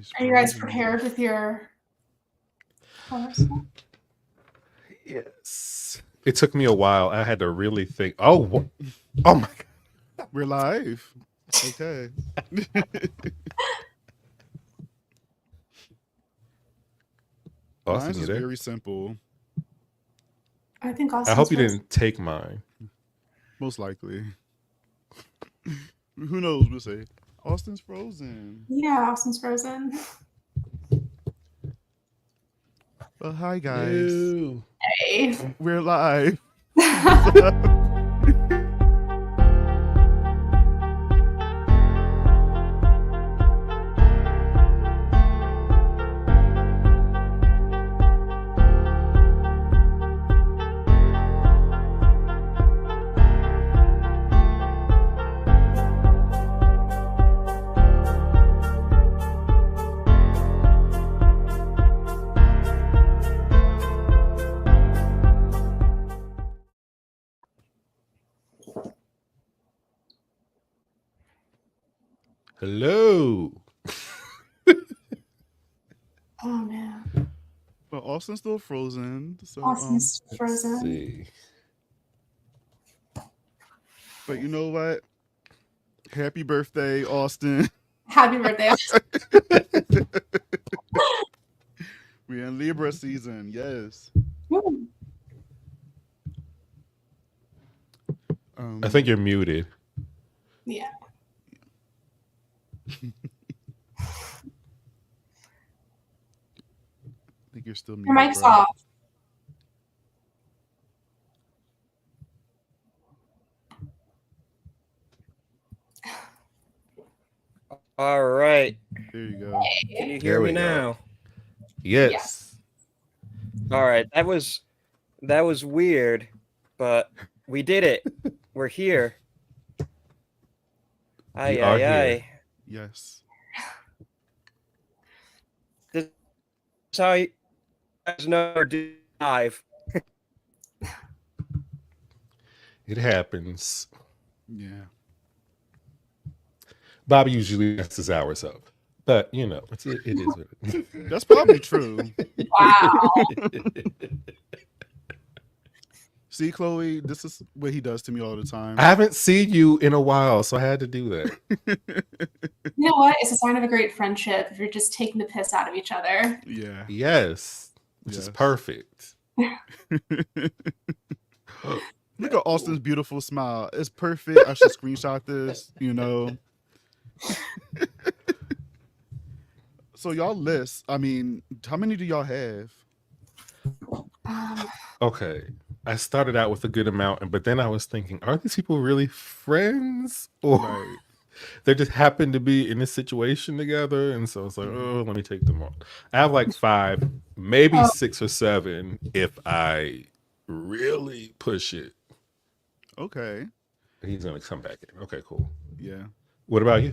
She's Are you guys frozen. prepared with your horoscope? Yes. It took me a while. I had to really think. Oh my God. We're live. Okay. Austin, Mine's you is there? very simple. I think Austin's I hope you frozen. didn't take mine. Most likely. Who knows? We'll say Austin's frozen. Yeah, Austin's frozen. Well, hi guys. Ew. Hey. We're live. Hello. Oh man. But Austin's still frozen. So Austin's Let's frozen. see. but you know what? Happy birthday, Austin. Happy birthday, Austin. We're in Libra season. Yes. Woo. I think you're muted. Yeah. I think you're still muted. Your mic's bro. off. All right. There you go. Can you There hear we me go. now? Yes. All right. That was weird, but we did it. We're here. Aye, We are aye, here. aye. Yes. This is how you guys know we're doing live. It happens. Yeah. Bobby usually messes ours up. But, you know, it is what it is. That's probably true. Wow. See, Chloe, this is what he does to me all the time. I haven't seen you in a while, so I had to do that. You know what? It's a sign of a great friendship if you're just taking the piss out of each other. Yeah. Yes. Which is Yes. perfect. Look at Austin's beautiful smile. It's perfect. I should screenshot this, you know. So y'all list, I mean, how many do y'all have? Okay. I started out with a good amount, but then I was thinking, are these people really friends? Or Right. they just happen to be in this situation together? And so it's like, oh, let me take them all. I have like 5, maybe 6 or 7 if I really push it. Okay. He's going to come back in. Okay, cool. Yeah. What about you?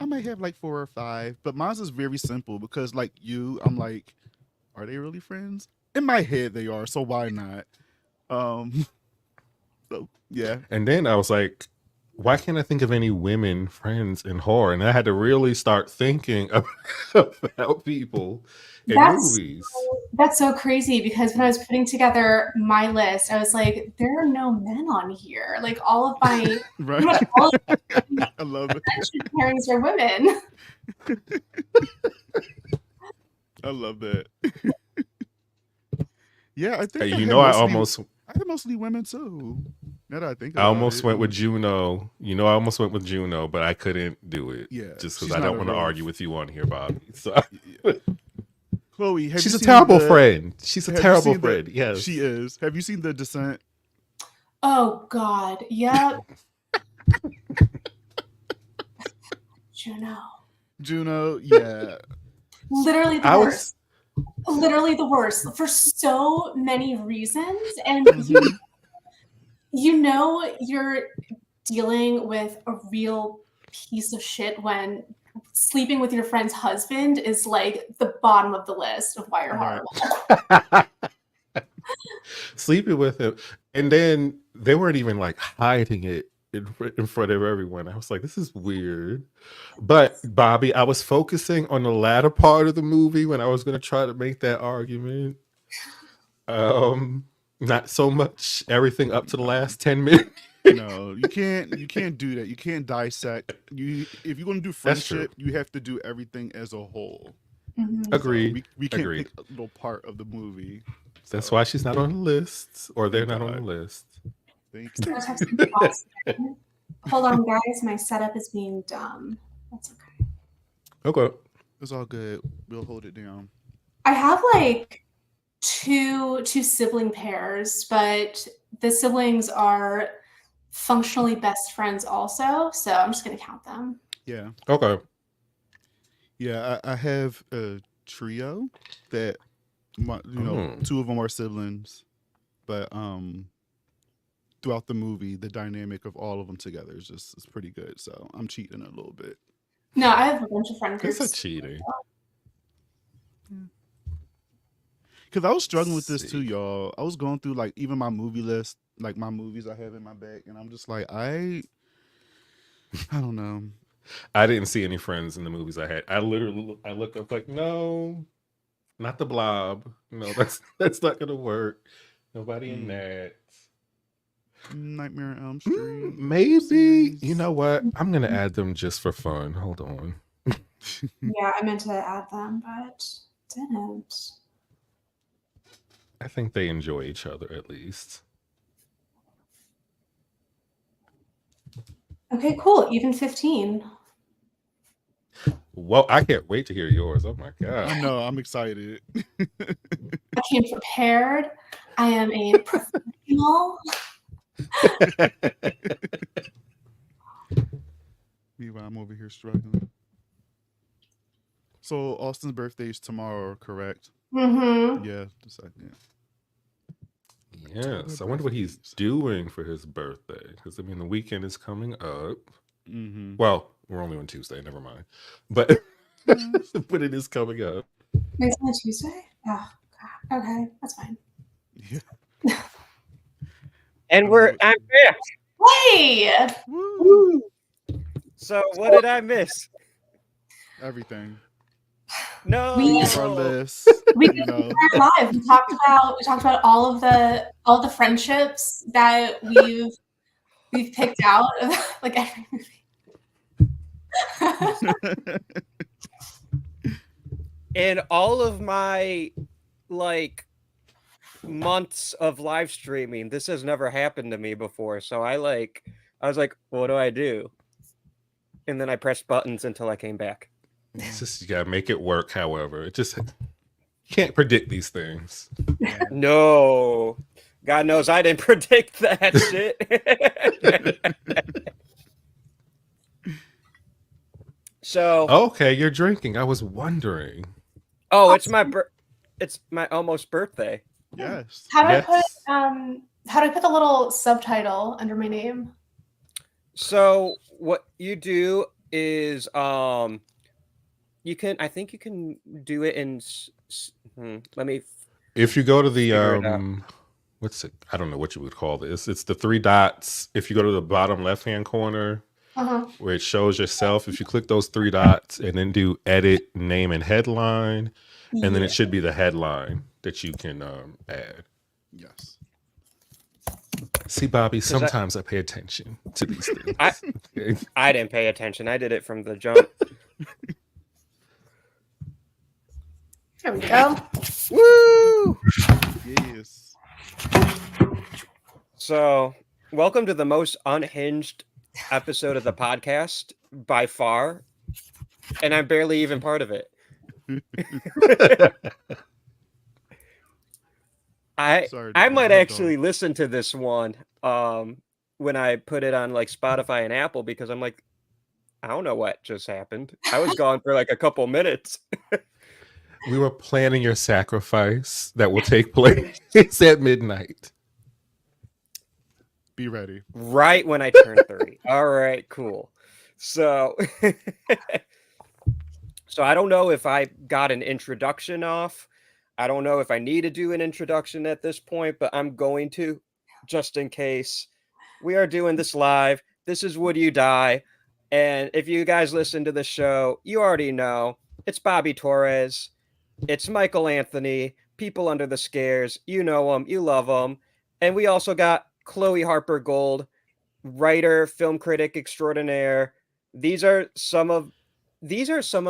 I might have like 4 or 5, but mine's is very simple because like you, I'm like, are they really friends? In my head they are, so why not? So yeah. And then I was like, why can't I think of any women friends in horror? And I had to really start thinking about people in movies. That's so crazy because when I was putting together my list, I was like, there are no men on here. Like all of my pretty much Right. all of I love it. friendship pairings are women. I love that. Yeah, I think Hey, I you had know, I had mostly women too. Now that I think I about almost it. went with Juno. You know, I almost went with Juno, but I couldn't do it. Yeah, Just she's because I not don't a want to real- argue with you on here, Bobby. So Chloe, have she's you a seen terrible the- friend. She's a have you terrible seen the- friend. Yes. She is. Have you seen The Descent? Oh God. Yep. Juno, yeah. Literally the I was- worst. Literally the worst for so many reasons. And you know you're dealing with a real piece of shit when sleeping with your friend's husband is like the bottom of the list of why you're horrible. Sleeping with him. And then they weren't even like hiding it in front of everyone. I was like, this is weird. But Bobby, I was focusing on the latter part of the movie when I was going to try to make that argument. Not so much everything up to the last 10 minutes. No, you can't do that. You can't dissect. If you're gonna do That's true. friendship, you have to do everything as a whole. Mhm. Agreed. We can't Agreed. pick a little part of the movie. That's why she's not on the list, or they're Thank not on the God. list. Thank Start you. texting the boss again. Hold on, guys. My setup is being dumb. That's okay. Okay. It's all good. We'll hold it down. I have like two sibling pairs, but the siblings are functionally best friends also, so I'm just gonna count them. Yeah. Okay. Yeah, I have a trio that two of them are siblings, but throughout the movie, the dynamic of all of them together is pretty good. So I'm cheating a little bit. No, I have a bunch of friend It's groups. a cheating. Because I was struggling with this See. too, y'all. I was going through like even my movie list, like my movies I have in my bag, and I'm just like, I don't know. I didn't see any friends in the movies I had. I looked up like, no, not the Blob. No, that's not gonna work. Nobody in that. Nightmare on Elm Street. Maybe. series. You know what? I'm gonna add them just for fun. Hold on. Yeah, I meant to add them, but didn't. I think they enjoy each other at least. Okay, cool. Even 15. Well, I can't wait to hear yours. Oh my I god. know. I'm excited. I came prepared. I am a professional. Meanwhile, I'm over here struggling. So Austin's birthday is tomorrow, correct? Mm-hmm. Yeah, the second. Yes. I wonder what he's doing for his birthday. Because I mean the weekend is coming up. Mm-hmm. Well, we're only on Tuesday, never mind. But but it is coming up. It's on a Tuesday? Oh, God. Okay, that's fine. Yeah. And I'm back. Hey! Woo! So what did I miss? Everything. No. Our list. We You know. were live. We talked about all of the friendships that we've picked out of like every movie. In all of my like months of live streaming, this has never happened to me before. So I was like, what do I do? And then I pressed buttons until I came back. It's just you gotta make it work, however. It just you can't predict these things. No. God knows I didn't predict that shit. So Okay, you're drinking. I was wondering. oh, it's my almost birthday. Yes. How do Yes. I put the little subtitle under my name? So what you do is I think you can do it in let me If you go to the Figure it out. what's it? I don't know what you would call this. It's the three dots. If you go to the bottom left-hand corner Uh-huh. where it shows yourself, if you click those three dots and then do edit, name, and headline, and then it should be the headline that you can add. Yes. See, Bobby, sometimes I pay attention to these things. Okay? I didn't pay attention. I did it from the jump. There we go. Woo! Yes. So, welcome to the most unhinged episode of the podcast by far, and I'm barely even part of it. I might actually listen to this one when I put it on like Spotify and Apple because I'm like, I don't know what just happened. I was gone for like a couple minutes. We were planning your sacrifice that will take place at midnight. Be ready. Right when I turn 30. All right, cool. So I don't know if I got an introduction off. I don't know if I need to do an introduction at this point, but I'm going to, just in case. We are doing this live. This is Would You Die? And if you guys listen to the show, you already know it's Bobby Torrez, it's Michael Anthony, People Under the Scares. You know them, you love them. And we also got Chloé Harper Gold, writer, film critic extraordinaire. These are some of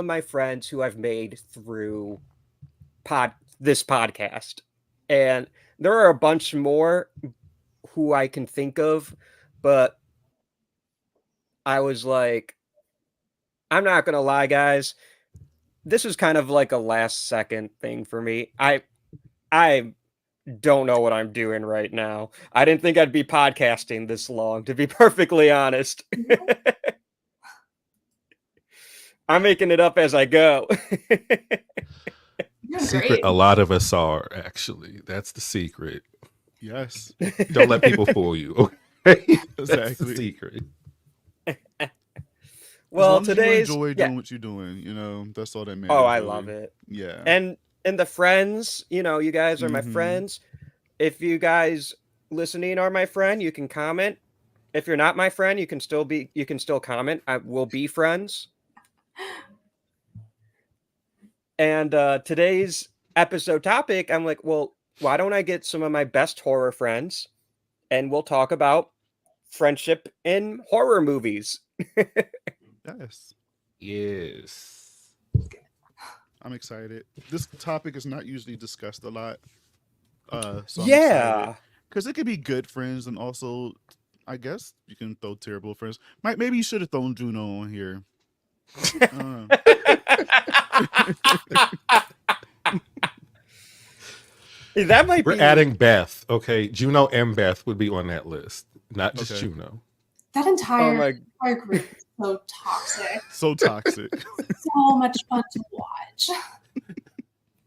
my friends who I've made through this podcast. And there are a bunch more who I can think of, but I was like, I'm not gonna lie, guys. This was kind of like a last second thing for me. I don't know what I'm doing right now. I didn't think I'd be podcasting this long, to be perfectly honest. I'm making it up as I go. Secret, Great. a lot of us are, actually. That's the secret. Yes, Don't let people fool you. Okay? That's the exactly. secret. Well, as long today's as you enjoy doing what you're doing, you know, that's all that matters. Oh, I really. love it. Yeah. And the friends, you know, you guys are my Mhm. friends. If you guys listening are my friend, you can comment. If you're not my friend, you can still comment. We'll be friends. And today's episode topic, I'm like, well, why don't I get some of my best horror friends and we'll talk about friendship in horror movies. Yes. Yes. I'm excited. This topic is not usually discussed a lot. So Yeah. because it could be good friends and also, I guess you can throw terrible friends. Maybe you should have thrown Juno on here. I don't know. That might We're be adding Beth. Okay. Juno and Beth would be on that list, not just Okay. Juno. That Oh entire, my entire group is so toxic. So toxic. So much fun to watch.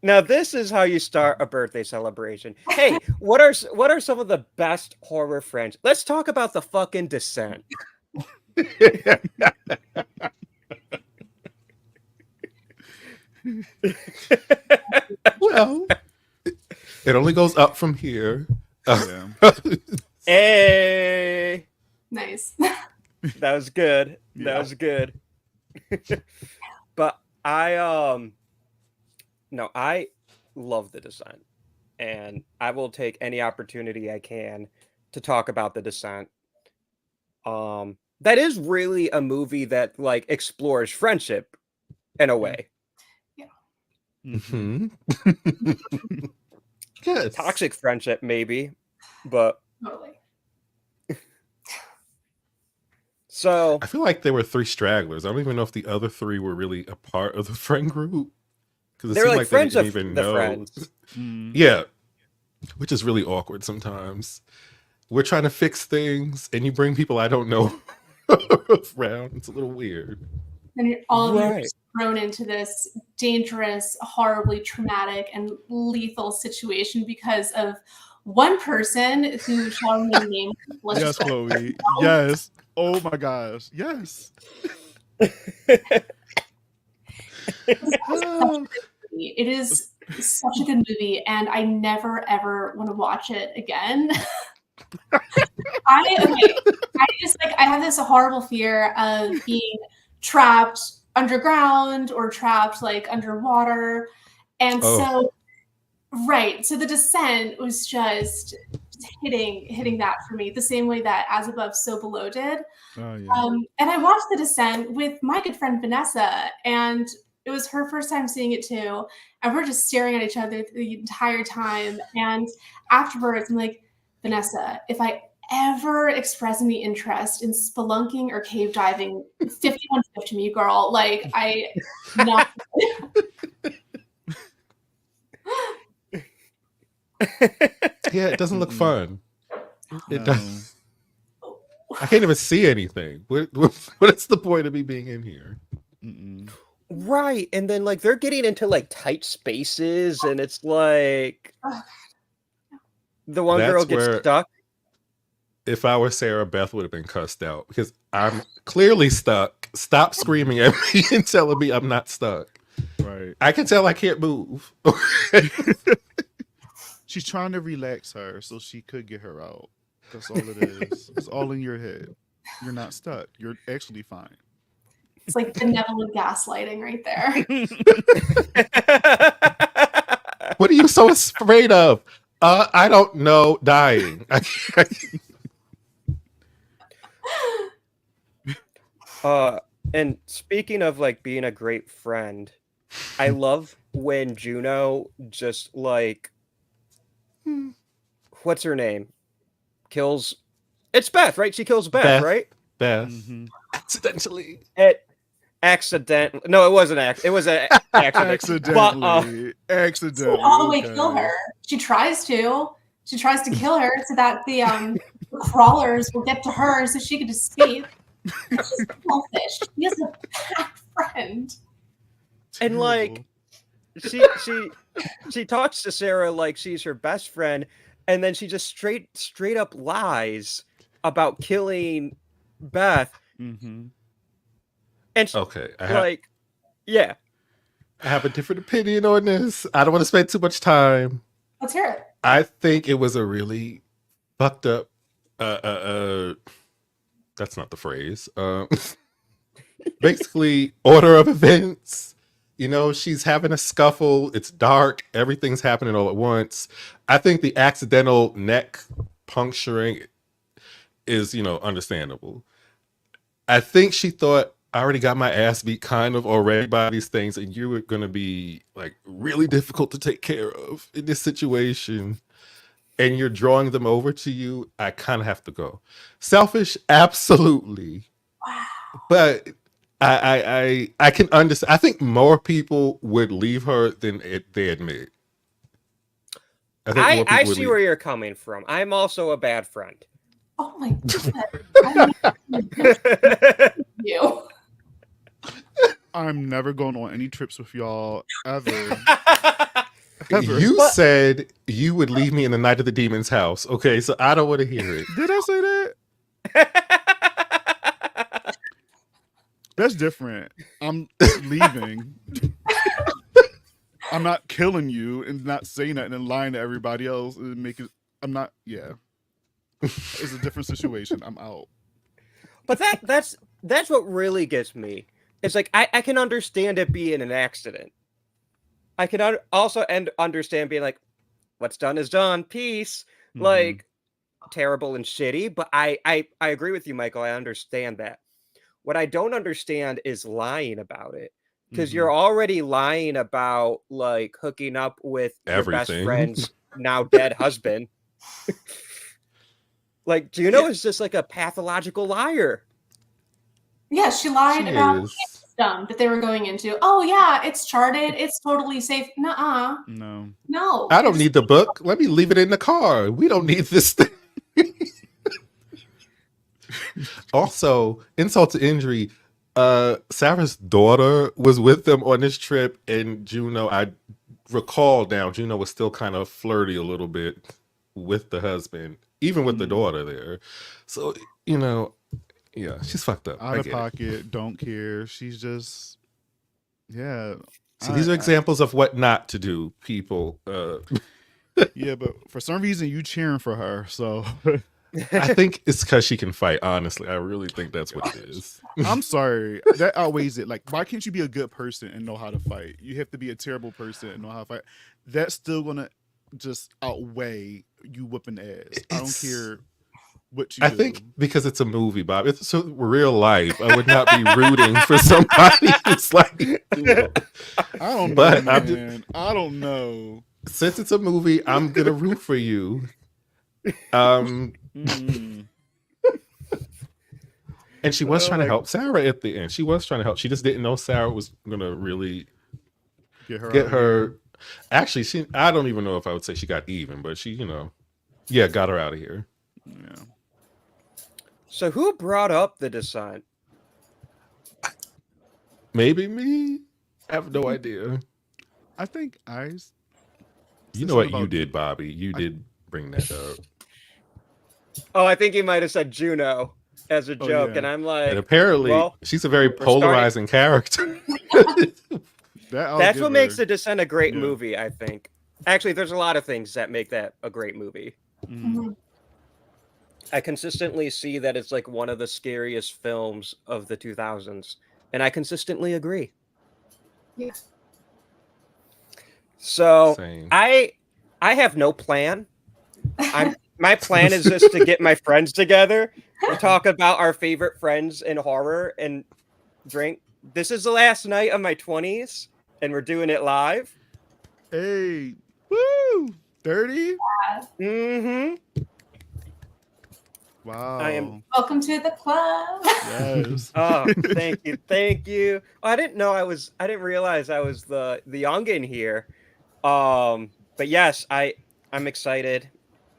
Now this is how you start a birthday celebration. Hey, what are some of the best horror friends? Let's talk about the fucking Descent. Well, it only goes up from here. Yeah. Hey, Nice. that was good. That Yeah. was good. But I love the Descent, and I will take any opportunity I can to talk about the Descent. That is really a movie that like explores friendship in a way. Mhm. Mhm. Yes. Toxic friendship, maybe, but Totally. so I feel like there were 3 stragglers. I don't even know if the other 3 were really a part of the friend group. Because they're like friends of the friends. Mm. Yeah. Which is really awkward sometimes. We're trying to fix things and you bring people I don't know around. It's a little weird. And all of you are Right. just thrown into this dangerous, horribly traumatic, and lethal situation because of one person who shall remain named. Let's Yes, just go. Chloe. Yes. Oh my gosh. Yes. It is such a good movie, and I never ever want to watch it again. I have this horrible fear of being trapped underground or trapped like underwater, and Oh. so the Descent was just hitting that for me the same way that As Above, So Below did. Oh yeah. And I watched The Descent with my good friend Vanessa, and it was her first time seeing it too. And we're just staring at each other the entire time. And afterwards, I'm like, Vanessa, if I ever express any interest in spelunking or cave diving, 51 to me, girl. Like, I not. Yeah, it doesn't look fun. It No. does. I can't even see anything. What is the point of me being in here? Mm-mm. Right. And then like they're getting into like tight spaces and it's like the one girl That's gets where- stuck. If I were Sarah, Beth would have been cussed out because I'm clearly stuck. Stop screaming at me and telling me I'm not stuck. Right. I can tell I can't move. She's trying to relax her so she could get her out. That's all it is. It's all in your head. you're not stuck. You're actually fine. It's like benevolent gaslighting right there. What are you so afraid of? I don't know. Dying. And speaking of like being a great friend, I love when Juno just like, what's her name? Kills. It's Beth, right? She kills Beth, right? Beth. Mhm. Accidentally. Accidentally. No, it wasn't it was an accident. Accidentally. She Accidentally. all the way okay. kill her. She tries to. She tries to kill her so that the crawlers will get to her so she could escape. She's selfish. She is a bad friend. And like she talks to Sarah like she's her best friend, and then she just straight up lies about killing Beth. Mm-hmm. And she, Okay. I have a different opinion on this. I don't want to spend too much time. Let's hear it. I think it was a really fucked up that's not the phrase. Basically, order of events. You know, she's having a scuffle. It's dark. Everything's happening all at once. I think the accidental neck puncturing is, understandable. I think she thought, I already got my ass beat kind of already by these things, and you were going to be like really difficult to take care of in this situation. And you're drawing them over to you. I kind of have to go. Selfish, absolutely. Wow. But I can understand. I think more people would leave her than they admit. I see where you're coming from. I'm also a bad friend. Oh my god. You. I'm never going on any trips with y'all ever. You said you would leave me in the Night of the Demon's house. Okay, so I don't want to hear it. Did I say that? That's different. I'm leaving. I'm not killing you and not saying that and then lying to everybody else and make it. I'm not. Yeah, it's a different situation. I'm out. But that's what really gets me. It's like I can understand it being an accident. I can also understand being like, what's done is done. Peace. Mhm. Like, terrible and shitty. But I agree with you, Michael. I understand that. What I don't understand is lying about it. Because you're already lying about like hooking up with your best friend's now dead husband. Like, Juno is just like a pathological liar. Yeah, she lied about the system that they were going into. Oh yeah, it's charted. It's totally safe. Nuh-uh. No. I don't need the book. Let me leave it in the car. We don't need this thing. Also, insult to injury. Sarah's daughter was with them on this trip, and Juno, I recall now, Juno was still kind of flirty a little bit with the husband, even with the daughter there. So, yeah, she's fucked up. Out of pocket, don't care. She's just, yeah. So these are examples of what not to do, people. Yeah, but for some reason you cheering for her, so. I think it's because she can fight, honestly. I really think that's what it is. I'm sorry. That outweighs it. Like, why can't you be a good person and know how to fight? You have to be a terrible person and know how to fight. That's still going to just outweigh you whooping ass. I don't care what you do. I think because it's a movie, Bob. It's so real life. I would not be rooting for somebody who's like, I don't know, man. I don't know. Since it's a movie, I'm going to root for you. And she was trying to help Sarah at the end. She was trying to help. She just didn't know Sarah was gonna really get her. Actually, I don't even know if I would say she got even, but she, got her out of here. Yeah. So who brought up the descent? Maybe me. I have no idea. I think You know what you did, Bobby? You did bring that up. Oh, I think he might have said Juno as a joke, yeah. And I'm like, and apparently, she's a very polarizing character. That's what makes The Descent a great movie, I think. Actually, there's a lot of things that make that a great movie. Mm-hmm. I consistently see that it's like one of the scariest films of the 2000s, and I consistently agree. Yeah. So Same. I have no plan. My plan is just to get my friends together and talk about our favorite friends in horror and drink. This is the last night of my 20s, and we're doing it live. Hey, woo! 30? Mm-hmm. I am. Wow. Welcome to the club. Yes. Oh, thank you, thank you. Oh, I didn't know I was. I didn't realize I was the youngin here. But yes, I'm excited.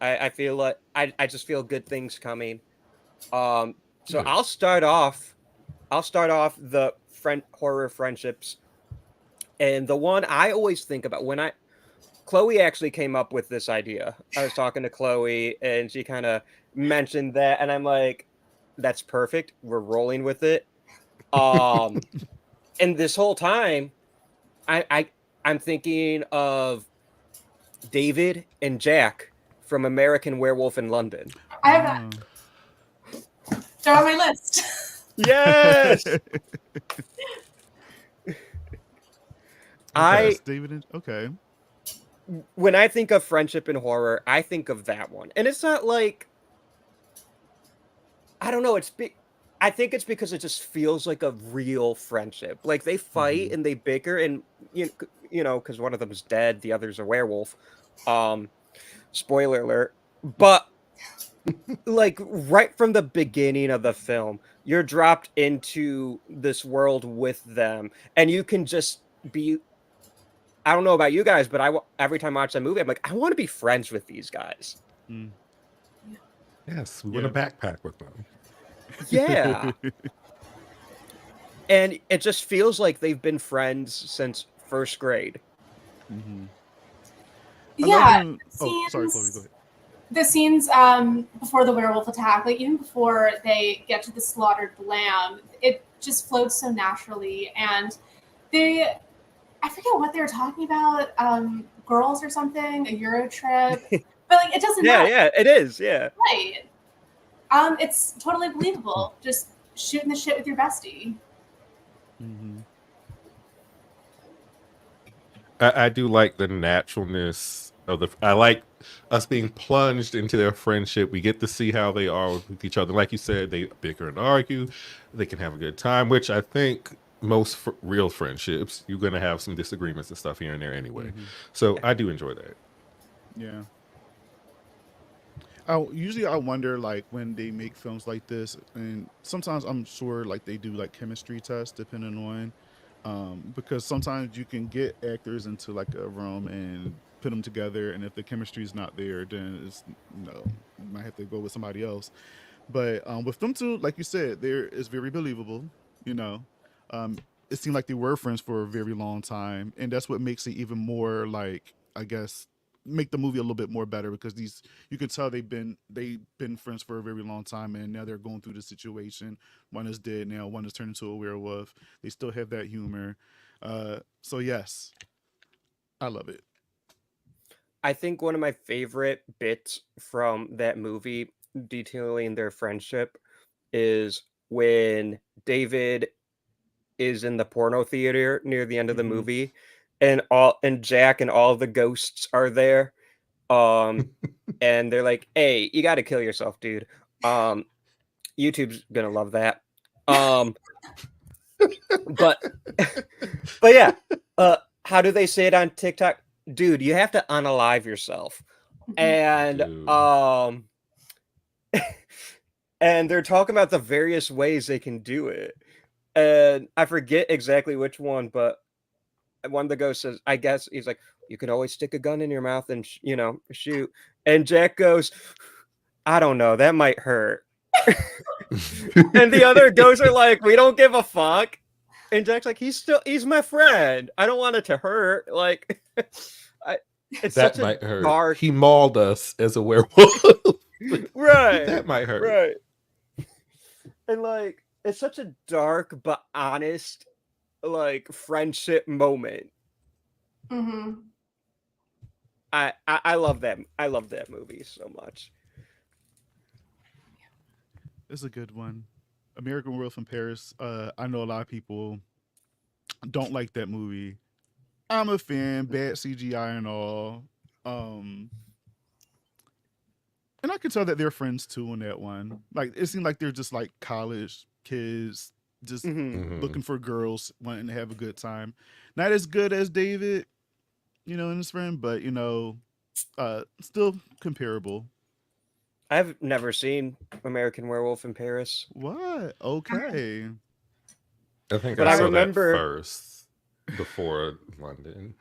I feel like I just feel good things coming. So Good. I'll start off. The horror friendships, and the one I always think about when Chloe actually came up with this idea. I was talking to Chloe, and she kind of mentioned that, and I'm like, "That's perfect. We're rolling with it." And this whole time, I'm thinking of David and Jack from American Werewolf in London. I have that. They're on my list. Yes. Yes, David and okay. When I think of friendship and horror, I think of that one. And it's not like, I don't know, I think it's because it just feels like a real friendship. Like they fight and they bicker, and you know, because one of them is dead, the other's a werewolf. Spoiler alert. But like right from the beginning of the film, you're dropped into this world with them, and you can just be. I don't know about you guys, but every time I watch that movie, I'm like, I want to be friends with these guys. Mm. Yes, we want to backpack with them. Yeah. And it just feels like they've been friends since first grade. Yeah. Oh, sorry, Chloe, go ahead. The scenes before the werewolf attack, like even before they get to the slaughtered lamb, it just flows so naturally. And I forget what they were talking about, girls or something, a Euro trip. But like it doesn't matter. Yeah, it is, yeah. Right. It's totally believable. Just shooting the shit with your bestie. I do like the naturalness of I like us being plunged into their friendship. We get to see how they are with each other. Like you said, they bicker and argue. They can have a good time, which I think most real friendships, you're going to have some disagreements and stuff here and there anyway. So I do enjoy that. Yeah. Usually I wonder like when they make films like this, and sometimes I'm sure like they do like chemistry tests depending on because sometimes you can get actors into like a room and put them together, and if the chemistry is not there, then it's you might have to go with somebody else. But with them two, like you said, it's very believable. You know, it seemed like they were friends for a very long time, and that's what makes it even more like, I guess, make the movie a little bit more better, because you can tell they've been friends for a very long time, and now they're going through the situation. One is dead now, one is turned into a werewolf. They still have that humor. So yes, I love it. I think one of my favorite bits from that movie detailing their friendship is when David is in the porno theater near the end of the movie, and Jack and all the ghosts are there. And they're like, "Hey, you got to kill yourself, dude." YouTube's gonna love that. But yeah, how do they say it on TikTok? Dude, you have to unalive yourself. And and they're talking about the various ways they can do it. And I forget exactly which one, but one of the ghosts says, I guess he's like, you can always stick a gun in your mouth and shoot. And Jack goes, I don't know, that might hurt. And the other ghosts are like, we don't give a fuck. And Jack's like, he's my friend. I don't want it to hurt. Like, it's that such might a hurt. dark. He mauled us as a werewolf. Right. That might hurt. Right. And like, it's such a dark but honest, like, friendship moment. I love that. I love that movie so much. It's a good one. American Werewolf in Paris. I know a lot of people don't like that movie. I'm a fan. Bad CGI and all. Um, and I can tell that they're friends too on that one. Like it seemed like they're just like college kids, just looking for girls, wanting to have a good time. Not as good as David, and his friend, but still comparable. I've never seen American Werewolf in Paris. What? Okay. I think But I I saw remember- that first before London.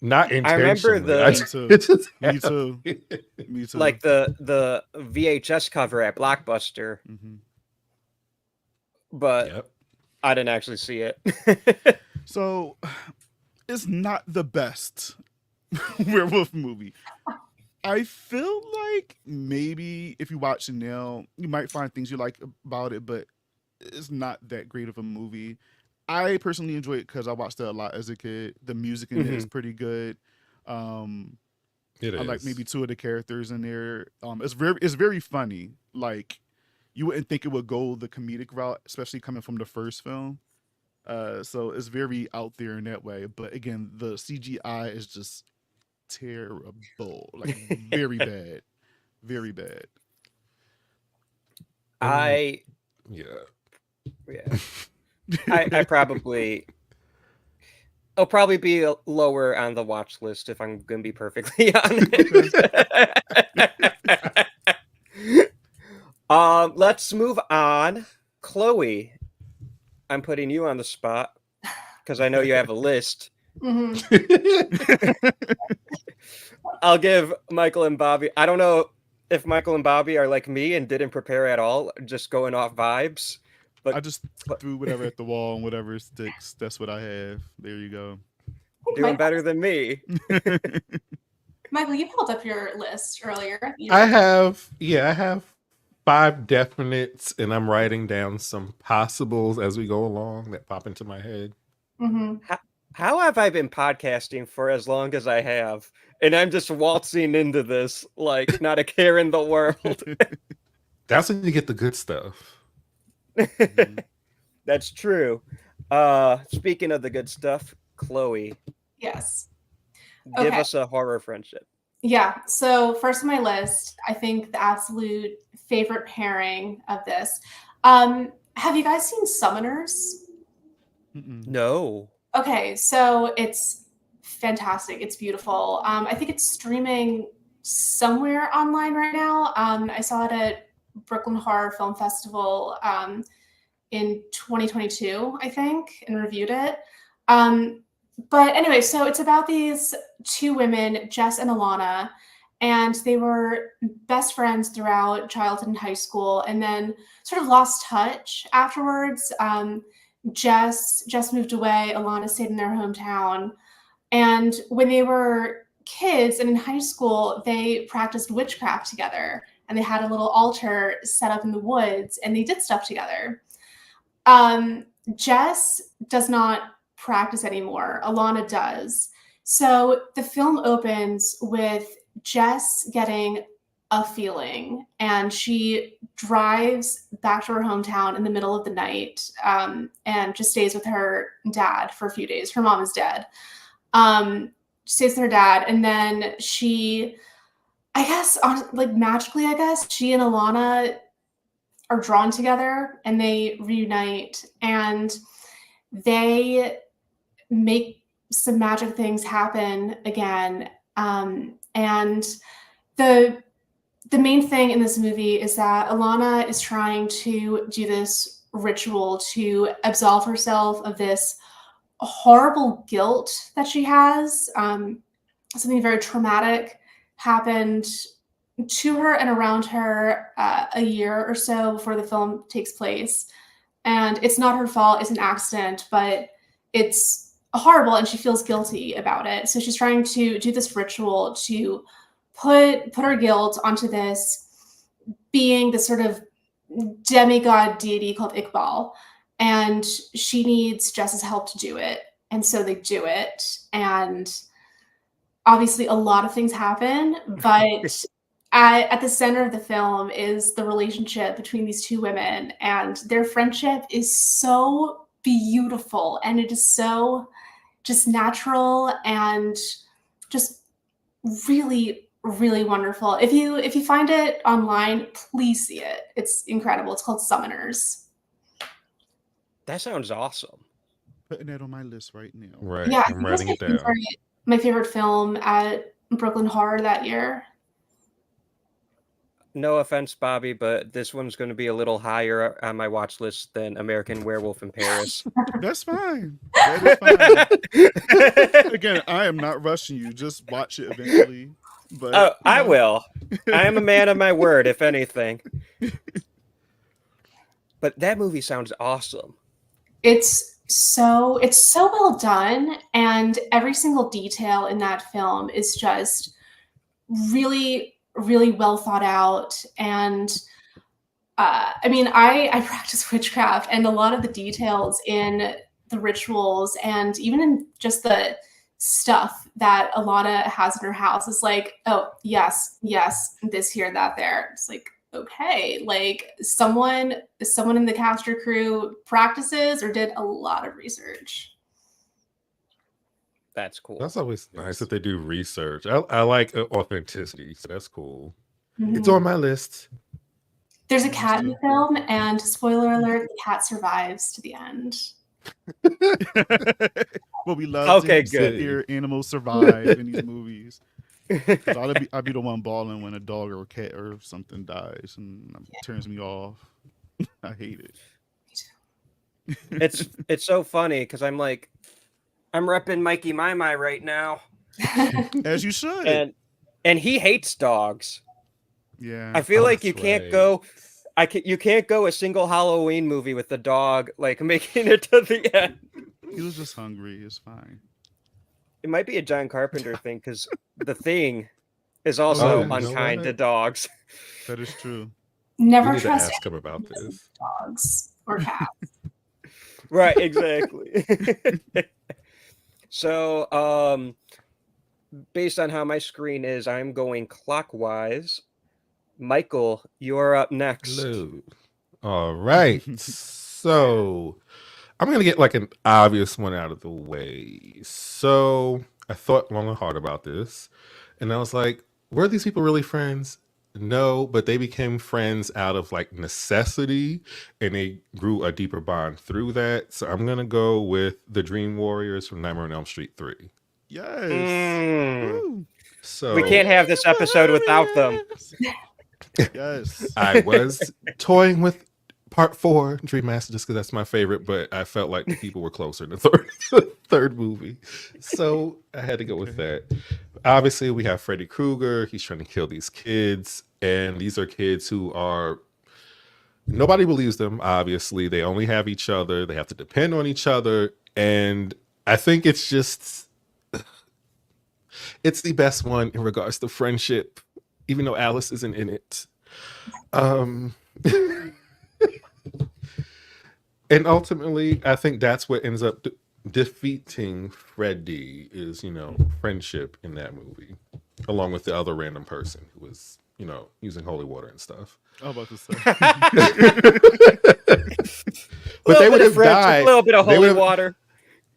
Not I remember intentionally. Me just Me too. happened. Me too. Like the VHS cover at Blockbuster, Mhm. but Yep. I didn't actually see it. So, it's not the best werewolf movie. I feel like maybe if you watch it now, you might find things you like about it, but it's not that great of a movie. I personally enjoy it because I watched it a lot as a kid. The music in it is pretty good. It I is. like maybe two of the characters in there. It's very funny. Like you wouldn't think it would go the comedic route, especially coming from the first film. So it's very out there in that way. But again, the CGI is just terrible. Like very bad. Very bad. Yeah. I probably I'll probably be lower on the watch list if I'm gonna be perfectly honest. Let's move on. Chloe, I'm putting you on the spot because I know you have a list. I'll give Michael and Bobby. I don't know if Michael and Bobby are like me and didn't prepare at all, just going off vibes. But I just threw whatever at the wall and whatever sticks. That's what I have. There you go. Doing better than me. Michael, you pulled up your list earlier. I have 5 definites, and I'm writing down some possibles as we go along that pop into my head. How have I been podcasting for as long as I have? And I'm just waltzing into this like not a care in the world. That's when you get the good stuff. That's true. Speaking of the good stuff, Chloe, Yes. give Okay. us a horror friendship. Yeah. So first on my list, I think the absolute favorite pairing of this. Have you guys seen Summoners? No. Okay, so it's fantastic. It's beautiful. I think it's streaming somewhere online right now. I saw it at Brooklyn Horror Film Festival in 2022, I think, and reviewed it. But anyway, so it's about these two women, Jess and Alana, and they were best friends throughout childhood and high school, and then sort of lost touch afterwards. Jess moved away. Alana stayed in their hometown. And when they were kids and in high school, they practiced witchcraft together. And they had a little altar set up in the woods and they did stuff together. Jess does not practice anymore. Alana does. So the film opens with Jess getting a feeling, and she drives back to her hometown in the middle of the night and just stays with her dad for a few days. Her mom is dead. Stays with her dad, and then she, I guess, like magically, I guess, she and Alana are drawn together and they reunite and they make some magic things happen again. And the main thing in this movie is that Alana is trying to do this ritual to absolve herself of this horrible guilt that she has. Something very traumatic happened to her and around her a year or so before the film takes place. And it's not her fault, it's an accident, but it's horrible and she feels guilty about it. So she's trying to do this ritual to put her guilt onto this being, this sort of demigod deity called Iqbal, and she needs Jess's help to do it. And so they do it, and obviously a lot of things happen, but at the center of the film is the relationship between these two women, and their friendship is so beautiful, and it is so just natural and just really, really wonderful. If you find it online, please see it. It's incredible. It's called Summoners. That sounds awesome. Putting that on my list right now. Right. Yeah, I I'm think it was writing it down. my favorite film at Brooklyn Horror that year. No offense, Bobby, but this one's going to be a little higher on my watch list than American Werewolf in Paris. That's fine. That is fine. Again, I am not rushing you. Just watch it eventually. But Oh, I will. I am a man of my word, if anything. But that movie sounds awesome. It's so well done, and every single detail in that film is just really, really well thought out. And I mean, I practice witchcraft, and a lot of the details in the rituals and even in just the stuff that Alana has in her house is like, oh yes, this here, that there. It's like, okay, like someone in the cast or crew practices or did a lot of research. That's cool. That's always nice that they do research. I like authenticity, so that's cool. Mhm. It's on my list. There's a cat in the film, and spoiler alert, the cat survives to the end. Well, we love Okay, to good. hear animals survive in these movies. 'Cause I'd be the one bawling when a dog or a cat or something dies, and it turns me off. I hate it. It's so funny because I'm repping Mikey My right now, As you should. and he hates dogs. Yeah. I feel like you That's can't right. go. You can't go a single Halloween movie with the dog like making it to the end. He was just hungry. It's fine. It might be a John Carpenter thing because The Thing is also you know unkind what? to dogs. That is true. We Never need to trust ask him about this. dogs or cats. Right, exactly. So, based on how my screen is, I'm going clockwise. Michael, you're up next. Hello. All right. So I'm going to get like an obvious one out of the way. So I thought long and hard about this. And I was like, were these people really friends? No, but they became friends out of like necessity, and they grew a deeper bond through that. So I'm going to go with the Dream Warriors from Nightmare on Elm Street 3. Yes. Mm. Woo. So We can't have this episode without them. Yes. I was toying with part 4, Dream Master, just because that's my favorite, but I felt like the people were closer in the third movie. So I had to go with that. Obviously, we have Freddy Krueger. He's trying to kill these kids, and these are kids who are... Nobody believes them, obviously. They only have each other. They have to depend on each other, and I think it's just... It's the best one in regards to friendship, even though Alice isn't in it. And ultimately, I think that's what ends up defeating Freddy is, friendship in that movie, along with the other random person who was, using holy water and stuff. I was about to say. But they would have died. A little bit of They holy would've- water.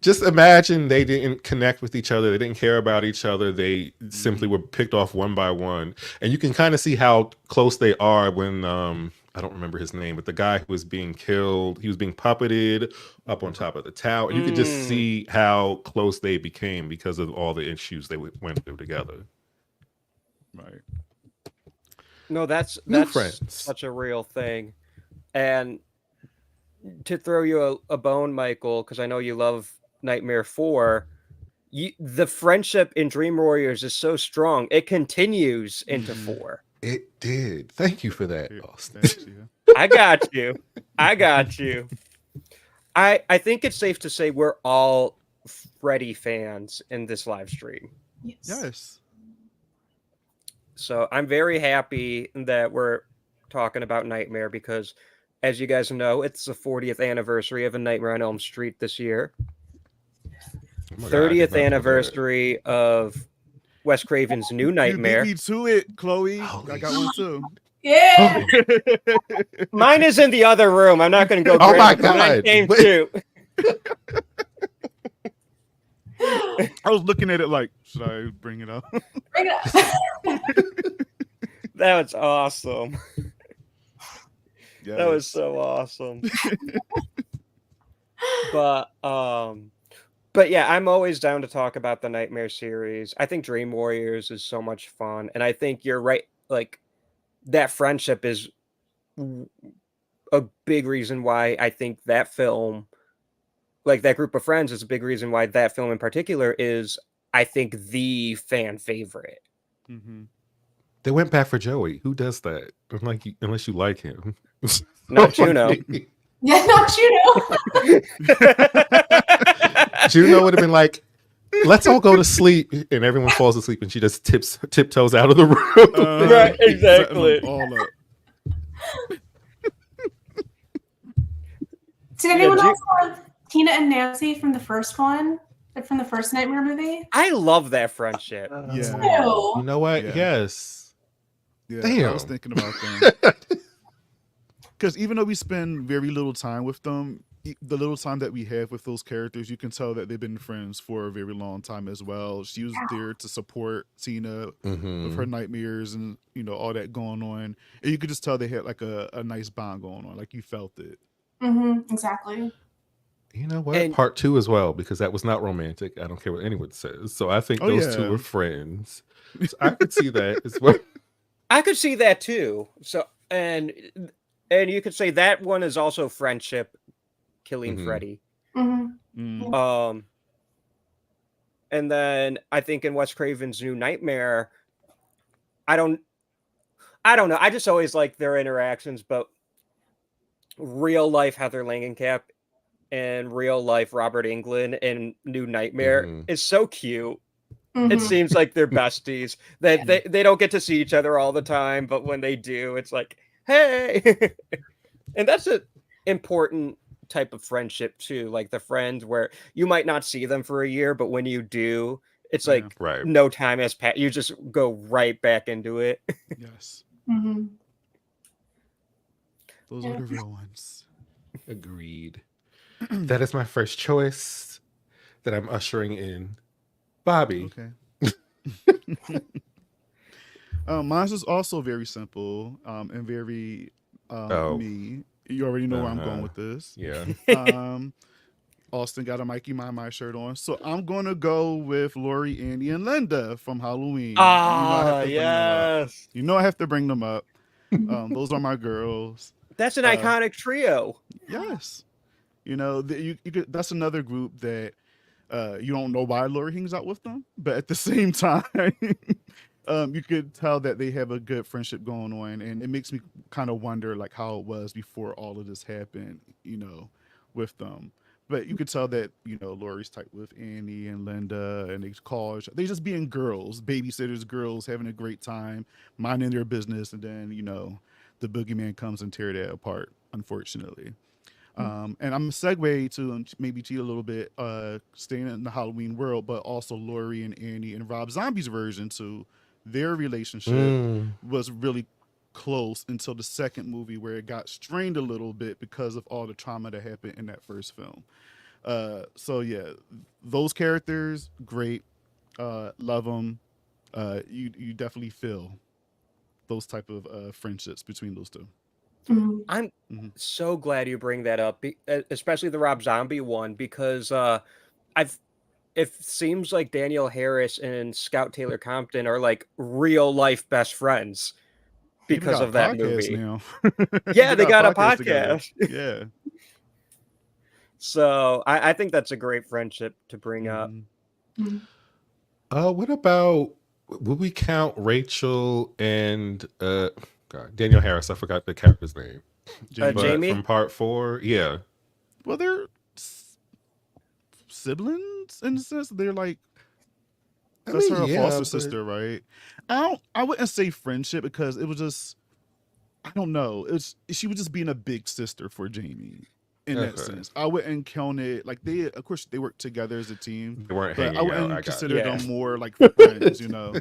Just imagine they didn't connect with each other. They didn't care about each other. They simply were picked off one by one. And you can kind of see how close they are when, I don't remember his name, but the guy who was being killed, he was being puppeted up on top of the tower. And you could just see how close they became because of all the issues they went through together. Right. No, that's friends. such a real thing. And to throw you a bone, Michael, because I know you love Nightmare 4, the friendship in Dream Warriors is so strong. It continues into 4. It did. Thank you for that, Here, Austin. thank you. I got you. I think it's safe to say we're all Freddy fans in this live stream. Yes. So I'm very happy that we're talking about Nightmare because, as you guys know, it's the 40th anniversary of A Nightmare on Elm Street this year. Oh my God, I did 30th not know that. anniversary of Wes Craven's New You beat Nightmare. me to it, Chloe. Holy I got one too. Yeah. Mine is in the other room. I'm not going to go Oh grab my it, but mine God. came Wait. too. I was looking at it like, should I bring it up? Bring it up. That was awesome. Yes. That was so awesome. But yeah, I'm always down to talk about the Nightmare series. I think Dream Warriors is so much fun, and I think you're right. Like, that friendship is a big reason why I think that film, like that group of friends, is a big reason why that film in particular is, I think, the fan favorite. Mm-hmm. They went back for Joey. Who does that? Unless you like him. Not Juno. Yeah, not Juno. Juno would have been like, let's all go to sleep, and everyone falls asleep, and she just tiptoes out of the room. Right, exactly. All up. Did anyone Ju- else have Tina and Nancy from the first one? From the first Nightmare movie? I love that friendship. Yeah. Ew. You know what? Yeah. Yes. Yeah, Damn. I was thinking about them. Because even though we spend very little time with them, the little time that we have with those characters, you can tell that they've been friends for a very long time as well. She was there to support Tina with her nightmares and, you know, all that going on. And you could just tell they had like a nice bond going on. Like you felt it. Mm-hmm, exactly. You know what? And- Part 2 as well, because that was not romantic. I don't care what anyone says. So I think those two were friends. So I could see that as well. I could see that too. So and you could say that one is also friendship, killing Freddy. Mm-hmm. And then I think in Wes Craven's New Nightmare, I don't know. I just always like their interactions, but real life Heather Langenkamp and real life Robert Englund in New Nightmare is so cute. Mm-hmm. It seems like they're besties. That they don't get to see each other all the time, but when they do, it's like, hey. And that's an important type of friendship too. Like the friends where you might not see them for a year, but when you do, it's like no time has passed. You just go right back into it. Yes. Mm-hmm. Those are the real ones. Agreed. That is my first choice that I'm ushering in. Bobby. Okay. Mine is also very simple and very me. You already know where I'm going with this. Yeah. Austin got a Mikey My shirt on. So I'm going to go with Lori, Andy, and Linda from Halloween. Yes. You know I have to bring them up. Those are my girls. That's an iconic trio. Yes. You know, you could, that's another group that you don't know why Lori hangs out with them, but at the same time, you could tell that they have a good friendship going on, and it makes me kind of wonder like how it was before all of this happened, you know, with them. But you could tell that, you know, Lori's tight with Annie and Linda, and they just being girls, babysitters, girls, having a great time, minding their business, and then, you know, the boogeyman comes and tear that apart, unfortunately. And I'm segue to maybe cheat a little bit, staying in the Halloween world, but also Lori and Annie and Rob Zombie's version to their relationship was really close until the second movie, where it got strained a little bit because of all the trauma that happened in that first film. So yeah, those characters, great, love them. You definitely feel those type of friendships between those two. I'm so glad you bring that up, especially the Rob Zombie one, because it seems like Danielle Harris and Scout Taylor Compton are like real life best friends because of that movie. Now. Yeah, they got a podcast. Yeah. So I think that's a great friendship to bring up. What about, would we count Rachel and Danielle Harris? I forgot the character's name. Jamie from part 4. Yeah. Well, they're siblings in the sense they're like, that's her foster sister, right? I wouldn't say friendship, because it was just, I don't know. She was just being a big sister for Jamie. in that sense. I wouldn't count it like they. Of course, they work together as a team. They weren't But hanging I out. wouldn't I got consider you. them more like friends. You know,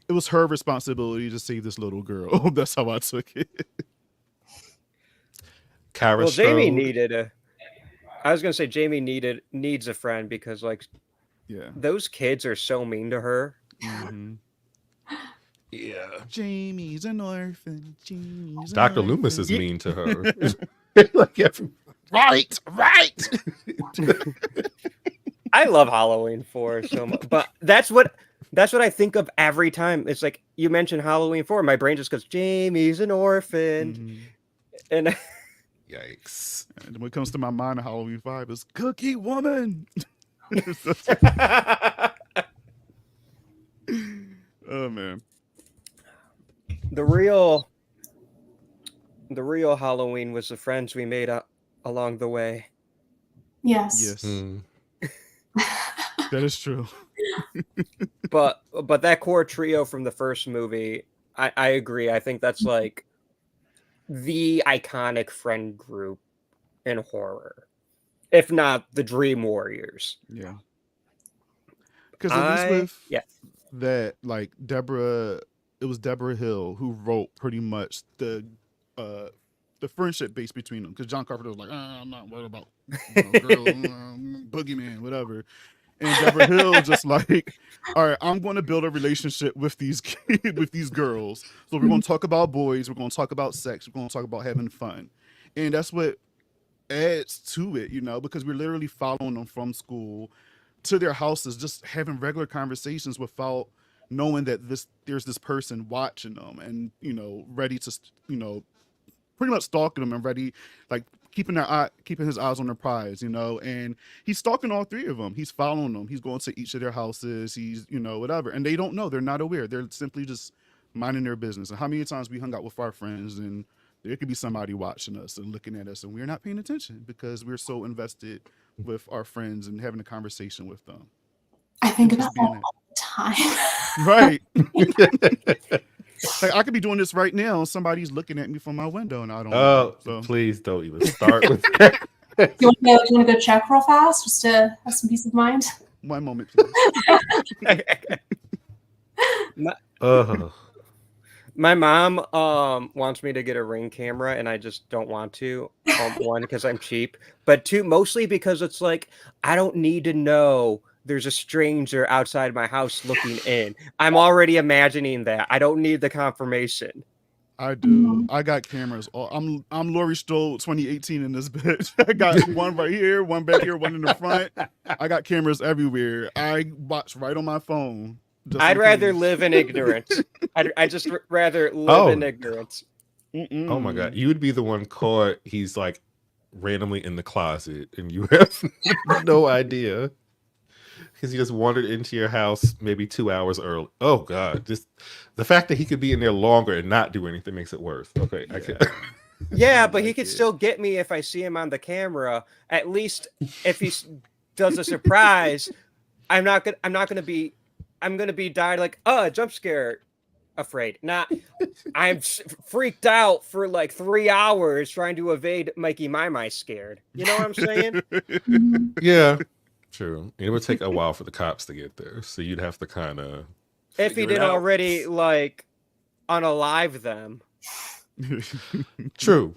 it was her responsibility to save this little girl. That's how I took it. Kyra Well, Jamie Strode. needed a. I was gonna say Jamie needs a friend because like Yeah. those kids are so mean to her. Mm-hmm. Yeah. Jamie's an orphan. Jamie's an Dr. orphan. Loomis is mean to her. Like right. I love Halloween 4 so much, but that's what I think of every time. It's like you mention Halloween 4, my brain just goes, Jamie's an orphan, and Yikes. And when it comes to my mind of Halloween 5, it's Cookie Woman. Oh man. the real Halloween was the friends we made along the way. Yes. Yes. Mm. That is true. But that core trio from the first movie, I agree. I think that's like the iconic friend group in horror, if not the Dream Warriors. Yeah. Because at least with yeah. that, like Deborah, it was Deborah Hill who wrote pretty much the friendship base between them. Because John Carpenter was like, I'm not worried about girl, boogeyman, whatever. And Deborah Hill just like, all right, I'm going to build a relationship with these with these girls. So we're going to talk about boys. We're going to talk about sex. We're going to talk about having fun. And that's what adds to it, you know, because we're literally following them from school to their houses, just having regular conversations without knowing that there's this person watching them and, you know, ready to, you know, pretty much stalking them and ready, like keeping his eyes on their prize, you know. And he's stalking all three of them. He's following them. He's going to each of their houses. He's, you know, whatever. And they don't know. They're not aware. They're simply just minding their business. And how many times we hung out with our friends and there could be somebody watching us and looking at us and we're not paying attention because we're so invested with our friends and having a conversation with them. I think about that all the time. Right. Like I could be doing this right now and somebody's looking at me from my window and I don't know. So. Please don't even start with that. You want to go check real fast just to have some peace of mind? One moment, please. My mom wants me to get a Ring camera, and I just don't want to. One, because I'm cheap, but two, mostly because it's like I don't need to know there's a stranger outside my house looking in. I'm already imagining that. I don't need the confirmation. I do. I got cameras. I'm Laurie Strode 2018 in this bitch. I got one right here, one back here, one in the front. I got cameras everywhere. I watch right on my phone. I'd rather live in ignorance. I just rather live in ignorance. Oh my God. You would be the one caught. He's like randomly in the closet and you have no idea. Because he just wandered into your house maybe 2 hours early. Oh God. Just the fact that he could be in there longer and not do anything makes it worse. Okay. Yeah. I can. Yeah, but he could still get me if I see him on the camera. At least if he does a surprise, I'm gonna be died like, jump scare afraid. I'm freaked out for like 3 hours trying to evade Mikey My scared. You know what I'm saying? Yeah, true. It would take a while for the cops to get there, so you'd have to kind of. If he didn't already like unalive them. True.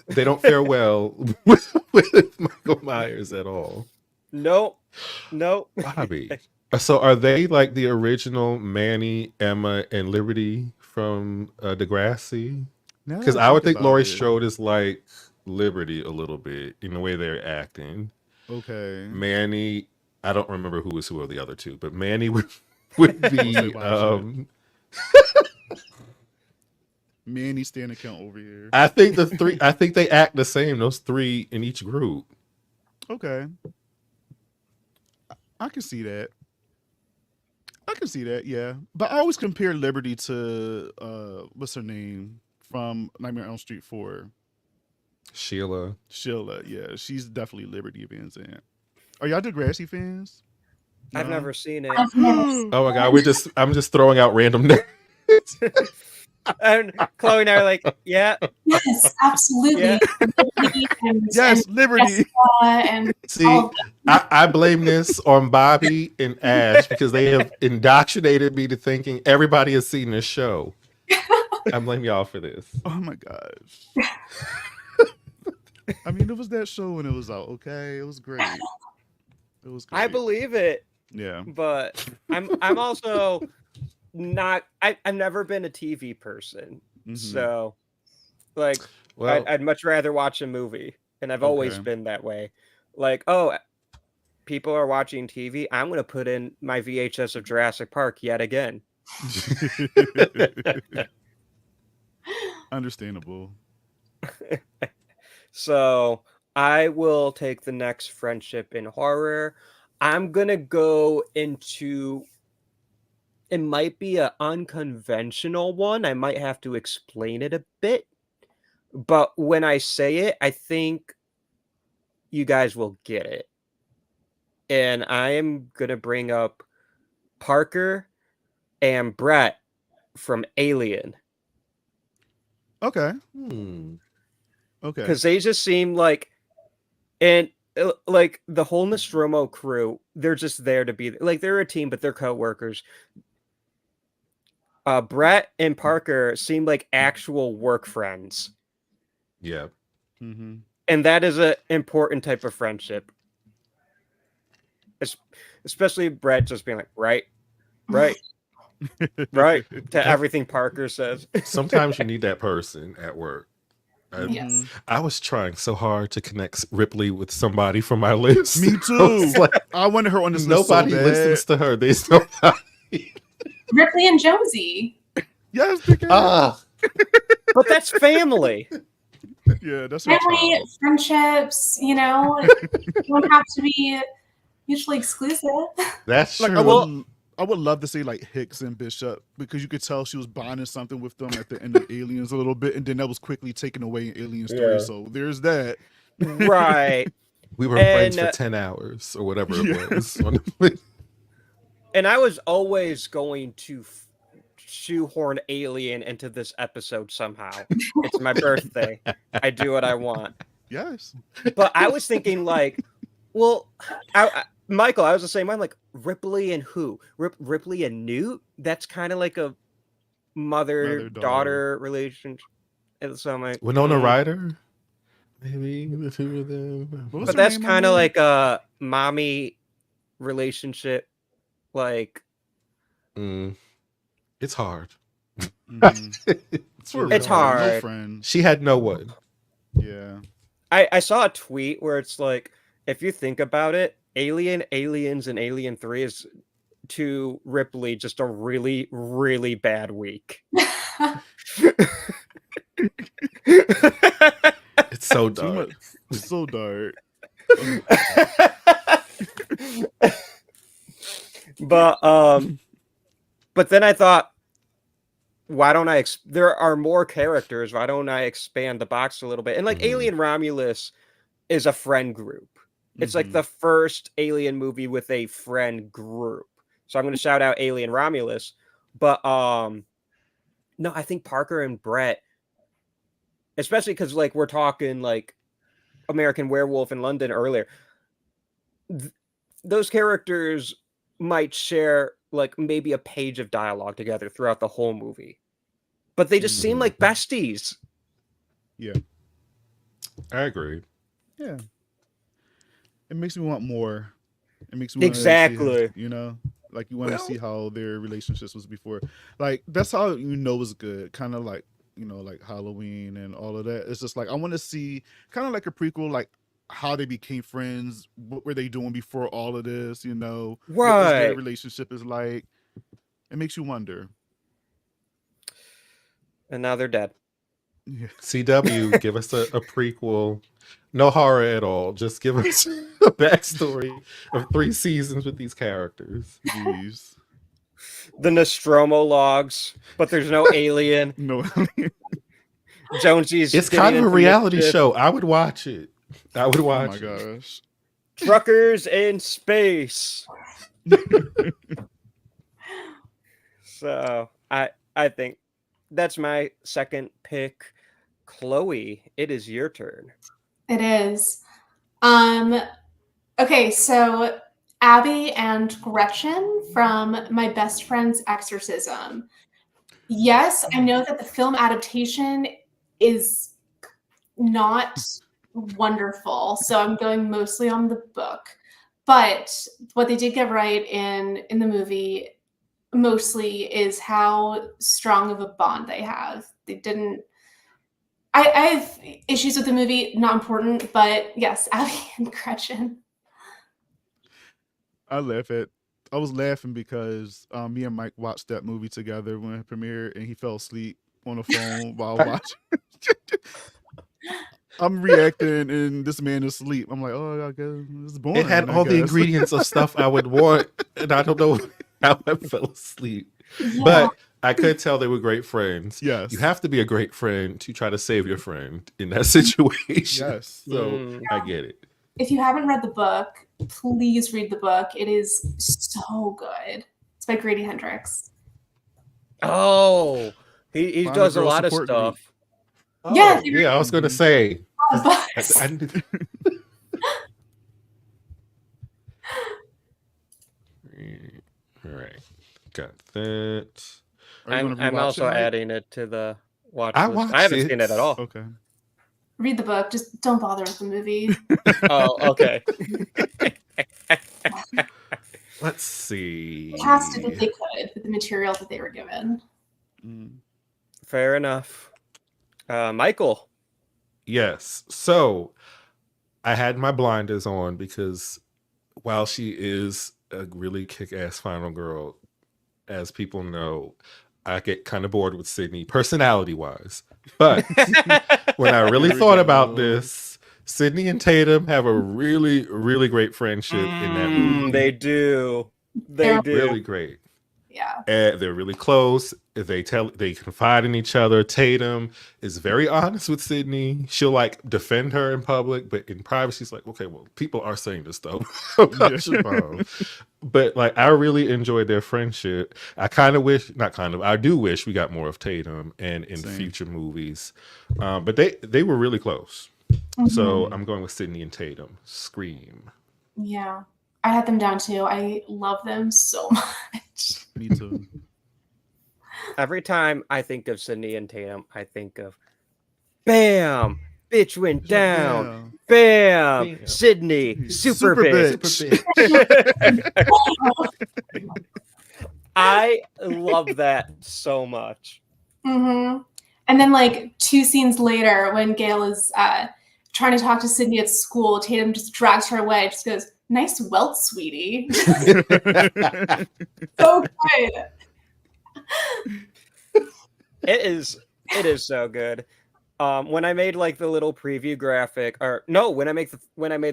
They don't fare well with Michael Myers at all. Nope. Bobby. So are they like the original Manny, Emma, and Liberty from Degrassi? Because I would think Laurie Strode is like Liberty a little bit in the way they're acting. Okay. Manny, I don't remember who are the other two, but Manny would be Manny stand account over here. I think they act the same, those three in each group. Okay. I can see that. Yeah. But I always compare Liberty to what's her name from Nightmare on Elm Street 4. Sheila, yeah. She's definitely Liberty Van Zandt. Are y'all Degrassi fans? No? I've never seen it. Oh my God, I'm just throwing out random names. And Chloe and I are like, yeah, Yes, absolutely. Yeah. Liberty and, Yes, and Liberty. Jessica and See, all of them. I blame this on Bobby and Ash because they have indoctrinated me to thinking everybody has seen this show. I blame y'all for this. Oh my gosh. I mean, it was that show when it was out. Okay, it was great. It was great. I believe it, Yeah. but I'm also not. I've never been a TV person, Mhm. so like Well, I'd much rather watch a movie, and I've always Okay. been that way. Like, oh, people are watching TV. I'm gonna put in my VHS of Jurassic Park yet again. Understandable. So I will take the next friendship in horror. I'm gonna go into. It might be an unconventional one. I might have to explain it a bit. But when I say it, I think you guys will get it. And I am going to bring up Parker and Brett from Alien. Okay. Okay. Because they just seem like, and like the whole Nostromo crew, they're just there to be, like they're a team, but they're co-workers. Brett and Parker seem like actual work friends. yeah. Mm-hmm. And that is an important type of friendship. Especially Brett just being like, right, to everything Parker says. Sometimes you need that person at work. Yes. I was trying so hard to connect Ripley with somebody from my list. Me I too. was like, I wanted her on this list so nobody bad. listens to her. There's nobody. Ripley and Josie. Yes, big ass. But that's family. Yeah, that's her Family, child. friendships, you don't have to be mutually exclusive. That's Like true. I would love to see like Hicks and Bishop because you could tell she was bonding something with them at the end of Aliens a little bit, and then that was quickly taken away in Aliens 3. So there's that. Right. We were friends And, for 10 hours or whatever it Yeah. was. And I was always going to shoehorn Alien into this episode somehow. It's my birthday. I do what I want. Yes. But I was thinking like, well, Michael, I was the same. I'm like, Ripley and who? Ripley and Newt? That's kind of like a mother-daughter relationship. And so I'm like, Winona Ryder? Maybe the two of them. What was but her that's name kind of on there? like a mommy relationship. Like, It's hard. Mhm. It's really It's No hard. friends. She had no one. Yeah. I saw a tweet where it's like, if you think about it, Alien, Aliens, and Alien 3 is to Ripley just a really, really bad week. It's so Too dark. much. It's so dark. But then I thought, why don't I? There are more characters. Why don't I expand the box a little bit? And like Alien Romulus is a friend group. It's like the first Alien movie with a friend group. So I'm going to shout out Alien Romulus. But no, I think Parker and Brett, especially because like we're talking like American Werewolf in London earlier. Those characters might share like maybe a page of dialogue together throughout the whole movie, but they just seem like besties. Yeah. I agree. Yeah. It makes me want more. It makes me want Exactly. to see, like you want to see how their relationships was before. Like that's how it's good. Kind of like like Halloween and all of that. It's just like I want to see kind of like a prequel, like how they became friends. What were they doing before all of this? What was their Right. relationship is like. It makes you wonder. And now they're dead. Yeah. CW, give us a prequel. No horror at all. Just give us a backstory of 3 seasons with these characters. Jeez. The Nostromo logs, but there's no alien. No. Jonesy's It's getting kind of a into reality mischief. show. I would watch it. I would Oh watch my it. gosh. Truckers in space. So I think that's my second pick. Chloe, it is your turn. It is. Okay, so Abby and Gretchen from My Best Friend's Exorcism. Yes, I know that the film adaptation is not wonderful, so I'm going mostly on the book. But what they did get right in the movie mostly is how strong of a bond they have. They didn't. I have issues with the movie, not important, but yes, Abby and Gretchen. I was laughing because me and Mike watched that movie together when it premiered, and he fell asleep on the phone while watching. I'm reacting, and this man is asleep. I'm like, oh, I guess it's boring. It had all the ingredients of stuff I would want, and I don't know how I fell asleep. Yeah. But I could tell they were great friends. Yes. You have to be a great friend to try to save your friend in that situation. Yes. So I get it. If you haven't read the book, please read the book. It is so good. It's by Grady Hendrix. Oh, he Find does a a girl lot of support stuff. Oh, Yeah, yeah, I was going to say. Books. I knew- All right. Got that. Are you gonna I'm rewatch also it, Mike? adding it to the watch I list. watched I haven't it. seen it at all. Okay. Read the book. Just don't bother with the movie. Oh, okay. Let's see. They casted what they could with the material that they were given. Fair enough. Michael. Yes. So I had my blinders on because while she is a really kick-ass final girl, as people know, I get kind of bored with Sydney personality-wise. But when I really thought about this, Sydney and Tatum have a really, really great friendship in that movie. They do. They They're do. Really great. Yeah. They're really close. They confide in each other. Tatum is very honest with Sydney. She'll like defend her in public, but in private, she's like, okay, well, people are saying this stuff about your mom. But like, I really enjoyed their friendship. I do wish we got more of Tatum and in Same. future movies. But they were really close. So I'm going with Sydney and Tatum. Scream. Yeah. I had them down too. I love them so much. Me too. Every time I think of Sydney and Tatum, I think of bam, bitch went down. Bam, Bam. Sydney, super bitch. I love that so much. Mm-hmm. And then, like 2 scenes later, when Gail is trying to talk to Sydney at school, Tatum just drags her away. Just goes, "Nice welt, sweetie." So good. It is so good. When I made like the little preview graphic, or no, when I made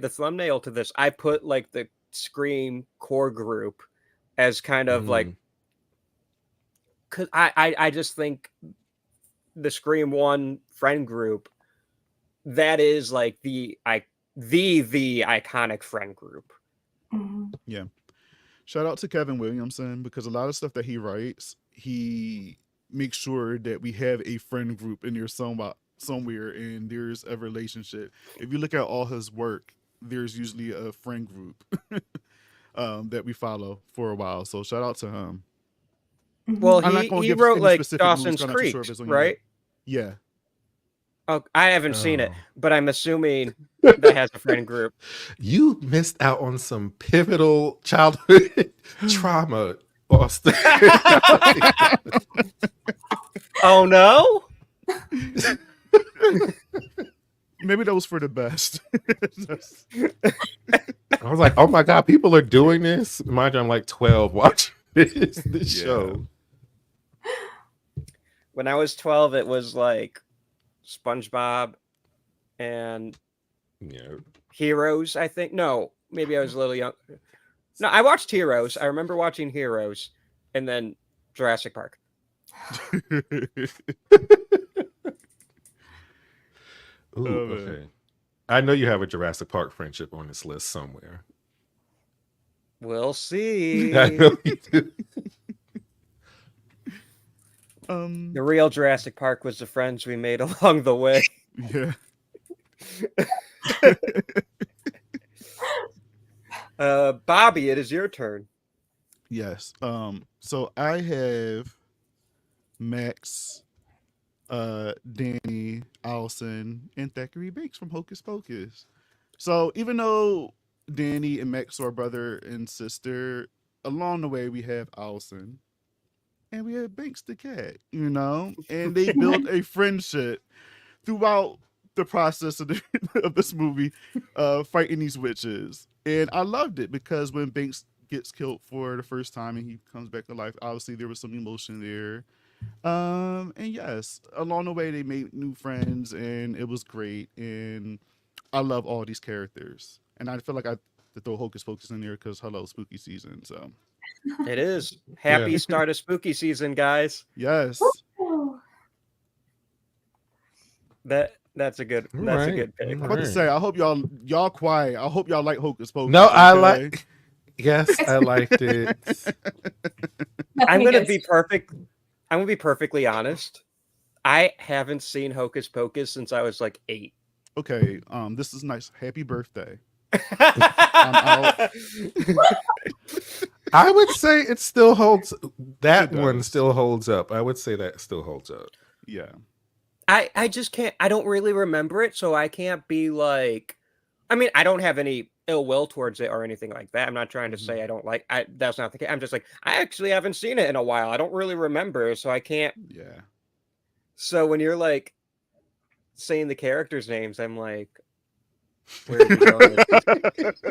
the thumbnail to this, I put like the Scream core group as kind of like, because I just think the Scream 1 friend group, that is like the iconic friend group. Mm-hmm. Yeah. Shout out to Kevin Williamson, because a lot of stuff that he writes, he makes sure that we have a friend group in there somewhere, and there's a relationship. If you look at all his work, there's usually a friend group that we follow for a while. So shout out to him. Well, I'm not gonna he give wrote any like specific movies, Dawson's 'cause I'm not too Creek, sure if it's on your- right? Yeah. Oh, I haven't seen it, but I'm assuming that has a friend group. You missed out on some pivotal childhood trauma, Austin. Oh no! Maybe that was for the best. I was like, oh my God, people are doing this. Mind you, I'm like 12 watching this show. When I was 12, it was like SpongeBob and Heroes, I think. No, maybe I was a little young. No, I watched Heroes. I remember watching Heroes and then Jurassic Park. Ooh, okay. I know you have a Jurassic Park friendship on this list somewhere. We'll see. I know you do. The real Jurassic Park was the friends we made along the way. Yeah. Bobby, it is your turn. Yes. So I have Max, Danny, Allison, and Thackeray Banks from Hocus Pocus. So even though Danny and Max are brother and sister, along the way we have Allison and we have Banks the cat, you know, and they build a friendship throughout the process of, of this movie, fighting these witches. And I loved it because when Banks gets killed for the first time and he comes back to life, obviously there was some emotion there. And yes, along the way they made new friends and it was great. And I love all these characters. And I feel like I have to throw Hocus Pocus in there because hello, spooky season. So It is. Happy Yeah. start of spooky season, guys. yes. That's a good Right. pick. I'm about to say, I hope y'all quiet. I hope y'all like Hocus Pocus. No, I okay? like. Yes, I liked it. I'm gonna be perfect. I'm gonna be perfectly honest. I haven't seen Hocus Pocus since I was like 8. Okay, this is nice. Happy birthday. out. I would say it still holds. That It one does. still holds up. I would say that still holds up. Yeah. I just can't. I don't really remember it, so I can't be like. I mean, I don't have any ill will towards it or anything like that. I'm not trying to say I don't like. That's not the case. I'm just like I actually haven't seen it in a while. I don't really remember, so I can't. Yeah. So when you're like saying the characters' names, I'm like, where are you going with this?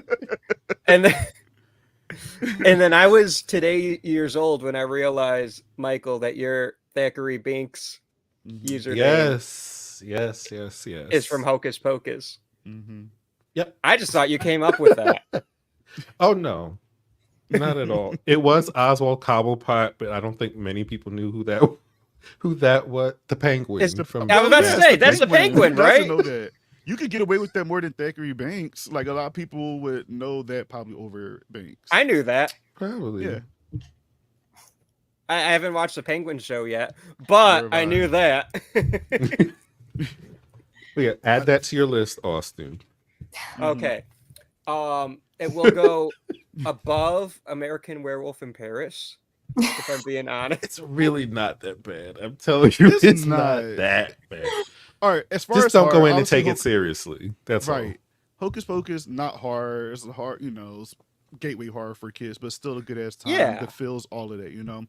And then I was today years old when I realized, Michael, that your Thackeray Binks username Yes. is from Hocus Pocus. Mm-hmm. I just thought you came up with that. Oh no, not at all. It was Oswald Cobblepot, but I don't think many people knew who that was. The penguin It's from. I was about to Yes, say, that's the penguin, Who doesn't right? know that? You could get away with that more than Thackeray Banks. Like a lot of people would know that probably over Banks. I knew that. Probably. Yeah. I haven't watched the Penguin show yet, but Nor have I I. knew that. Yeah, add that to your list, Austin. Okay. It will go above American Werewolf in Paris, if I'm being honest. It's really not that bad. I'm telling you, it's not not. that bad. All right. As far Just as don't go horror, in and obviously take it seriously. That's right. Hocus Pocus, not horror. It's hard, it's gateway horror for kids, but still a good ass time. Yeah. That feels all of that,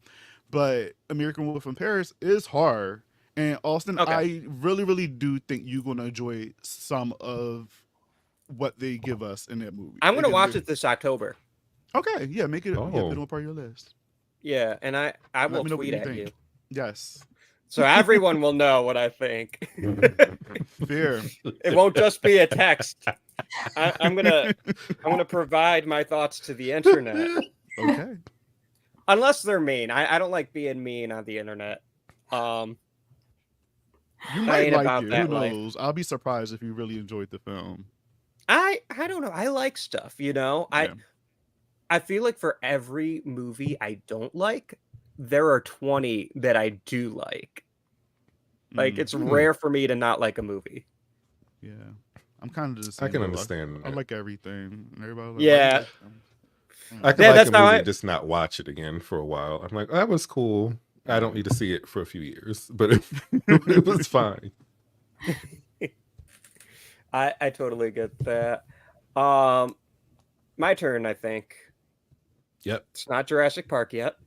But American Wolf in Paris is horror. And Austin, Okay. I really, really do think you're gonna enjoy some of what they give us in that movie. I'm going to Again, watch they- it this October. Okay, yeah, make it Oh. put it on part of your list. Yeah, and I Let will me know what tweet you at think. you. Yes. So everyone will know what I think. Fair. It won't just be a text. I'm gonna provide my thoughts to the internet. Okay. Unless they're mean. I don't like being mean on the internet. You I might ain't like about it. Who that life. knows? I'll be surprised if you really enjoyed the film. I don't know. I like stuff, Yeah. I feel like for every movie I don't like, there are 20 that I do like. Like it's rare for me to not like a movie. Yeah. I'm kind of the same. I can though. understand. I like everything. And everybody like, Yeah. I can Yeah, like that's a how movie, I- just not watch it again for a while. I'm like, that was cool. I don't need to see it for a few years, but it was fine. I totally get that. My turn, I think. Yep. It's not Jurassic Park yet,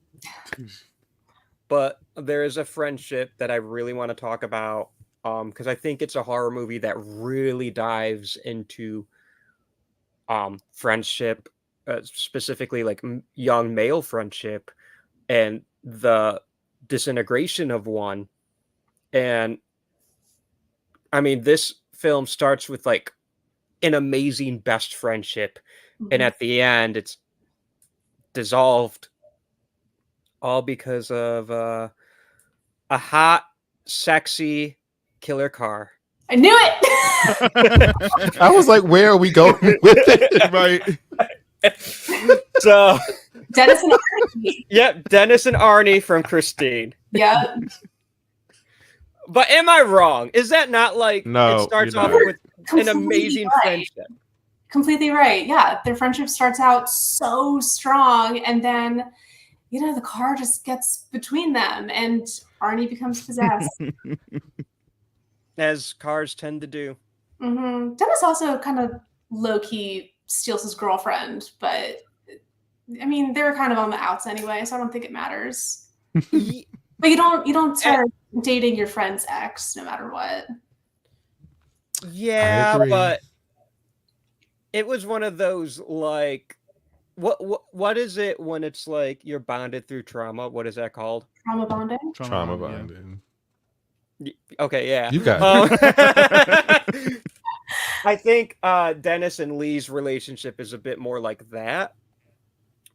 but there is a friendship that I really want to talk about because I think it's a horror movie that really dives into friendship, specifically like young male friendship and the disintegration of one. And I mean, this film starts with like an amazing best friendship, and at the end it's dissolved all because of a hot, sexy killer car. I knew it. I was like, where are we going with it? Right. So Dennis and Arnie. yep, Dennis and Arnie from Christine. Yeah. But am I wrong? Is that not like No, it starts you're off not. with an Completely amazing right. friendship? Completely right. Yeah, their friendship starts out so strong, and then the car just gets between them, and Arnie becomes possessed. As cars tend to do. Dennis also kind of low-key steals his girlfriend, but I mean, they were kind of on the outs anyway, so I don't think it matters. But you don't start dating your friend's ex no matter what. Yeah, agree. but it was one of those like what is it when it's like you're bonded through trauma? What is that called? Trauma bonding? Trauma yeah. bonding. Okay, yeah. You got it. I think Dennis and Lee's relationship is a bit more like that,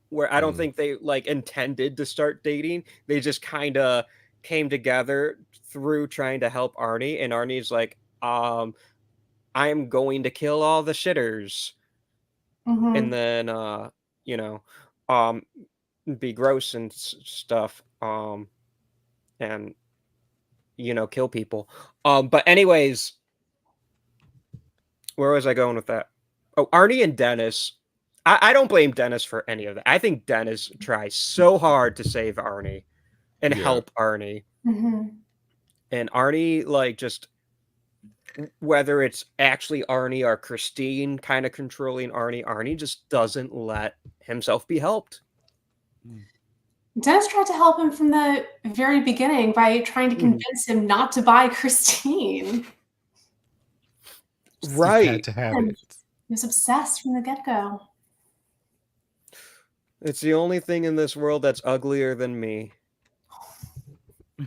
where I don't think they like intended to start dating. They just kind of came together through trying to help Arnie, and Arnie's like, I'm going to kill all the shitters, and then be gross and stuff, and kill people. But anyways, where was I going with that? Oh, Arnie and Dennis. I don't blame Dennis for any of that. I think Dennis tries so hard to save Arnie and help Arnie. And Arnie, like, just whether it's actually Arnie or Christine kind of controlling Arnie just doesn't let himself be helped. Dennis tried to help him from the very beginning by trying to convince him not to buy Christine. Right. He had to have it. He was obsessed from the get-go. It's the only thing in this world that's uglier than me.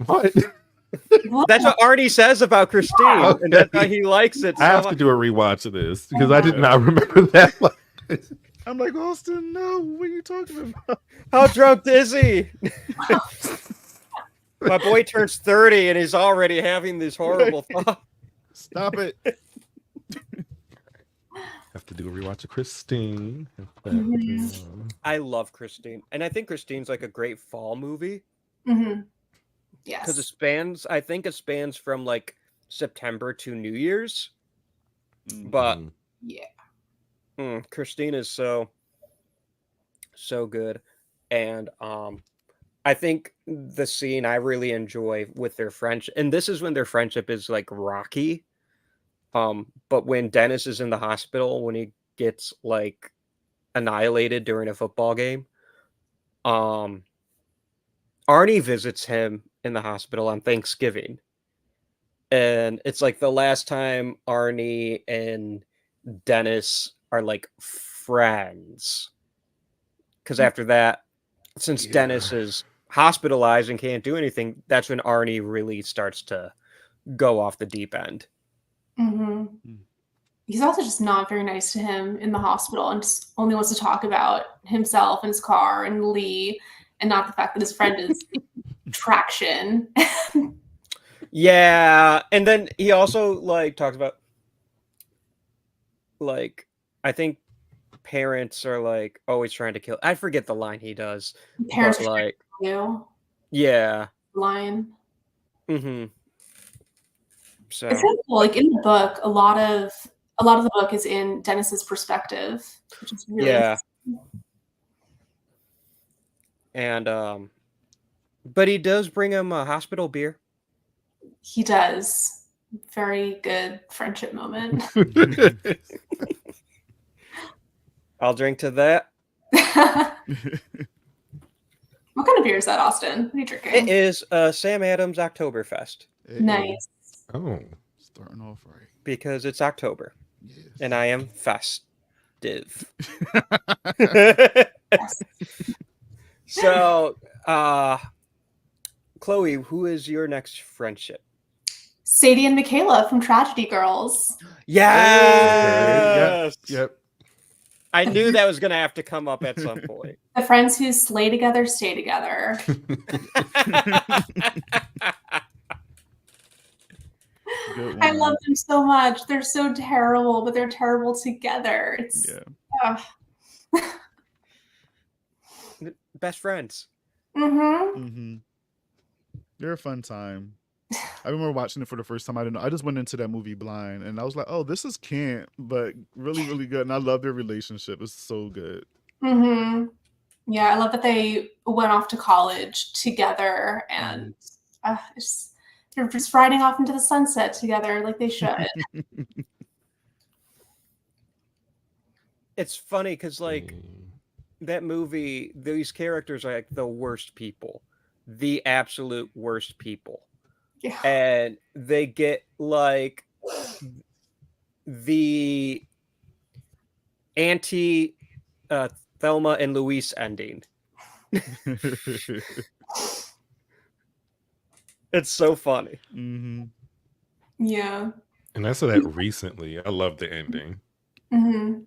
What? That's what Arnie says about Christine, and that's how he likes it. I have to do a rewatch of this because I did not remember that. I'm like, Austin, no, what are you talking about? How drunk is he? My boy turns 30 and he's already having these horrible thoughts. Stop it. Have to do a rewatch of Christine. I love Christine, and I think Christine's like a great fall movie. Yes, because I think it spans from like September to New Year's. But yeah, Christine is so good, and I think the scene I really enjoy with their friendship, and this is when their friendship is like rocky. But when Dennis is in the hospital, when he gets like annihilated during a football game, Arnie visits him in the hospital on Thanksgiving. And it's like the last time Arnie and Dennis are like friends. Because after that, since Dennis is hospitalized and can't do anything, that's when Arnie really starts to go off the deep end. He's also just not very nice to him in the hospital and just only wants to talk about himself and his car and Lee, and not the fact that his friend is traction. Yeah, and then he also like talks about like, I think parents are like always trying to kill. I forget the line he does. Parents but, are like, you. Yeah. Line. So it's really cool. Like in the book, a lot of the book is in Dennis's perspective, which is really interesting. And but he does bring him a hospital beer. He does. Very good friendship moment. I'll drink to that. What kind of beer is that, Austin? What are you drinking? It is Sam Adams Oktoberfest. Nice. Oh, starting off right. Because it's October. Yes. And I am festive. So, Chloe, who is your next friendship? Sadie and Michaela from Tragedy Girls. Yes. Yep. I knew that was going to have to come up at some point. The friends who slay together stay together. I love them so much. They're so terrible, but they're terrible together. It's best friends. They're a fun time. I remember watching it for the first time. I didn't know. I just went into that movie blind, and I was like, "Oh, this is camp, but really, really good." And I love their relationship. It's so good. Mm-hmm. Yeah, I love that they went off to college together, and they're just riding off into the sunset together like they should. It's funny because like that movie, these characters are like the worst people, the absolute worst people. Yeah. And they get like the anti Thelma and Louise ending. It's so funny. Mm-hmm. Yeah. And I saw that recently. I love the ending. Mm-hmm.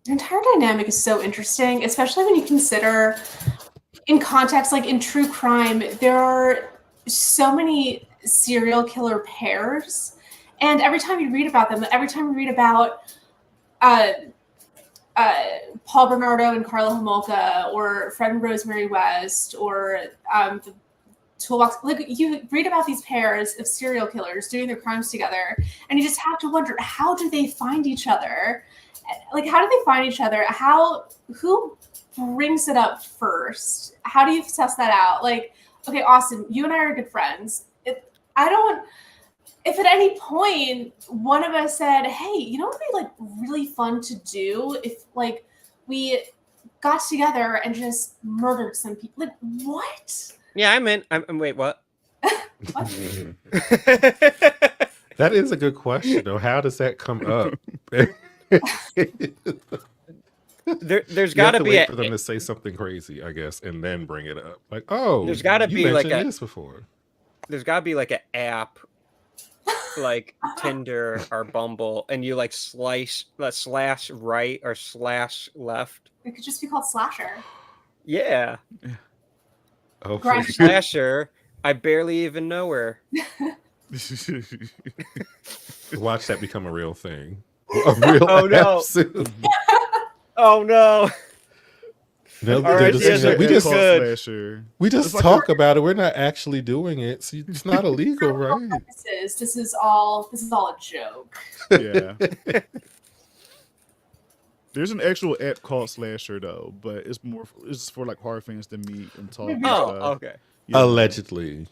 The entire dynamic is so interesting, especially when you consider in context, like in true crime, there are so many serial killer pairs. And every time you read about them, every time you read about Paul Bernardo and Carla Homolka, or Fred and Rosemary West, or the Toolbox, like you read about these pairs of serial killers doing their crimes together, and you just have to wonder, how do they find each other? Like, how do they find each other? Who brings it up first? How do you test that out? Like, okay, Austin, you and I are good friends. If at any point one of us said, hey, you know what would be like really fun to do if like we got together and just murdered some people? Like, what? Yeah, I'm wait, what? What? That is a good question, though. How does that come up? There's got to be wait for them to say something crazy, I guess, and then bring it up. Like, oh, there's got to be like this before. There's got to be like an app, like Tinder or Bumble, and you like slash right or slash left. It could just be called Slasher. Yeah. Oh, Slasher. I barely even know her. Watch that become a real thing. A real oh no! Oh no! We just talk about it. We're not actually doing it. So it's not illegal, right? This is all a joke. Yeah. There's an actual app called Slasher though, but it's for like horror fans to meet and talk. Okay. Yeah. Allegedly,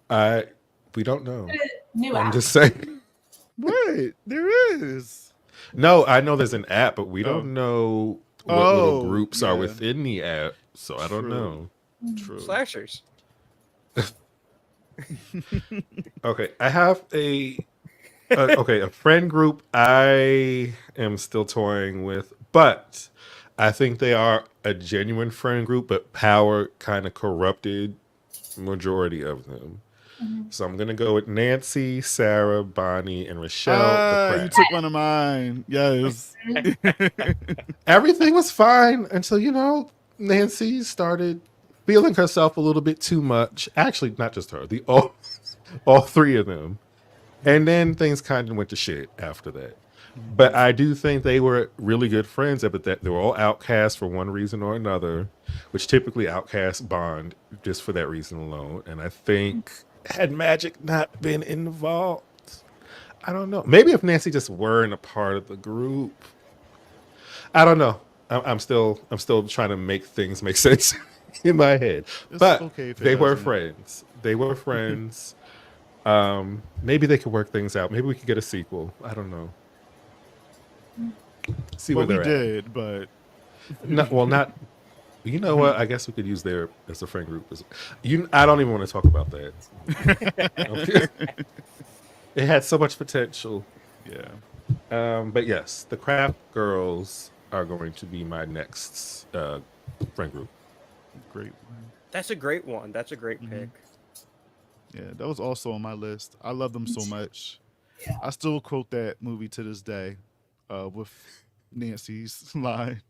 we don't know. New I'm app. just saying. What? There is. No, I know there's an app, but we don't know what little groups are within the app, so I don't know. True. Slashers. Okay, I have a friend group I am still toying with, but I think they are a genuine friend group, but power kind of corrupted majority of them. So I'm gonna go with Nancy, Sarah, Bonnie, and Rochelle. You took one of mine. Yes. Everything was fine until Nancy started feeling herself a little bit too much. Actually, not just her. All three of them. And then things kind of went to shit after that. But I do think they were really good friends, but that they were all outcasts for one reason or another, which typically outcasts bond just for that reason alone. And I think had magic not been involved, I don't know. Maybe if Nancy just weren't a part of the group, I don't know. I'm still trying to make things make sense in my head. But okay they were friends. They were friends. Maybe they could work things out. Maybe we could get a sequel. I don't know. See where they're at. But not. You know what? I guess we could use there as a friend group. I don't even want to talk about that. It had so much potential. Yeah. But yes, the Craft Girls are going to be my next friend group. Great one. That's a great one. That's a great pick. Yeah, that was also on my list. I love them so much. Yeah. I still quote that movie to this day with Nancy's line.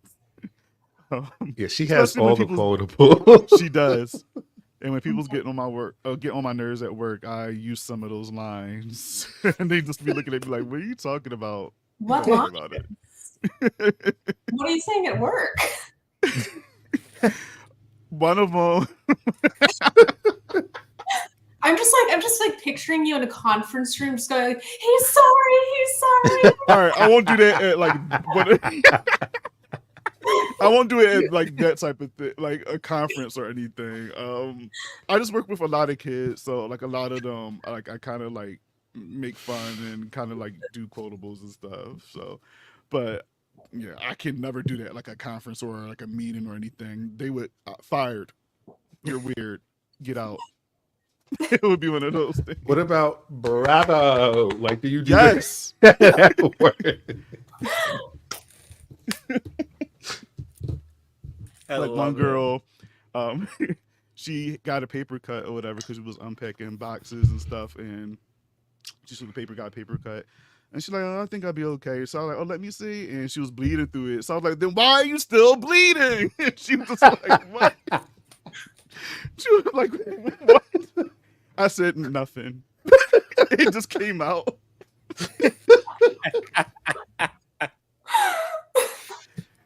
Yeah, she has all the quotable. She does. And when people's getting on my nerves at work, I use some of those lines. And they just be looking at me like, what are you talking about? What line? About it. What are you saying at work? One of them. I'm just like picturing you in a conference room, just going, like, "He's sorry, he's sorry." All right, I won't do that at like what. I won't do it at like that type of thing, like a conference or anything. I just work with a lot of kids, so like a lot of them, like I kind of like make fun and kind of like do quotables and stuff. So, but yeah, I can never do that like a conference or like a meeting or anything. They would fired. You're weird. Get out. It would be one of those things. What about bravo? Like, do you do Yes. that word? Like one girl, she got a paper cut or whatever because she was unpacking boxes and stuff, and she saw the paper, got a paper cut, and she's like, "Oh, I think I'll be okay." So I was like, "Oh, let me see," and she was bleeding through it. So I was like, "Then why are you still bleeding?" And she was just like, "What?" She was like, "What?" I said nothing. It just came out.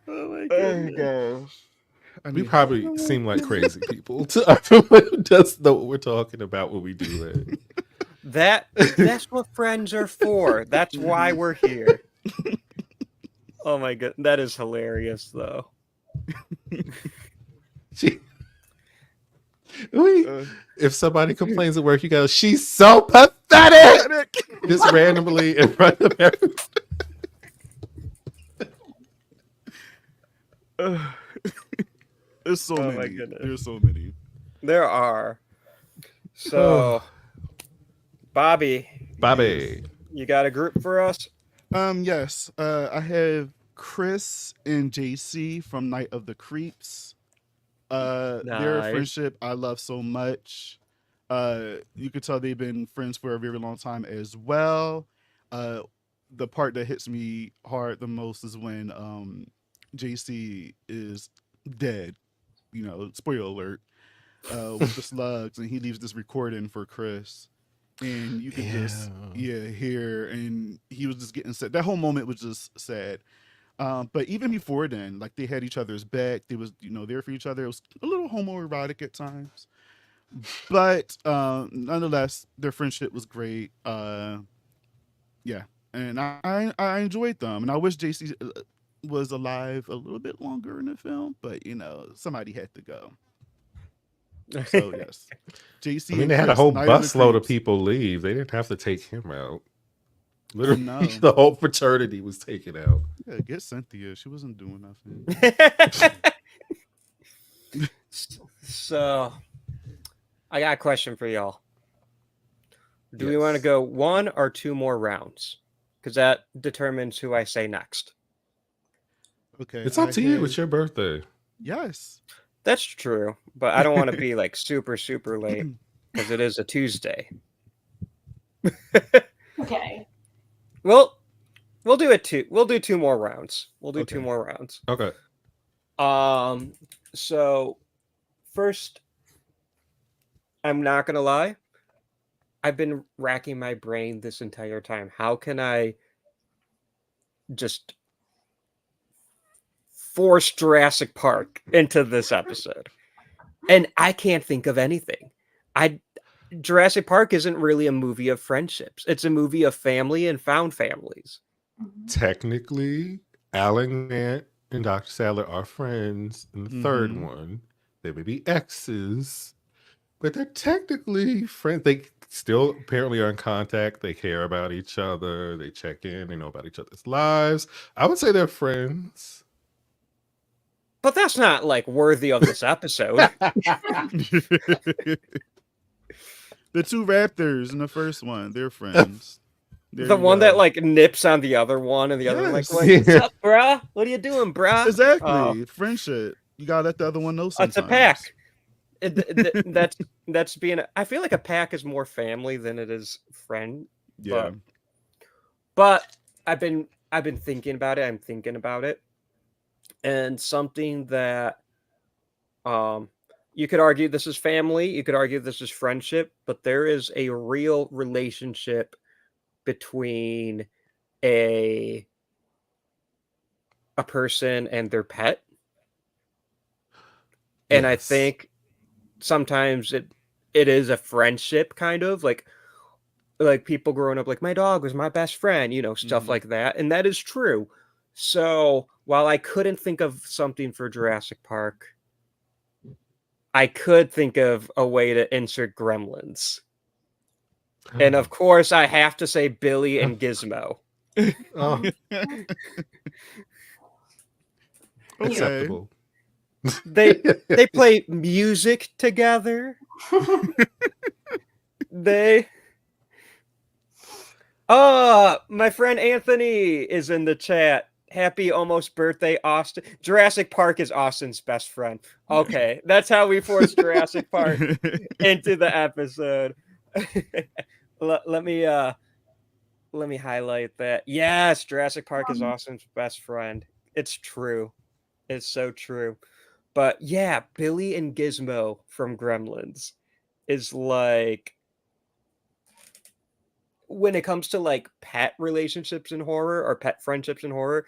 Oh my gosh. I We mean, probably seem like crazy people to everyone who doesn't know what we're talking about when we do it. That's what friends are for. That's why we're here. Oh my god, that is hilarious though. If somebody complains at work, you go, "She's so pathetic!" Just randomly in front of everyone. There's so Oh my many. goodness. There's so many. There are. So, Bobby, you got a group for us? Yes. I have Chris and JC from Night of the Creeps. Their Nice. friendship I love so much. You could tell they've been friends for a very long time as well. The part that hits me hard the most is when JC is dead. You know, spoiler alert. With the slugs, and he leaves this recording for Chris, and you could just hear, and he was just getting sad. That whole moment was just sad. But even before then, like they had each other's back. They was there for each other. It was a little homoerotic at times, but nonetheless, their friendship was great. Yeah, and I enjoyed them, and I wish JC was alive a little bit longer in the film, but somebody had to go. So yes, JC. I mean, and they had a Chris, whole Night of the busload of Creeps. people leave. They didn't have to take him out. Literally, know. the whole fraternity was taken out. Yeah, get Cynthia. She wasn't doing nothing. So, I got a question for y'all. Do we Yes. want to go 1 or 2 more rounds? Because that determines who I say next. Okay, It's up to you. It's your birthday. Yes. That's true, but I don't want to be like super, super late because it is a Tuesday. Okay. Well, we'll do it 2. We'll do 2 more rounds. We'll do 2 Okay. more rounds. Okay. So first, I'm not gonna lie. I've been racking my brain this entire time. How can I just force Jurassic Park into this episode? And I can't think of anything. Jurassic Park isn't really a movie of friendships. It's a movie of family and found families. Technically, Alan Grant and Dr. Sadler are friends. In the third Mhm. one, they may be exes, but they're technically friends. They still apparently are in contact. They care about each other. They check in. They know about each other's lives. I would say they're friends. But that's not like worthy of this episode. The 2 raptors in the first one, they're friends. There The you one go. that like nips on the other one, and the other one like, Yes. "What's up, bruh? What are you doing, bruh?" Exactly. Oh. Friendship. You gotta let the other one know It's sometimes. a pack. That's being. I feel like a pack is more family than it is friend. Yeah. But I've been thinking about it. I'm thinking about it, and something that you could argue this is family. You could argue this is friendship, but there is a real relationship between a person and their pet. And I Yes. think sometimes it is a friendship, kind of like like people growing up like my dog was my best friend, stuff like that, and that is true. So while I couldn't think of something for Jurassic Park, I could think of a way to insert Gremlins. And of course, I have to say Billy and Gizmo. Oh, acceptable. They play music together. My friend Anthony is in the chat. Happy almost birthday, Austin. Jurassic Park is Austin's best friend. Okay, that's how we forced Jurassic Park into the episode. Let me highlight that. Yes, Jurassic Park is Austin's best friend. It's true. It's so true. But yeah, Billy and Gizmo from Gremlins is like, when it comes to like pet relationships in horror or pet friendships in horror,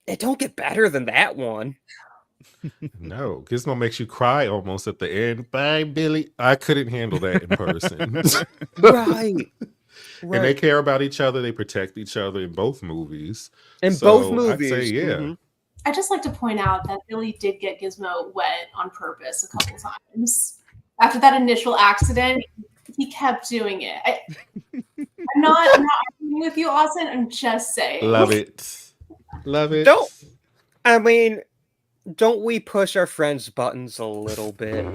it don't get better than that one. No, Gizmo makes you cry almost at the end. Bye, Billy. I couldn't handle that in person. Right. And they care about each other. They protect each other in both movies. Both movies. I'd say, yeah. I just like to point out that Billy did get Gizmo wet on purpose a couple times. After that initial accident, he kept doing it. I'm not arguing with you, Austin. I'm just saying. Love it. Don't we push our friends' buttons a little bit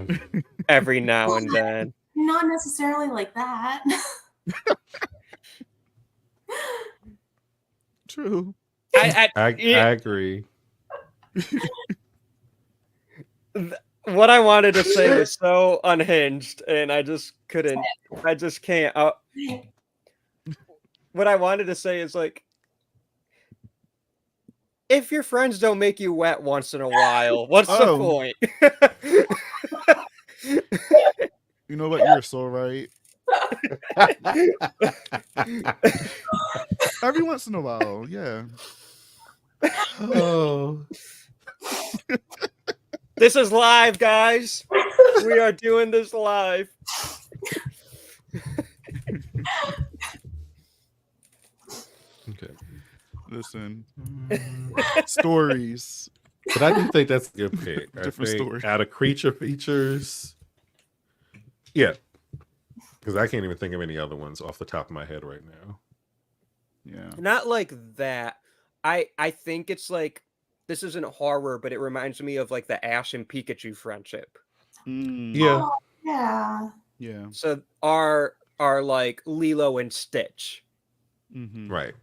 every now and then? Not necessarily like that. True. I agree. What I wanted to say was so unhinged, and I just couldn't. I just can't. What I wanted to say is like, if your friends don't make you wet once in a while, what's the point? You know what? You're so right. Every once in a while, yeah. Oh. This is live, guys. We are doing this live. Okay. Listen. Stories. But I do think that's a good pick. Different story. Out of creature features. Yeah. Because I can't even think of any other ones off the top of my head right now. Yeah. Not like that. I think it's like, this isn't horror, but it reminds me of like the Ash and Pikachu friendship. Yeah. Oh, yeah. Yeah. So are like Lilo and Stitch. Mm-hmm. Right.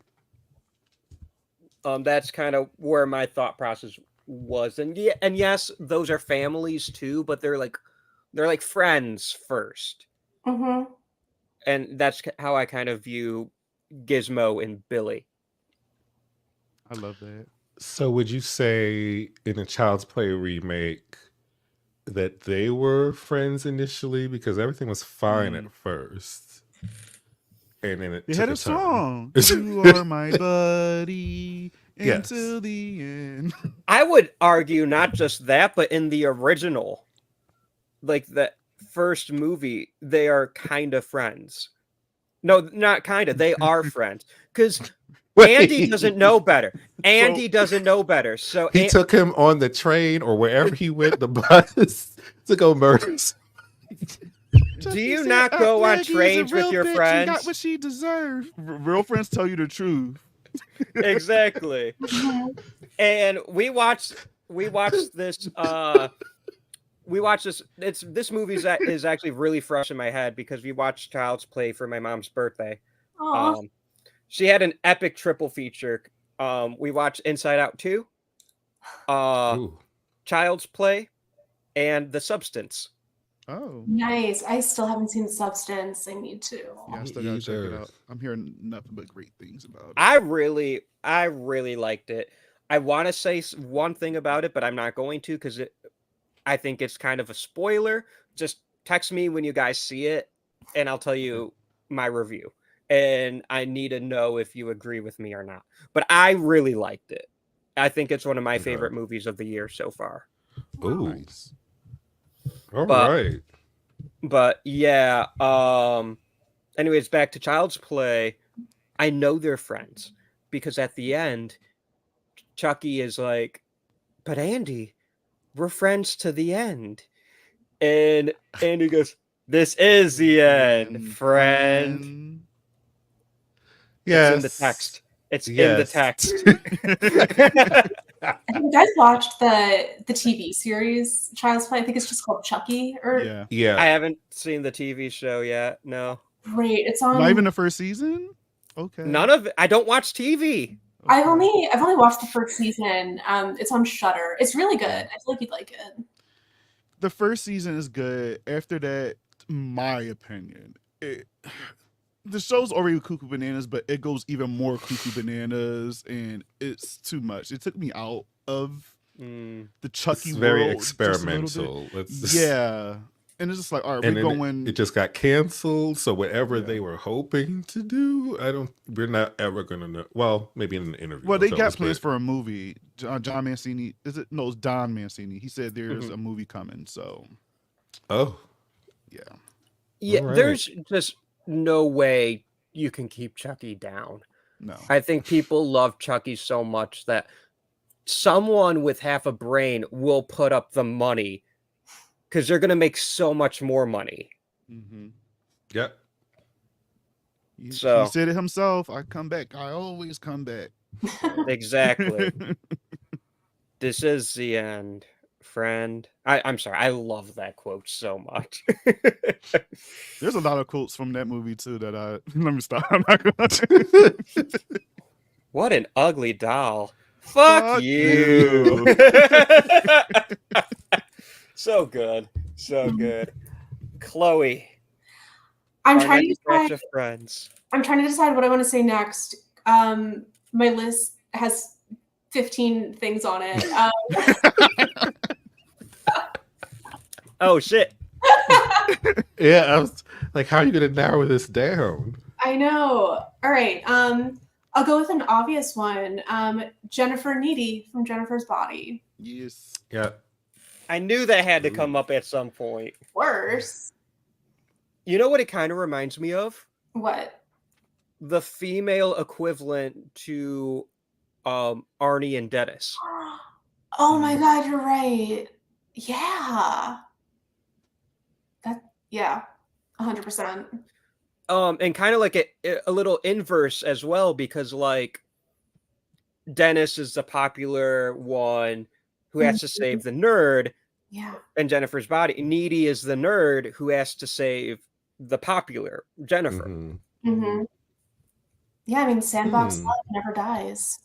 That's kind of where my thought process was. And yeah, and yes, those are families too, but they're like friends first. Mm-hmm. And that's how I kind of view Gizmo and Billy. I love that. So would you say in a Child's Play remake that they were friends initially because everything was fine at first? And then it They took had a a turn. song. You are my buddy Yes. until the end. I would argue not just that, but in the original, like the first movie, they are kind of friends. No, not kind of. They are friends. Because Andy doesn't know better. Andy doesn't know better. So He took him on the train or wherever he went, the bus, to go murder. Do you not go on trains with your friends? She got what she deserved. Real friends tell you the truth. Exactly. And we watched this. This movie is actually really fresh in my head because we watched Child's Play for my mom's birthday. She had an epic triple feature. We watched Inside Out 2, Child's Play, and The Substance. Oh, nice. I still haven't seen Substance. I need to. yeah, I still gotta check it out. I'm hearing nothing but great things about it. I really liked it. I want to say one thing about it, but I'm not going to because I think it's kind of a spoiler. Just text me when you guys see it, and I'll tell you my review. And I need to know if you agree with me or not. But I really liked it. I think it's one of my favorite movies of the year so far. Ooh. Nice. All right. But yeah, anyways, back to Child's Play. I know they're friends because at the end, Chucky is like, "But Andy, we're friends to the end," and Andy goes, "This is the end, friend." Yes. It's in the text. It's in the Yes. text. Have you guys watched the TV series Child's Play? I think it's just called Chucky. Or Yeah. Yeah. I haven't seen the TV show yet. No, great. It's on. Not even the first season? Okay. none of it. I don't watch TV. I've only watched the first season. It's on Shudder. It's really good. I feel like you'd like it. The first season is good. After that, my opinion, the show's already cuckoo bananas, but it goes even more cuckoo bananas, and it's too much. It took me out of the Chucky It's very world just a little bit. experimental. Yeah. And it's just like, all right, And we're then going. it just got canceled. So whatever Yeah. they were hoping to do, we're not ever gonna know. Well, maybe in an interview. Well, they'll they tell got us, plans but- for a movie. John Mancini, is it? No, it's Don Mancini. He said there's Mhm. a movie coming. So, Oh, yeah. Yeah, All right. there's just no way you can keep Chucky down. No. I think people love Chucky so much that someone with half a brain will put up the money because they're going to make so much more money. Mm-hmm. yeah. He So- said it himself. I come back. I always come back. Exactly. This is the end, friend. I'm sorry. I love that quote so much. There's a lot of quotes from that movie too that I let me stop. I'm not gonna What an ugly doll. Fuck Fuck you. So good. So good. Chloe. I'm our trying to next batch decide. of friends. I'm trying to decide what I want to say next. My list has 15 things on it. Oh shit. Yeah, I was like, how are you gonna narrow this down? I know. All right. I'll go with an obvious one. Jennifer Needy from Jennifer's Body. Yes. Yeah. I knew that had to come up at some point. Worse. You know what it kind of reminds me of? What? The female equivalent to Arnie and Dennis. Oh my God, you're right. Yeah. Yeah. 100%. And kind of like a little inverse as well, because like Dennis is the popular one who has to save the nerd, Yeah. and Jennifer's Body. Needy is the nerd who has to save the popular Jennifer. Mhm. Mm-hmm. Yeah, I mean, sandbox Hmm. love never dies.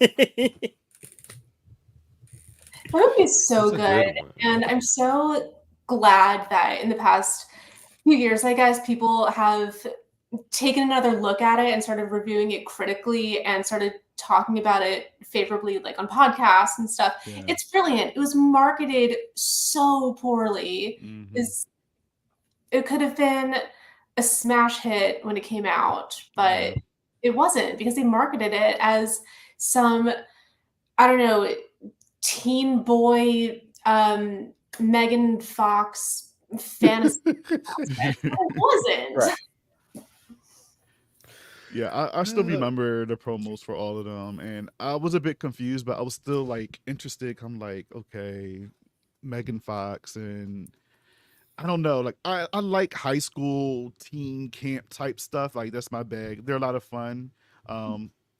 That movie is so That's a good. one. And I'm so glad that in the past few years, I guess, people have taken another look at it and started reviewing it critically and started talking about it favorably, like on podcasts and stuff. Yeah. It's brilliant. It was marketed so poorly. Mhm. It could have been a smash hit when it came out, but it wasn't, because they marketed it as some, I don't know, teen boy Megan Fox fantasy. It wasn't. Right. Yeah, I still remember the promos for all of them, and I was a bit confused, but I was still like interested. I'm like, okay, Megan Fox, and I don't know, like I like high school teen camp type stuff. Like that's my bag. They're a lot of fun.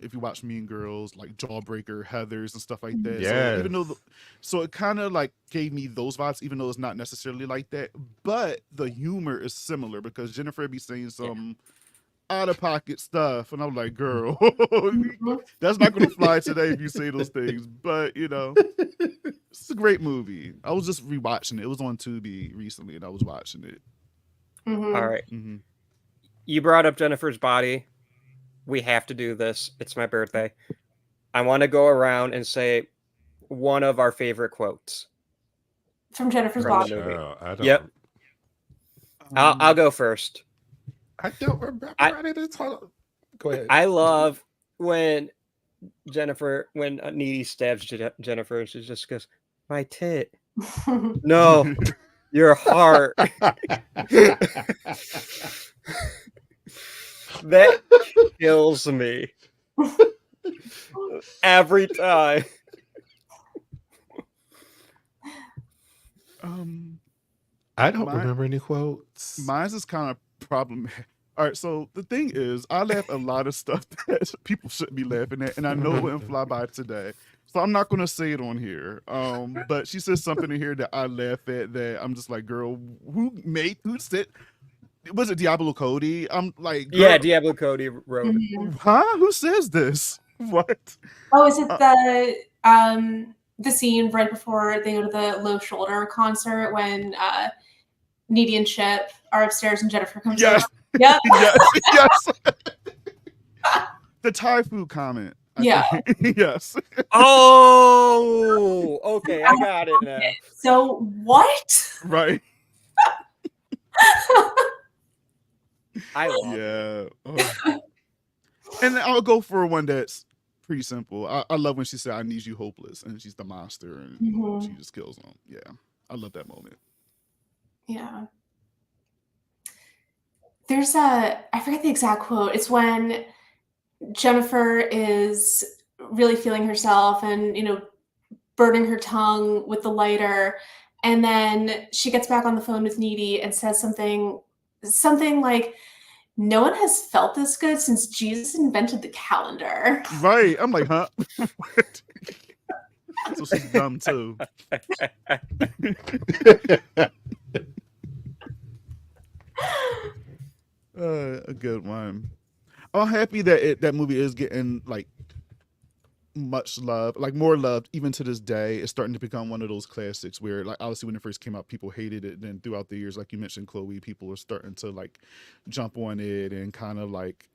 If you watch Mean Girls, like Jawbreaker, Heathers, and stuff like that. So even though, so it kind of like gave me those vibes, even though it's not necessarily like that. But the humor is similar because Jennifer be saying some out of pocket stuff, and I'm like, girl, that's not gonna fly today if you say those things. But you know, it's a great movie. I was just rewatching it. It was on Tubi recently, and I was watching it. Mhm. All right. Mm-hmm. You brought up Jennifer's Body. We have to do this. It's my birthday. I want to go around and say one of our favorite quotes. From Jennifer's From Body. the movie. I don't, Yep. I'll go first. I don't remember I- any of this. Hold on. Go ahead. I love when Needy stabs Jennifer, and she just goes, "My tit." No, your heart. That kills me every time. I don't Mine- remember any quotes. Mine's is kind of problematic. All right, so the thing is, I laugh at a lot of stuff that people shouldn't be laughing at, and I know it wouldn't fly by today. So I'm not gonna say it on here. But she says something in here that I laugh at that I'm just like, girl, who said? Was it Diablo Cody? I'm like, girl, Yeah, Diablo Cody wrote. huh? Who says this? What? Oh, is it the scene right before they go to the Low Shoulder concert when Needy and Chip are upstairs and Jennifer comes Yes. in? Yep. yes. The Thai food comment. Yeah. Yes. Oh, okay, I got it now. So what? Right. I love it. Yeah. Oh. And I'll go for one that's pretty simple. I love when she said, "I need you hopeless," and she's the monster, and she just kills them. Yeah, I love that moment. Yeah. There's I forget the exact quote. It's when Jennifer is really feeling herself and, burning her tongue with the lighter. And then she gets back on the phone with Needy and says something like, "No one has felt this good since Jesus invented the calendar." Right. I'm like, huh? What? So she's dumb too. A good one. I'm happy that that movie is getting like much love, like more loved even to this day. It's starting to become one of those classics where, like, obviously when it first came out, people hated it. And then throughout the years, like you mentioned, Chloe, people are starting to like jump on it and kind of like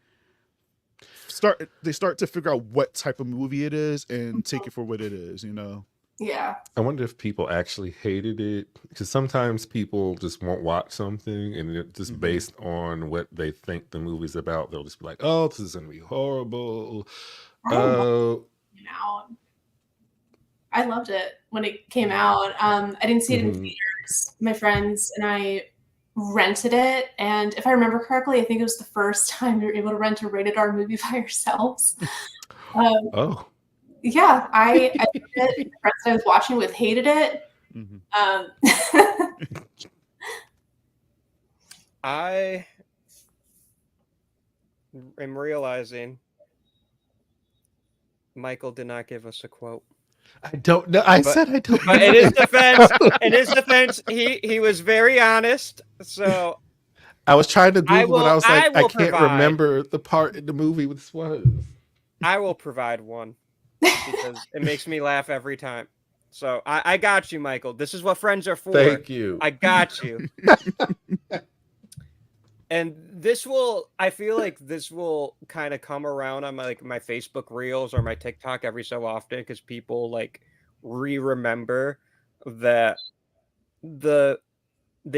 start to figure out what type of movie it is and take it for what it is, Yeah. I wonder if people actually hated it, because sometimes people just won't watch something and it just based on what they think the movie's about, they'll just be like, "Oh, this is gonna be horrible." I loved it when it came out. I didn't see it in theaters. My friends and I rented it, and if I remember correctly, I think it was the first time we were able to rent a rated R movie by ourselves. Oh. Yeah, I loved it. The friends I was watching with hated it. I am realizing Michael did not give us a quote. I don't know. Said I don't know. But in his defense, he was very honest. So I was trying to Google it. I was like, I can't provide. remember the part in the movie this was. I will provide one because it makes me laugh every time. So I got you, Michael. This is what friends are for. Thank you. I got you. And I feel like this will kind of come around on my Facebook Reels or my TikTok every so often, because people like remember that the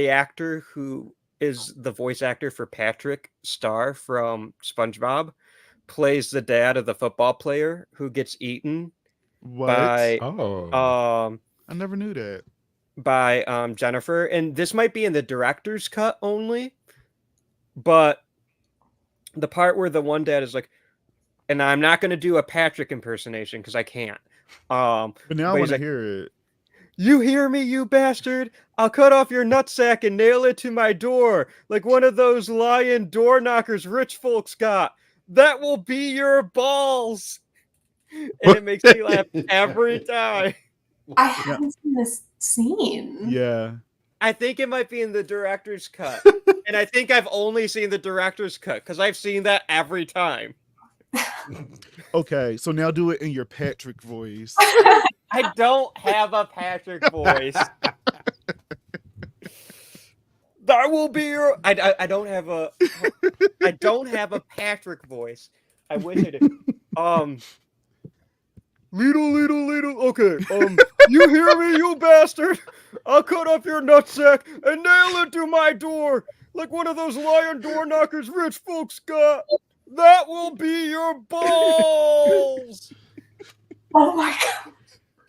actor who is the voice actor for Patrick Star from SpongeBob plays the dad of the football player who gets eaten by I never knew that. By Jennifer. And this might be in the director's cut only, but the part where the one dad is like, and I'm not going to do a Patrick impersonation because I can't. But now I want to hear it. "You hear me, you bastard? I'll cut off your nutsack and nail it to my door like one of those lion door knockers rich folks got. That will be your balls." And it makes me laugh every time. I haven't seen this scene. Yeah. I think it might be in the director's cut. And I think I've only seen the director's cut because I've seen that every time. Okay, so now do it in your Patrick voice. I don't have a Patrick voice. That will be your. I don't have a. I don't have a Patrick voice. I wish I did. Little. Okay. You hear me, you bastard? I'll cut off your nutsack and nail it to my door like one of those lion door knockers rich folks got. That will be your balls. Oh my god!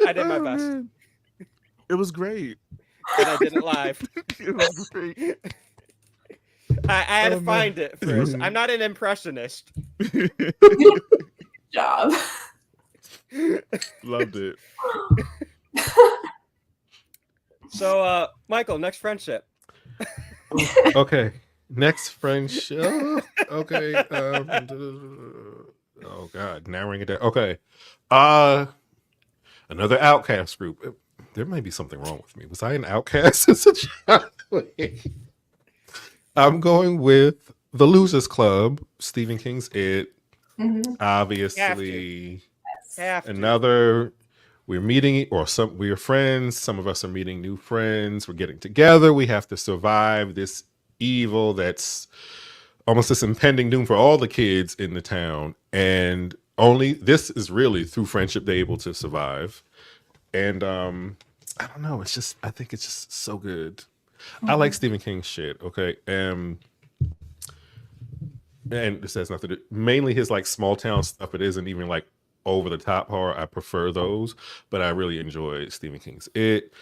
I did my best. Man. It was great. And I did it live. It was great. I had to Oh, man. find it first. I'm not an impressionist. Job. Loved it. Oh. So, Michael, next friendship. Okay. Next friendship. Okay. Oh God, narrowing it down. Okay. Another outcast group. There may be something wrong with me. Was I an outcast as a child? I'm going with The Losers Club, Stephen King's It. Obviously, Have to. another. We're meeting, or we're friends. Some of us are meeting new friends. We're getting together. We have to survive this evil that's almost this impending doom for all the kids in the town. And only this is really through friendship they're able to survive. And I don't know. I think it's just so good. I like Stephen King's shit. Okay. And this has nothing to do, mainly his like small town stuff. It isn't even like over the top horror. I prefer those, but I really enjoy Stephen King's It.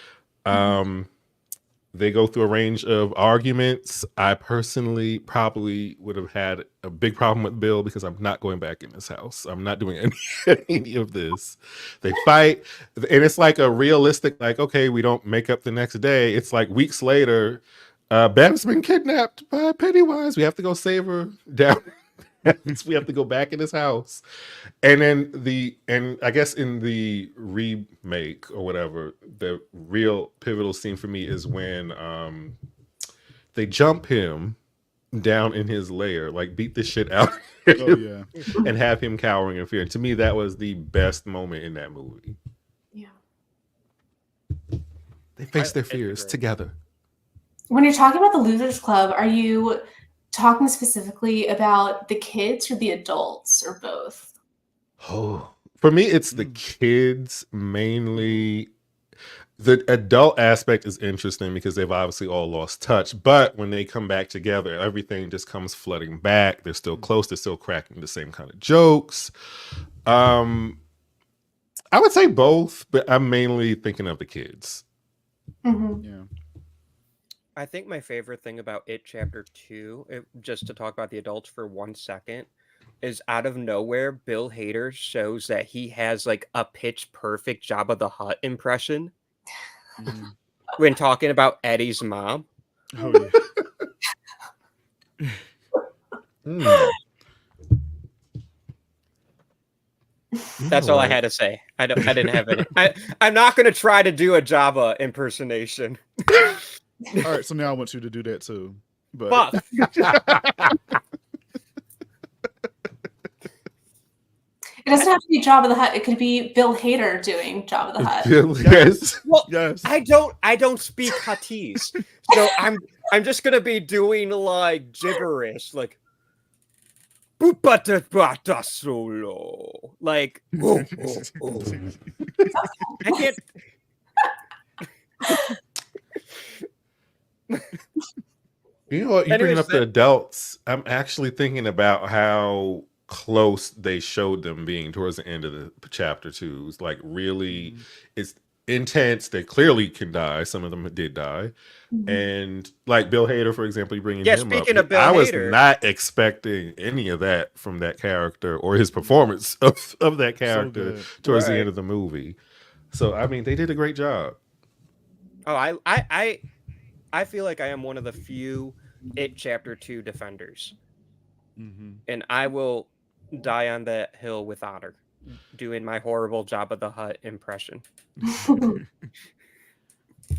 They go through a range of arguments. I personally probably would have had a big problem with Bill because I'm not going back in this house. I'm not doing any of this. They fight, and it's like a realistic, like, okay, we don't make up the next day. It's like weeks later, Bev's been kidnapped by Pennywise. We have to go save her down. We have to go back in his house. And then I guess in the remake or whatever, the real pivotal scene for me is when they jump him down in his lair, like beat the shit out of him, Oh yeah. and have him cowering in fear. And to me, that was the best moment in that movie. Yeah. They face their fears agree. together. When you're talking about the Losers Club, are you talking specifically about the kids or the adults or both? Oh, for me, it's the kids mainly. The adult aspect is interesting because they've obviously all lost touch. But when they come back together, everything just comes flooding back. They're still close. They're still cracking the same kind of jokes. I would say both, but I'm mainly thinking of the kids. Yeah. I think my favorite thing about It Chapter 2, just to talk about the adults for 1 second, is out of nowhere, Bill Hader shows that he has like a pitch perfect Jabba the Hutt impression when talking about Eddie's mom. Oh yeah. That's all I had to say. I didn't have any. I'm not going to try to do a Jabba impersonation. All right, so now I want you to do that too. But Fuck. It doesn't have to be Jabba the Hutt. It could be Bill Hader doing Jabba the Hutt. Yes. Well, yes. I don't speak Huttese, so I'm just gonna be doing like gibberish, like "Bupata solo," like oh. I can't. You know what? You bringing Anyways, up the adults. I'm actually thinking about how close they showed them being towards the end of the chapter 2. It's like really, it's intense. They clearly can die. Some of them did die. And like Bill Hader, for example, you bringing him speaking up. of Bill I was Hader, not expecting any of that from that character or his performance of that character good. towards the Right. end of the movie. So I mean, they did a great job. Oh, I feel like I am one of the few It Chapter 2 defenders, and I will die on that hill with honor, doing my horrible Jabba the Hutt impression.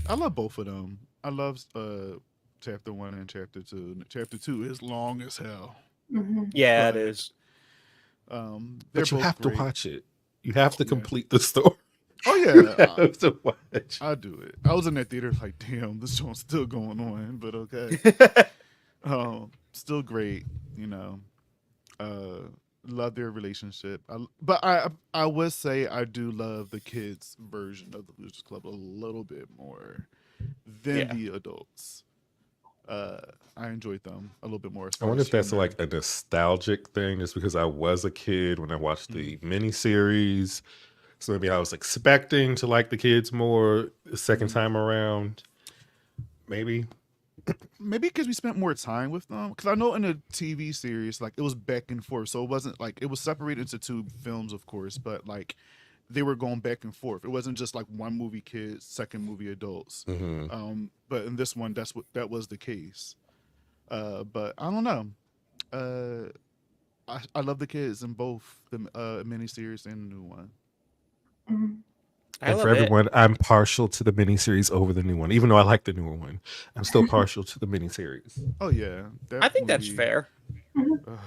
I love both of them. I love chapter 1 and chapter 2. Chapter 2 is long as hell. Yeah, But, it is. They're But you both have to great. watch it. You have to complete the story. Oh You yeah, have to watch. I do it. I was in that theater like, damn, this show's still going on, but okay. Still great, you know. Love their relationship. But I would say I do love the kids' version of the Losers Club a little bit more than the adults. I enjoyed them a little bit more. As I far wonder as if that's humor. like a nostalgic thing, just because I was a kid when I watched the miniseries. So maybe I was expecting to like the kids more the second time around. Maybe. maybe because we spent more time with them. Because I know in the TV series, like it was back and forth, so it wasn't like it was separated into two films, of course, but like they were going back and forth. It wasn't just like one movie kids, second movie adults. But in this one, that was the case. But I don't know. I love the kids in both the miniseries and the new one. Mhm. I And love for it. everyone, I'm partial to the miniseries over the new one. Even though I like the newer one, I'm still partial to the miniseries. Oh yeah, I think that's movie- fair. Ugh.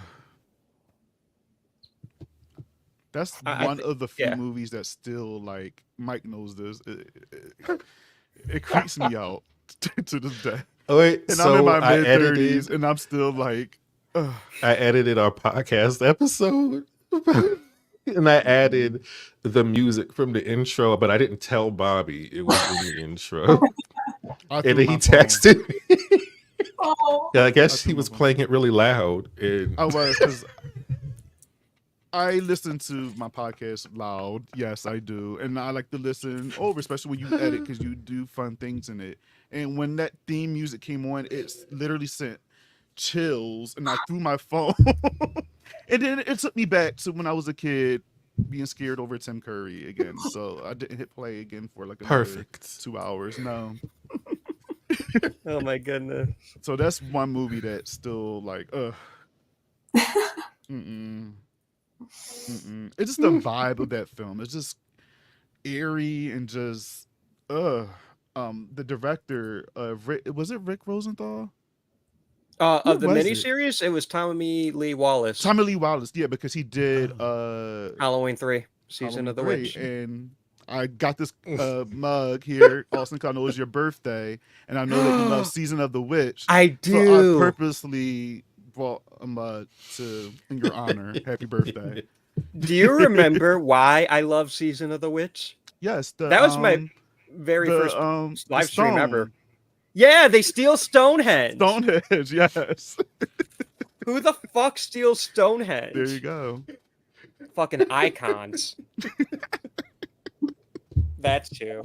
That's I one of the few yeah. movies that still like Mike knows this. It creeps me out to this day. Oh wait, And I'm in so my I mid edited. 30s, and I'm still like, ugh. I edited our podcast episode, and I added the music from the intro, but I didn't tell Bobby it was in the intro. I And threw then my he phone. texted me. Oh, Yeah, I I guess threw he my was phone. playing it really loud. And I was because I listen to my podcast loud. Yes, I do, and I like to listen over, especially when you edit, because you do fun things in it. And when that theme music came on, it's literally sent chills, and I threw my phone. And then it took me back to when I was a kid, being scared over Tim Curry again. So I didn't hit play again for like another perfect. 2 hours. No. Oh my goodness. So that's one movie that's still like, ugh. Mm-mm. Mm-mm. It's just the vibe of that film. It's just eerie and just, ugh. The director, was it Rick Rosenthal? Who Of the was it? miniseries, it was Tommy Lee Wallace. Tommy Lee Wallace, yeah, because he did Halloween 3, Season Halloween of the 3, Witch. and I got this mug here, Austin, because I know it's your birthday, and I know that you love Season of the Witch. I So do. I purposely brought a mug in your honor. Happy birthday. Do you remember why I love Season of the Witch? Yes, That was my very first live stream ever. stone. Yeah, they steal Stonehenge. Stonehenge, yes. Who the fuck steals Stonehenge? There you go. Fucking icons. That's true.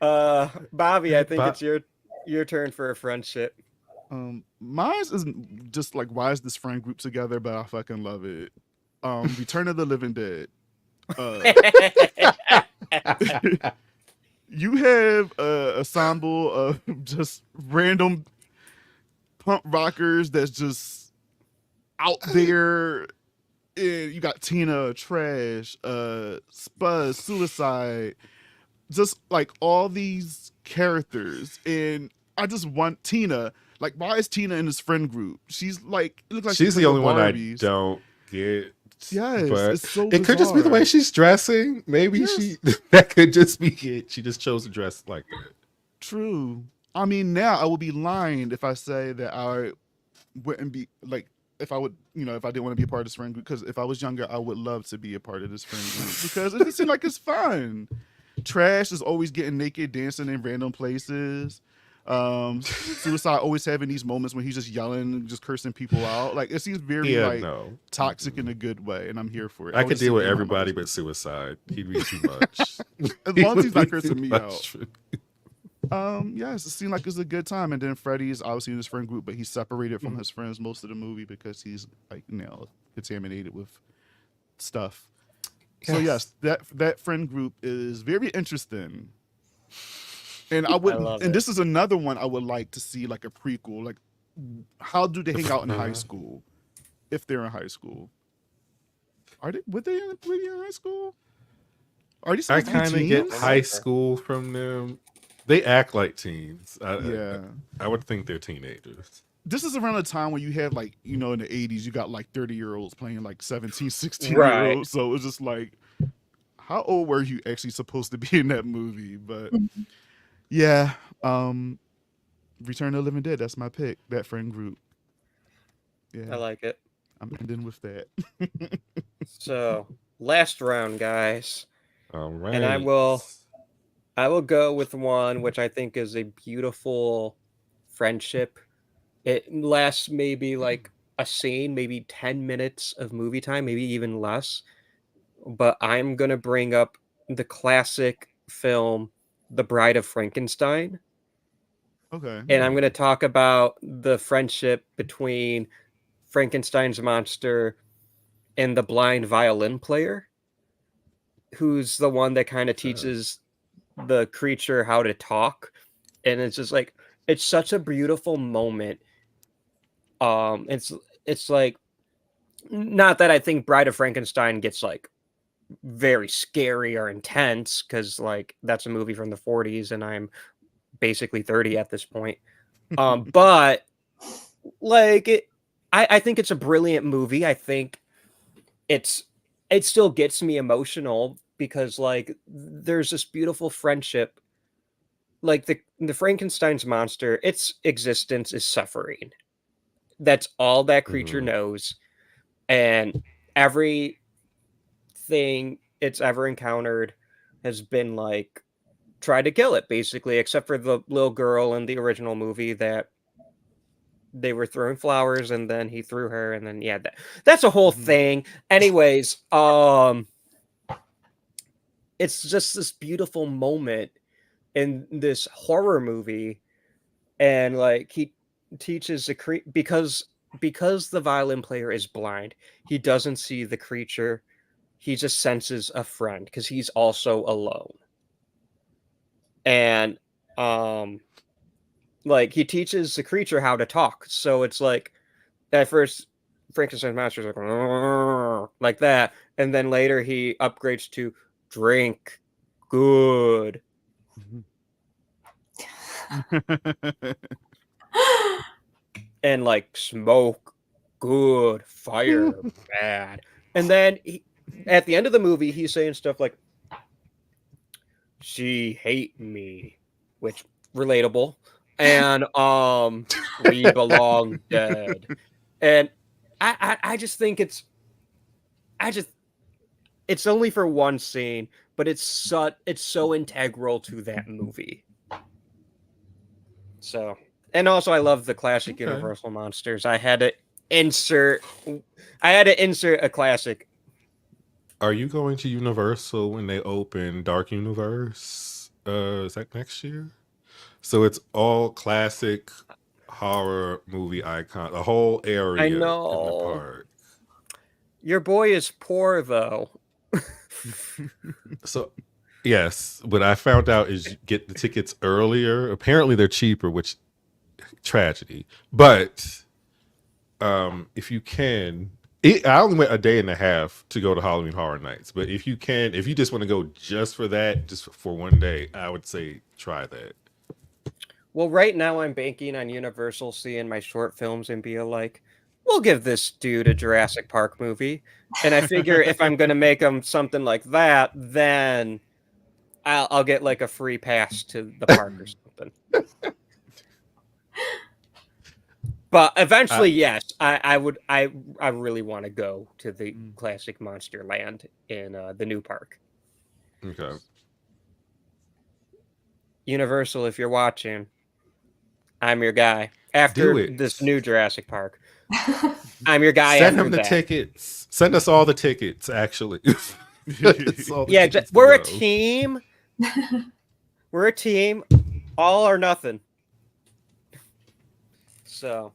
Bobby, I think it's your turn for a friendship. Mine is just like, why is this friend group together? But I fucking love it. Return of the Living Dead. You have a ensemble of just random punk rockers that's just out there. And you got Tina, Trash, Spuzz, Suicide, just like all these characters. And I just want Tina. Like, why is Tina in this friend group? She's like, it looks like She's the only one I Barbies. don't get. Yes, but it's so it could just be the way bizarre. she's dressing. Maybe Yes. that could just be it. She just chose to dress like that. True. I mean, now I would be lying if I say that I wouldn't be like, if I would, if I didn't want to be a part of this friend group. Because if I was younger, I would love to be a part of this friend group because it just seems like it's fun. Trash is always getting naked, dancing in random places. Suicide always having these moments when he's just yelling and just cursing people out. Like, it seems very toxic in a good way, and I'm here for it. I could deal with always everybody but Suicide. He'd be too much. as long as he's not cursing me out. Yes, it seemed like it's a good time. And then Freddy's obviously in his friend group, but he's separated from his friends most of the movie because he's like, contaminated with stuff. So yes, that friend group is very interesting. And I would, and this is another one I would like to see, like a prequel. Like, how do they hang out in high school? If they're in high school, would they in high school? Are they I supposed to be kind of get teens? high school from them. They act like teens. Yeah. I would think they're teenagers. This is around the time when you had like, in the 80s, you got like 30-year-olds playing like 17, 16-year-olds. So it was just like, how old were you actually supposed to be in that movie? But yeah, Return of the Living Dead, that's my pick, that friend group. Yeah. I like it. I'm ending with that. So, last round, guys. All right. And I will go with one which I think is a beautiful friendship. It lasts maybe like a scene, maybe 10 minutes of movie time, maybe even less. But I'm going to bring up the classic film The Bride of Frankenstein. Okay. And I'm going to talk about the friendship between Frankenstein's monster and the blind violin player, who's the one that kind of teaches the creature how to talk. And it's just like, it's such a beautiful moment. It's like, not that I think Bride of Frankenstein gets like very scary or intense, because like that's a movie from the 40s and I'm basically 30 at this point. But like I think it's a brilliant movie. I think it still gets me emotional because like there's this beautiful friendship. Like the Frankenstein's monster, its existence is suffering. That's all that creature knows. And everything it's ever encountered has been like tried to kill it, basically, except for the little girl in the original movie that they were throwing flowers and then he threw her, and then that's a whole thing. Anyways, it's just this beautiful moment in this horror movie, and like he teaches the because the violin player is blind, he doesn't see the creature, he just senses a friend because he's also alone. And like he teaches the creature how to talk, so it's like at first Frankenstein's monster is like that, and then later he upgrades to drink good. And like smoke good, fire bad. And then at the end of the movie, he's saying stuff like, she hate me, which relatable. And we belong dead. And I just think it's only for one scene, but it's so integral to that movie. So, and also I love the classic Universal monsters. I had to insert a classic. Are you going to Universal when they open Dark Universe? Is that next year? So it's all classic horror movie icon, the whole area I in the know. park. Your boy is poor though. So yes, what I found out is you get the tickets earlier. Apparently they're cheaper, which tragedy. But if you can, I only went a day and a half to go to Halloween Horror Nights. But if you just want to go just for that, just for one day, I would say try that. Well, right now I'm banking on Universal seeing my short films and be like, we'll give this dude a Jurassic Park movie. And I figure if I'm going to make them something like that, then I'll get like a free pass to the park or something. But eventually, yes, I really want to go to the classic Monster Land in the new park. Okay. Universal, if you're watching, I'm your guy. After this new Jurassic Park, I'm your guy. Send him the tickets. Send us all the tickets, actually. We're a team. We're a team. All or nothing. So,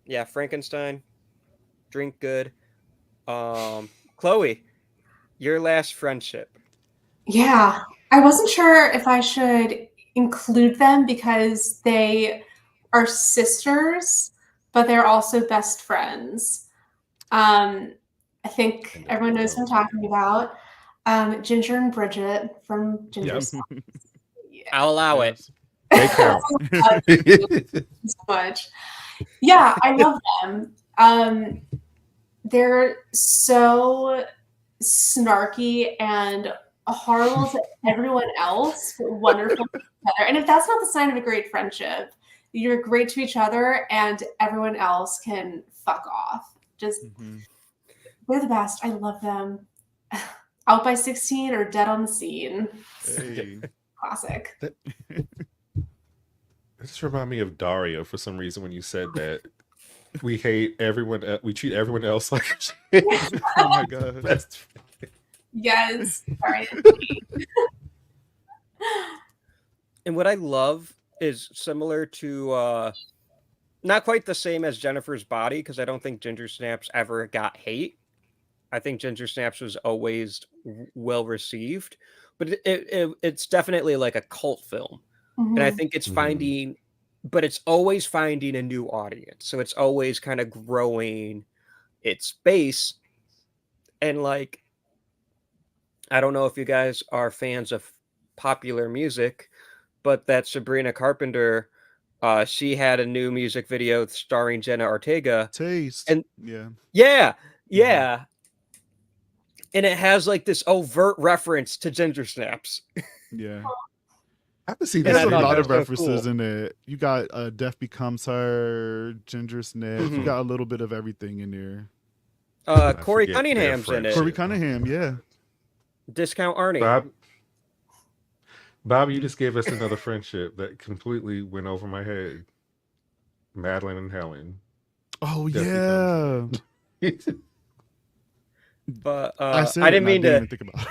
yeah, Frankenstein, drink good. Chloe, your last friendship. Yeah, I wasn't sure if I should include them because they are sisters, but they're also best friends. I think everyone knows who I'm talking about. Ginger and Bridget from Ginger's. Yeah. I'll allow it. They count. So much. Yeah, I love them. They're so snarky and horrible to everyone else, but wonderful to each other. And if that's not the sign of a great friendship, you're great to each other and everyone else can fuck off. Just they're the best. I love them. Out by 16 or Dead on the Scene. Hey. Classic. That just remind me of Daria for some reason when you said that. We hate everyone. We treat everyone else like shit. Oh my god. Yes. Sorry. And what I love is similar to not quite the same as Jennifer's Body, because I don't think Ginger Snaps ever got hate. I think Ginger Snaps was always well received, but it's definitely like a cult film. And I think it's finding, but it's always finding a new audience. So it's always kind of growing its base. And like, I don't know if you guys are fans of popular music, but that Sabrina Carpenter, she had a new music video starring Jenna Ortega. Taste. And yeah. And it has like this overt reference to Ginger Snaps. Yeah. I have to see There's that. a lot of so references cool. in it. You got Death Becomes Her, Ginger Snaps. You got a little bit of everything in there. Corey forget Cunningham's their in it. Corey Cunningham, yeah. Discount Arnie. Bob, you just gave us another friendship that completely went over my head. Madeline and Helen. Oh, Death yeah. But I I didn't mean to. even think about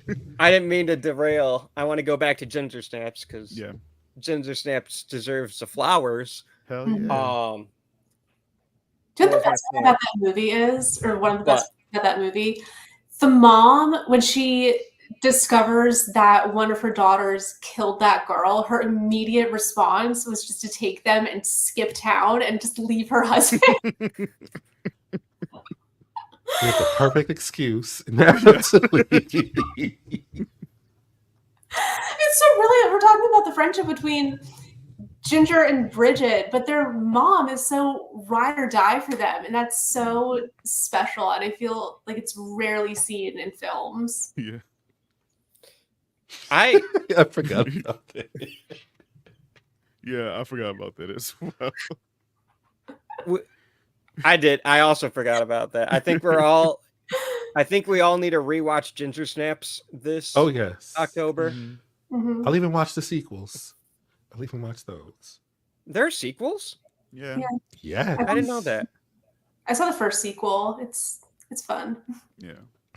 it. I didn't mean to derail. I want to go back to Ginger Snaps because Yeah. Ginger Snaps deserves the flowers. Hell yeah. Do you know what the best thing about that movie is, or one of the best things about that movie? The mom, when she discovers that one of her daughters killed that girl, her immediate response was just to take them and skip town and just leave her husband. It's a perfect excuse. Absolutely. It's so really, we're talking about the friendship between Ginger and Bridget, but their mom is so ride or die for them, and that's so special, and I feel like it's rarely seen in films. Yeah. I forgot about that. Yeah, I forgot about that as well. I did. I also forgot about that. I think we all need to rewatch Ginger Snaps this October. I'll even watch the sequels. I'll even watch those. There are sequels? Yeah. Yeah. I didn't know that. I saw the first sequel. It's fun. Yeah.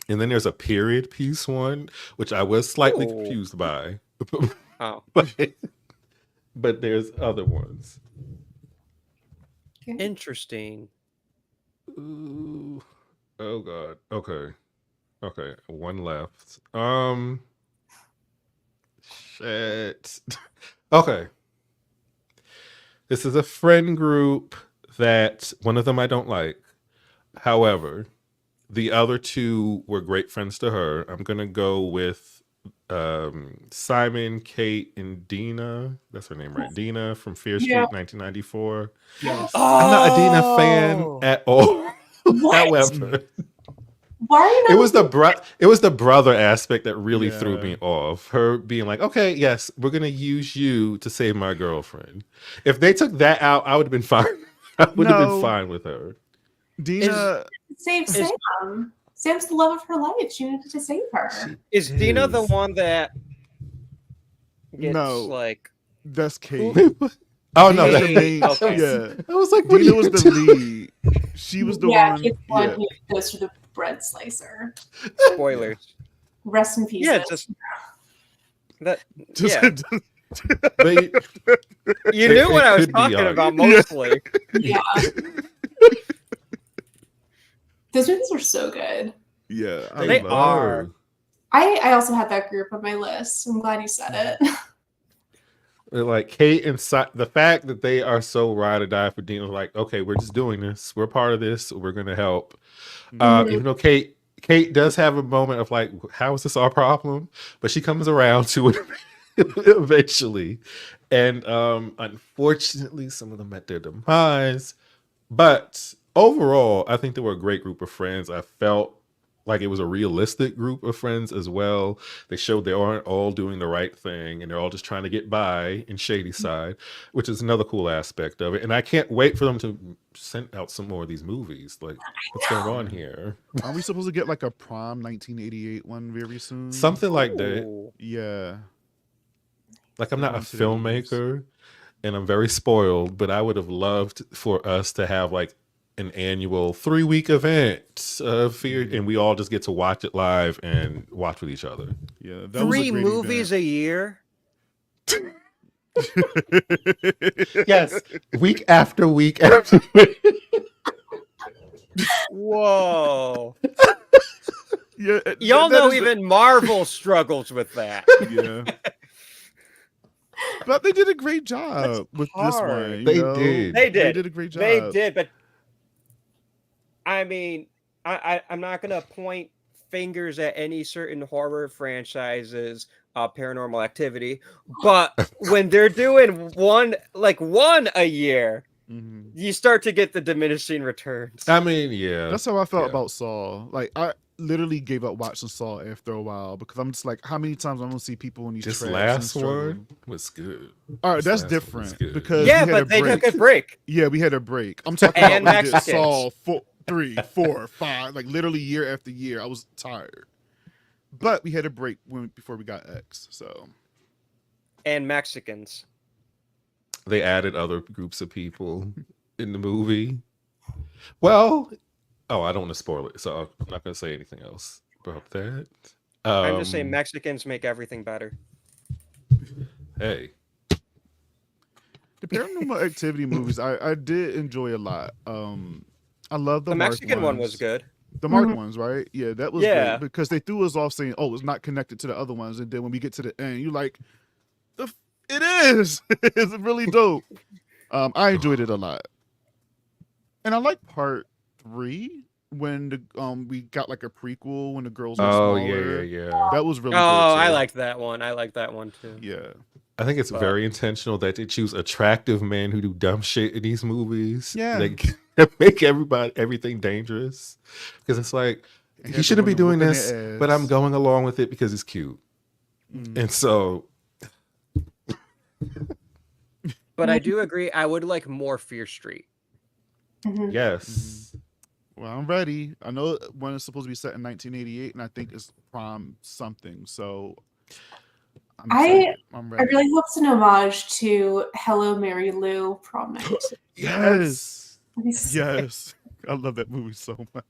And then there's a period piece one, which I was slightly confused by. Oh. But there's other ones. Interesting. Ooh. Oh God. Okay. One left. Shit. Okay. This is a friend group that one of them I don't like. However, the other two were great friends to her. I'm gonna go with Simon, Kate, and Dina. That's her name, right? Dina from Fear Street, 1994. Yes. I'm not a Dina fan at all. However, why are you not it was the brother aspect that really threw me off. Her being like, okay, yes, we're gonna use you to save my girlfriend. If they took that out, I would have been fine. I would have been fine with her. Dina save Sam? Sam's the love of her life. She needed to save her. Is Dina the one that gets like that's Kate. Oh no, Dina's that's the main, okay. Yeah. I was like, Dina was the lead. She was the one. She's the one who goes through the bread slicer. Spoilers. Rest in peace. Yeah, just that. Just- Yeah. But You knew what I was could be talking argued. about mostly. Yeah. Those movies are so good. Yeah, They are. I also had that group on my list. I'm glad you said it. Like Kate and the fact that they are so ride or die for Dina, like, okay, we're just doing this. We're part of this. We're gonna help. Even though Kate does have a moment of like, how is this our problem? But she comes around to it eventually. And unfortunately, some of them met their demise. But overall, I think they were a great group of friends. I felt like it was a realistic group of friends as well. They showed they aren't all doing the right thing and they're all just trying to get by in Shady Side, which is another cool aspect of it. And I can't wait for them to send out some more of these movies. Like, what's going on here? Are we supposed to get like a prom 1988 one very soon? Something like that. Yeah. Like, I'm not a filmmaker and I'm very spoiled, but I would have loved for us to have like an annual 3-week event of Fear, and we all just get to watch it live and watch with each other. Yeah. 3 movies a year? Yes, week after week after week. Whoa. Yeah, Y'all that know is the- even Marvel struggles with that. yeah. But they did a great job with this one. hard. You They know? did. They did. They did a great job. They did, but I mean, I'm not gonna point fingers at any certain horror franchises, Paranormal Activity, but when they're doing one a year, Mhm. you start to get the diminishing returns. I mean, yeah. That's how I felt Yeah. about Saw. Like I literally gave up watching Saw after a while because I'm just like, how many times I'm gonna see people in these This traps last and struggle? one was good. All right, This that's last one was different good. because Yeah, we had but they a break. took a break. Yeah, we had a break. I'm talking And about when we did Mexicans. Saw 3, 4, 5, like literally year after year. I was tired, but we had a break before we got X. So And Mexicans. They added other groups of people in the movie. Well, I don't want to spoil it, so I'm not going to say anything else about that. I'm just saying Mexicans make everything better. Hey, the Paranormal Activity movies, I did enjoy a lot. I love the The Mark Mexican one was ones. good. The Mark Mhm. ones, right? Yeah, that was Yeah. great because they threw us off saying, "Oh, it's not connected to the other ones," and then when we get to the end, you're like, "It is! It's really dope." I enjoyed it a lot, and I like part 3 when the we got like a prequel when the girls were oh smaller. yeah. That was really Oh, good too. I liked that one. I liked that one too. Yeah, I think it's But- very intentional that they choose attractive men who do dumb shit in these movies. Yeah. They make everything dangerous because it's like And he had shouldn't the be women doing whooping this, their but I'm ass. going along with it because it's cute. Mm. And so, But I do agree. I would like more Fear Street. Mhm. yes. Well, I'm ready. I know one is supposed to be set in 1988, and I think it's prom something. So I'm I ready. really hope it's an homage to Hello, Mary Lou prom night. Yes, That'd be sick. yes. I love that movie so much.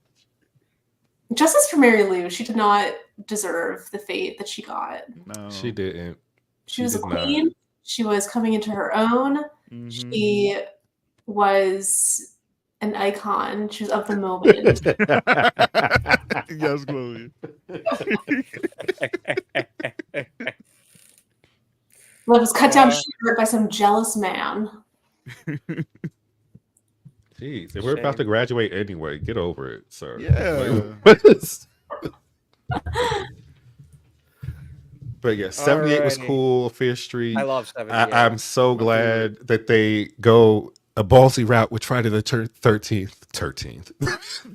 Justice for Mary Lou. She did not deserve the fate that she got. No, She didn't. She was a did not. queen. She was coming into her own. Mhm. She was an icon. She was of the moment. Yes, Chloe. Love was cut down short by some jealous man. Jeez, and we're about to graduate anyway. Get over it, sir. Yeah. Like, what is- But yeah, 78 was Alrighty. cool. Fear Street. I love 78. I'm so My glad that they go a ballsy route with Friday the 13th.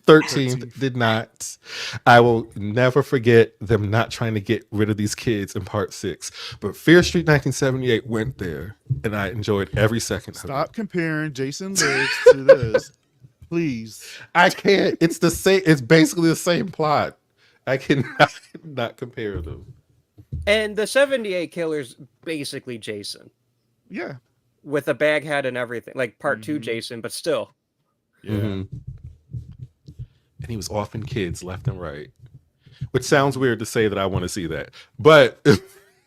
13th did not. I will never forget them not trying to get rid of these kids in part 6. But Fear Street 1978 went there, and I enjoyed every second of it. Stop comparing Jason Lives to this, please. I can't. It's the same. It's basically the same plot. I cannot not compare them. And the 78 killer's basically Jason Yeah. with a bag head and everything. Like part 2 Mhm. Jason, but still. Yeah. Mhm. And he was offing kids left and right, which sounds weird to say that I want to see that, but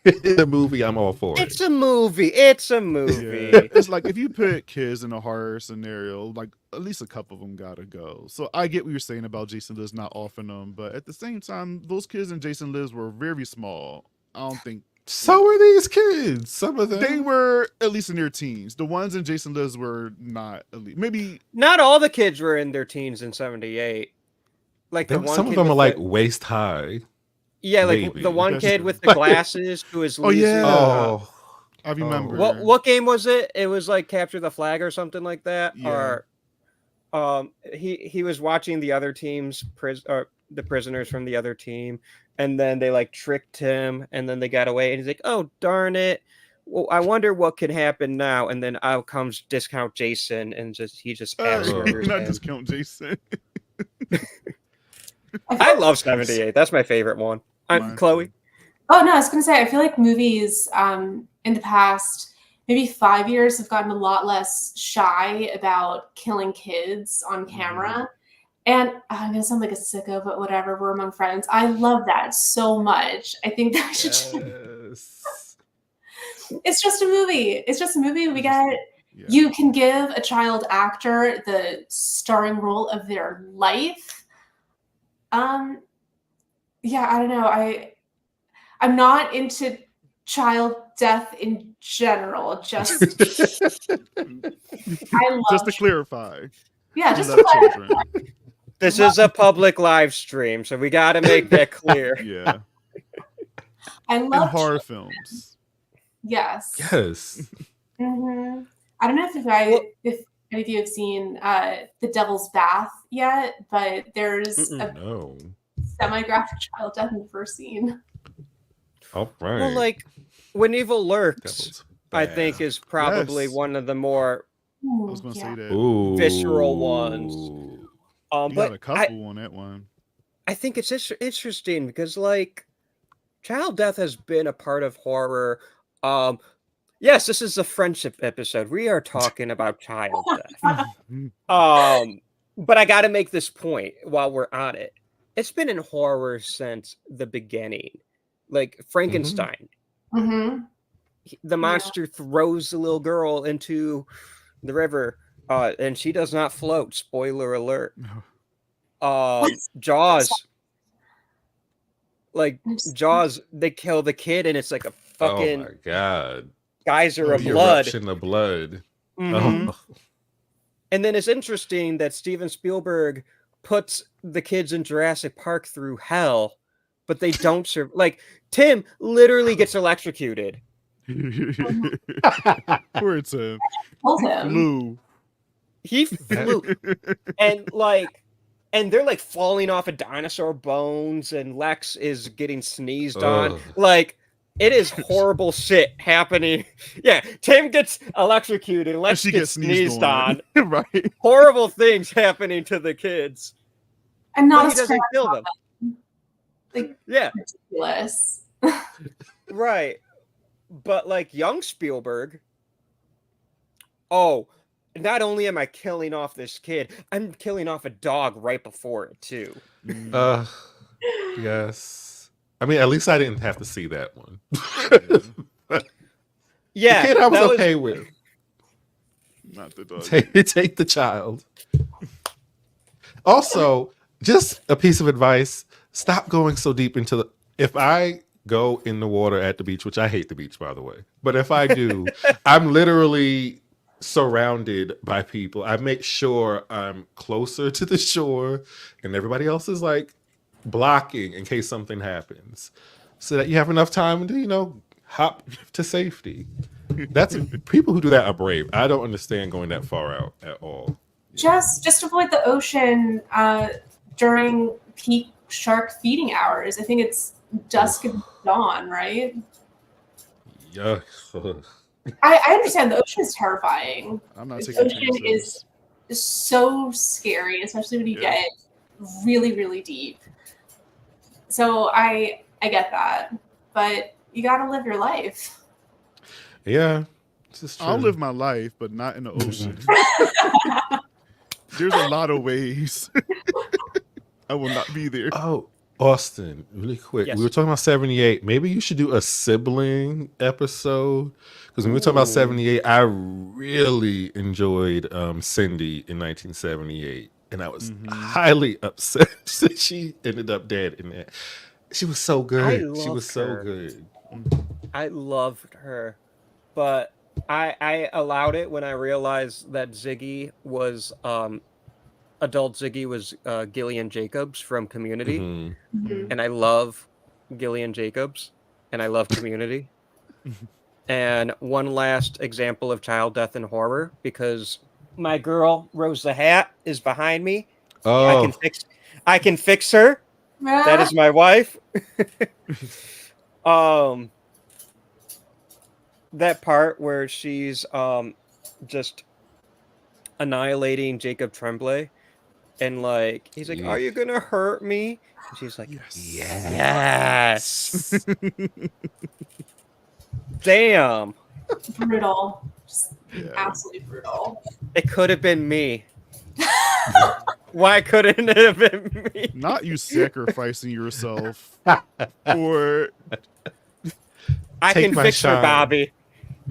in the movie, I'm all for it. It's a movie. It's a Yeah. movie. It's like if you put kids in a horror scenario, like at least a couple of them gotta go. So I get what you're saying about Jason Lives not offering them, but at the same time, those kids in Jason Lives were very small. I don't think So are these kids. Some of them. they were at least in their teens. The ones in Jason Lives were not at least maybe Not all the kids were in their teens in 78. Like the one Some of kid them with are like the- waist high. yeah, like maybe. the one That's kid true. with the glasses who is Oh, losing. yeah. Oh, I remember. What game was it? It was like Capture the Flag or something like that. Yeah. Or he was watching the other team's the prisoners from the other team, and then they like tricked him, and then they got away, and he's like, "Oh darn it! Well, I wonder what could happen now." And then out comes Discount Jason, and he just abs murders not him. discount Jason. I love 78. That's my favorite one. Mine Chloe. too. Oh no, I was gonna say I feel like movies in the past maybe 5 years have gotten a lot less shy about killing kids on camera. And I'm gonna sound like a sicko, but whatever, we're among friends. I love that so much. I think that we should yes. It's just a movie. It's just a movie. We get. Yeah. You can give a child actor the starring role of their life. Yeah, I don't know. I'm not into child death in general. Just I love. Just to clarify. Yeah, we just love to clarify. children. This is a public live stream, so we got to make that clear. Yeah. I And love horror films. Yes. Yes. Mm-hmm. I don't know if any of you have seen The Devil's Bath yet, but there's a No. semi-graphic child death in the first scene. All right. Well, like, When Evil Lurks, Devil's I Bath. think, is probably Yes. one of the more I was going to say that. Ooh. visceral ones. You But got a couple on that one. I think it's interesting because, like, child death has been a part of horror. Yes, this is a friendship episode. We are talking about child death. But I got to make this point while we're on it. It's been in horror since the beginning. Like Frankenstein. Mm-hmm. The monster throws the little girl into the river, and she does not float. Spoiler alert. Jaws. Like Jaws, they kill the kid, and it's like a fucking Oh my god. geyser of The blood. eruption of blood. Mhm. Oh. And then it's interesting that Steven Spielberg puts the kids in Jurassic Park through hell, but they don't serve. Like Tim literally gets electrocuted. Poor Tim. Told him. Flew. He flew, and they're like falling off of dinosaur bones, and Lex is getting sneezed on. Ugh. Like it is horrible shit happening. Yeah, Tim gets electrocuted, and Lex She gets sneezed on. Right. Horrible things happening to the kids. And But not he a doesn't scratch kill on them. them. Like Yeah, ridiculous. right. But like young Spielberg, oh, not only am I killing off this kid, I'm killing off a dog right before it too. Yes. I mean, at least I didn't have to see that one. Yeah, the kid I was that okay with. Not the dog. Take the child. Also, just a piece of advice: stop going so deep into the. If I go in the water at the beach, which I hate the beach, by the way, but if I do, I'm literally surrounded by people. I make sure I'm closer to the shore, and everybody else is like blocking in case something happens, so that you have enough time to hop to safety. That's people who do that are brave. I don't understand going that far out at all. Just avoid the ocean during peak shark feeding hours. I think it's dusk and dawn, right? Yeah. I understand the ocean is terrifying. I'm not The taking ocean chances. is so scary, especially when you Yeah. get really, really deep. So I get that, but you got to live your life. Yeah. This is true. I'll live my life, but not in the ocean. There's a lot of ways. I will not be there. Oh, Austin, really quick. Yes. We were talking about 78. Maybe you should do a sibling episode. Because when we were talking about 78, I really enjoyed Cindy in 1978. And I was highly upset that she ended up dead in that. She was so good. She was loved so her. good. I loved her, but I allowed it when I realized that Ziggy was adult Ziggy was Gillian Jacobs from Community, Mhm. Mhm. and I love Gillian Jacobs, and I love Community. And one last example of child death and horror, because my girl Rose the Hat is behind me. Oh, I can fix her. That is my wife. That part where she's just annihilating Jacob Tremblay, and like he's like, Yeah. "Are you gonna hurt me?" And she's like, Yes. "Yes." Damn, brutal. Just Yeah. absolutely brutal. it could have been me. Why couldn't it have been me? Not you sacrificing yourself for I Take can my fix her, shine. Bobby.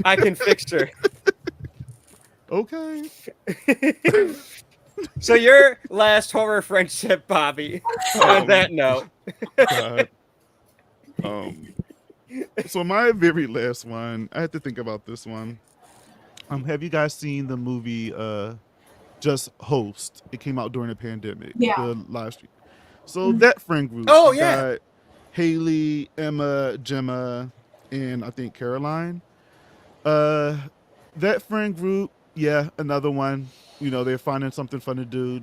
I can fix her. Okay. So your last horror friendship, Bobby. On that note. God. So my very last one, I had to think about this one. Have you guys seen the movie Just Host? It came out during the pandemic. Yeah. The live stream. So that friend group. Oh, you yeah. got Haley, Emma, Gemma, and I think Caroline. That friend group, yeah, another one. You know, they're finding something fun to do.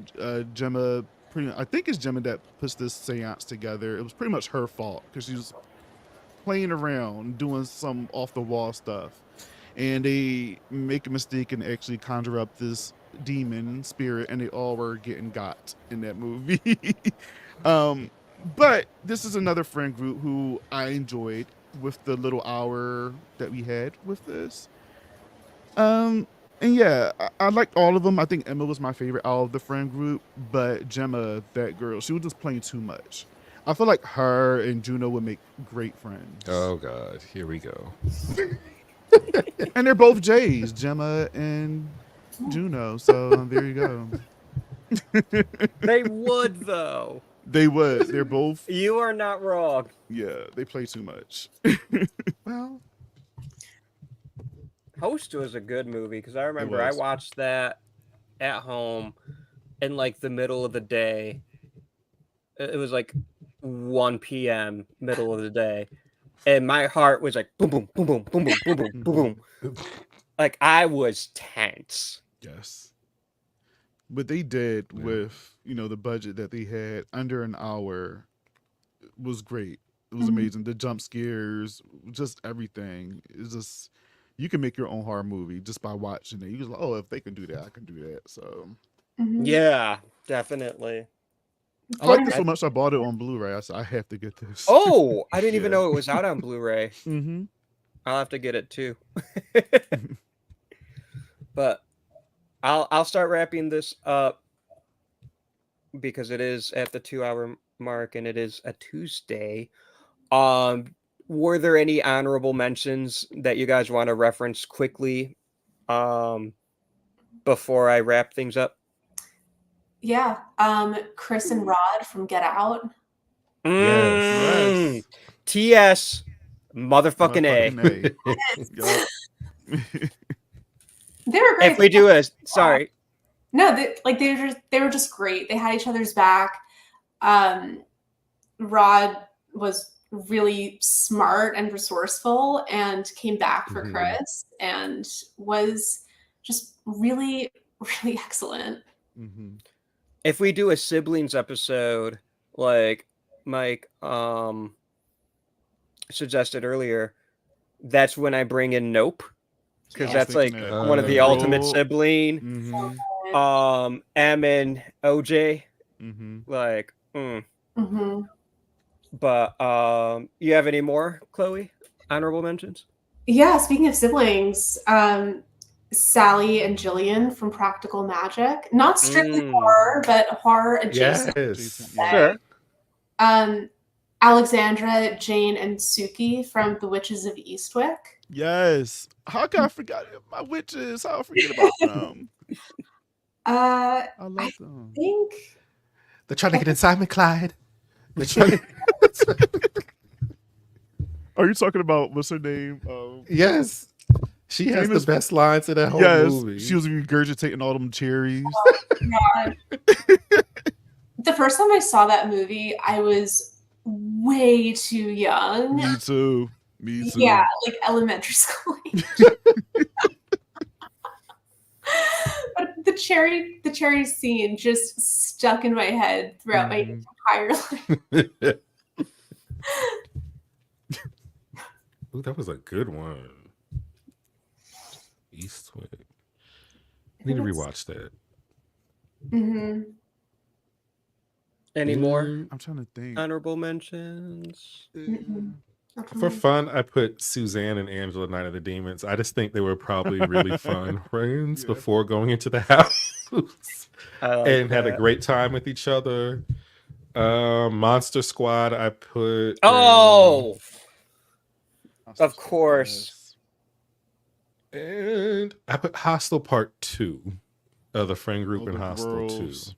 Gemma, I think it's Gemma that puts this seance together. It was pretty much her fault because she was playing around, doing some off the wall stuff, and they make a mistake and actually conjure up this demon spirit, and they all were getting got in that movie. But this is another friend group who I enjoyed with the little hour that we had with this. And yeah, I liked all of them. I think Emma was my favorite out of the friend group, but Gemma, that girl, she was just playing too much. I feel like her and Juno would make great friends. Oh God, here we go. And they're both J's, Gemma and Juno. So there you go. They would, though. They would. They're both. You are not wrong. Yeah, they play too much. Well, Host was a good movie because I remember I watched that at home in like the middle of the day. It was like 1 p.m. middle of the day, and my heart was like boom, boom, boom, boom, boom, boom, boom, boom, boom, boom. Like I was tense. yes. What they did with, you know, the budget that they had, under an hour, was great. It was amazing. The jump scares, just everything. It's just, you can make your own horror movie just by watching it. You just like, oh, if they can do that, I can do that. So Yeah, definitely. I liked it so much I bought it on Blu-ray. I said, I have to get this. Oh, I didn't even Yeah. know it was out on Blu-ray. Mm-hmm. I'll have to get it too. But I'll start wrapping this up because it is at the 2-hour mark and it is a Tuesday. Were there any honorable mentions that you guys want to reference quickly before I wrap things up? Yeah. Chris and Rod from Get Out. Yes. TS motherfucking A. Yup. They were great. If we do a sorry. No, they were just great. They had each other's back. Rod was really smart and resourceful and came back for Chris and was just really, really excellent. If we do a siblings episode, like Mike suggested earlier, that's when I bring in Nope. Because that's like one of the ultimate sibling. M and OJ. Like, But you have any more, Chloe? Honorable mentions? Yeah, speaking of siblings, Sally and Jillian from Practical Magic. Not strictly horror, but horror adjacent. Yes. Sure. Alexandra, Jane, and Suki from The Witches of Eastwick. Yes. How can I forget my witches? How I forget about them? I love them. I think They're trying to get inside me, Clyde. Are you talking about, what's her name? Yes. She has the best lines in that whole movie. She was regurgitating all them cherries. God. The first time I saw that movie, I was way too young. Me too. Yeah, like elementary school age. But the cherry scene just stuck in my head throughout my entire life. Ooh, that was a good one. Eastwick. Need to rewatch that. Any more I'm trying to think. honorable mentions? For fun, I put Suzanne and Angela, Night of the Demons. I just think they were probably really fun friends before going into the house and had a great time with each other. Monster Squad, I put. Oh, of course. And I put Hostel Part 2. The friend group Oh, in the Hostel 2. girls.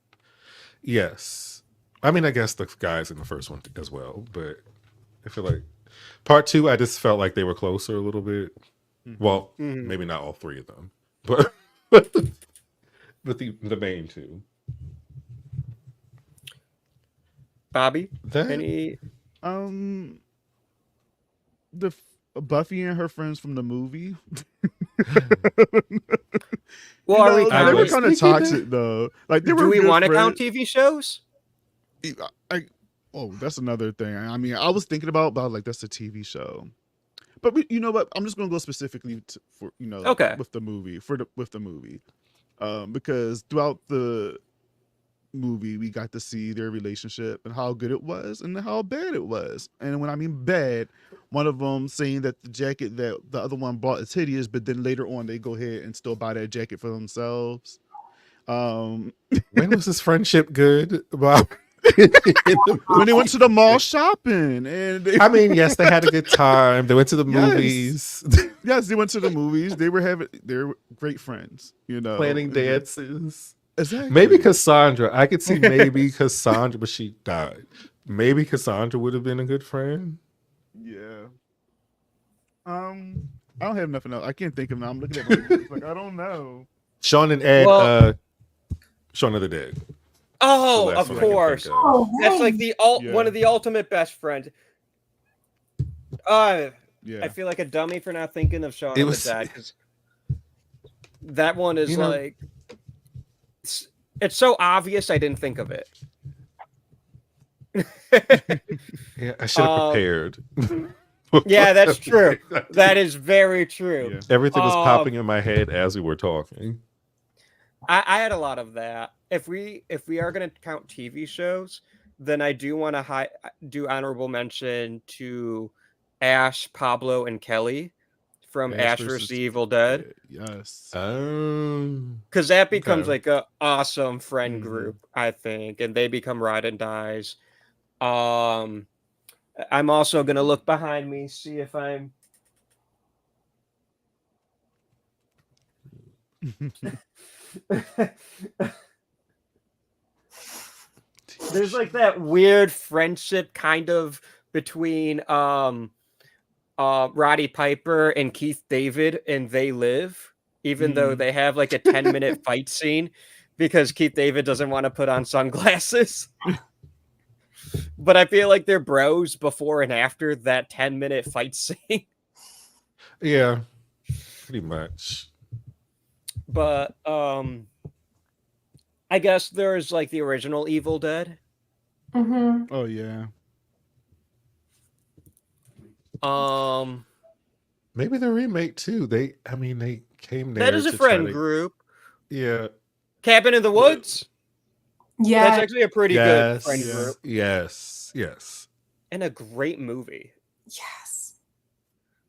Yes. I mean, I guess the guys in the first one as well, but I feel like Part 2, I just felt like they were closer a little bit. Well, maybe not all three of them, but the main two. Bobby, That any? The Buffy and her friends from the movie. Well, are we they I were was counting? kind of thinking toxic though. Like they Do were we good want to count friends. TV shows? Oh, that's another thing. I mean, I was thinking about like that's a TV show, but you know what? I'm just gonna go specifically for Okay. with the movie because throughout the movie we got to see their relationship and how good it was and how bad it was. And when I mean bad, one of them saying that the jacket that the other one bought is hideous, but then later on they go ahead and still buy that jacket for themselves. when was this friendship good? Bob? When they went to the mall shopping and I mean, yes, they had a good time. They went to the Yes. movies, yes, they went to the movies. They were great friends, planning dances. Exactly. Maybe Cassandra. I could see maybe Cassandra, but she died. Maybe Cassandra would have been a good friend. Yeah. I don't have nothing else. I can't think of now. I'm looking at my notes, like I don't know. Shaun and Ed, Well- Shaun of the Dead. Oh, The last of one I can course. think of. Oh, That's like the Yeah. one of the ultimate best friends. Yeah. I feel like a dummy for not thinking of Shaun It of was- the Dead, 'cause that one is You know- like it's so obvious I didn't think of it. Yeah, I should have prepared. Yeah, that's true. That is very true. Yeah. Everything was popping in my head as we were talking. I had a lot of that. If we are going to count TV shows, then I do want to do honorable mention to Ash, Pablo, and Kelly from Ash vs. the Evil Dead, Yes. because that becomes Okay. like a awesome friend Mhm. group, I think, and they become ride and dies. I'm also going to look behind me, see if I'm. There's like that weird friendship kind of between Roddy Piper and Keith David and They Live, even though they have like a 10-minute fight scene because Keith David doesn't want to put on sunglasses. But I feel like they're bros before and after that 10-minute fight scene. Yeah, pretty much. But I guess there's like the original Evil Dead. Mm-hmm. Oh yeah. Maybe the remake too. They came there. That is a to try friend to- group. Yeah. Cabin in the Woods. That's Yeah. actually a pretty good friend Yeah. group Yes. and a great movie. Yes.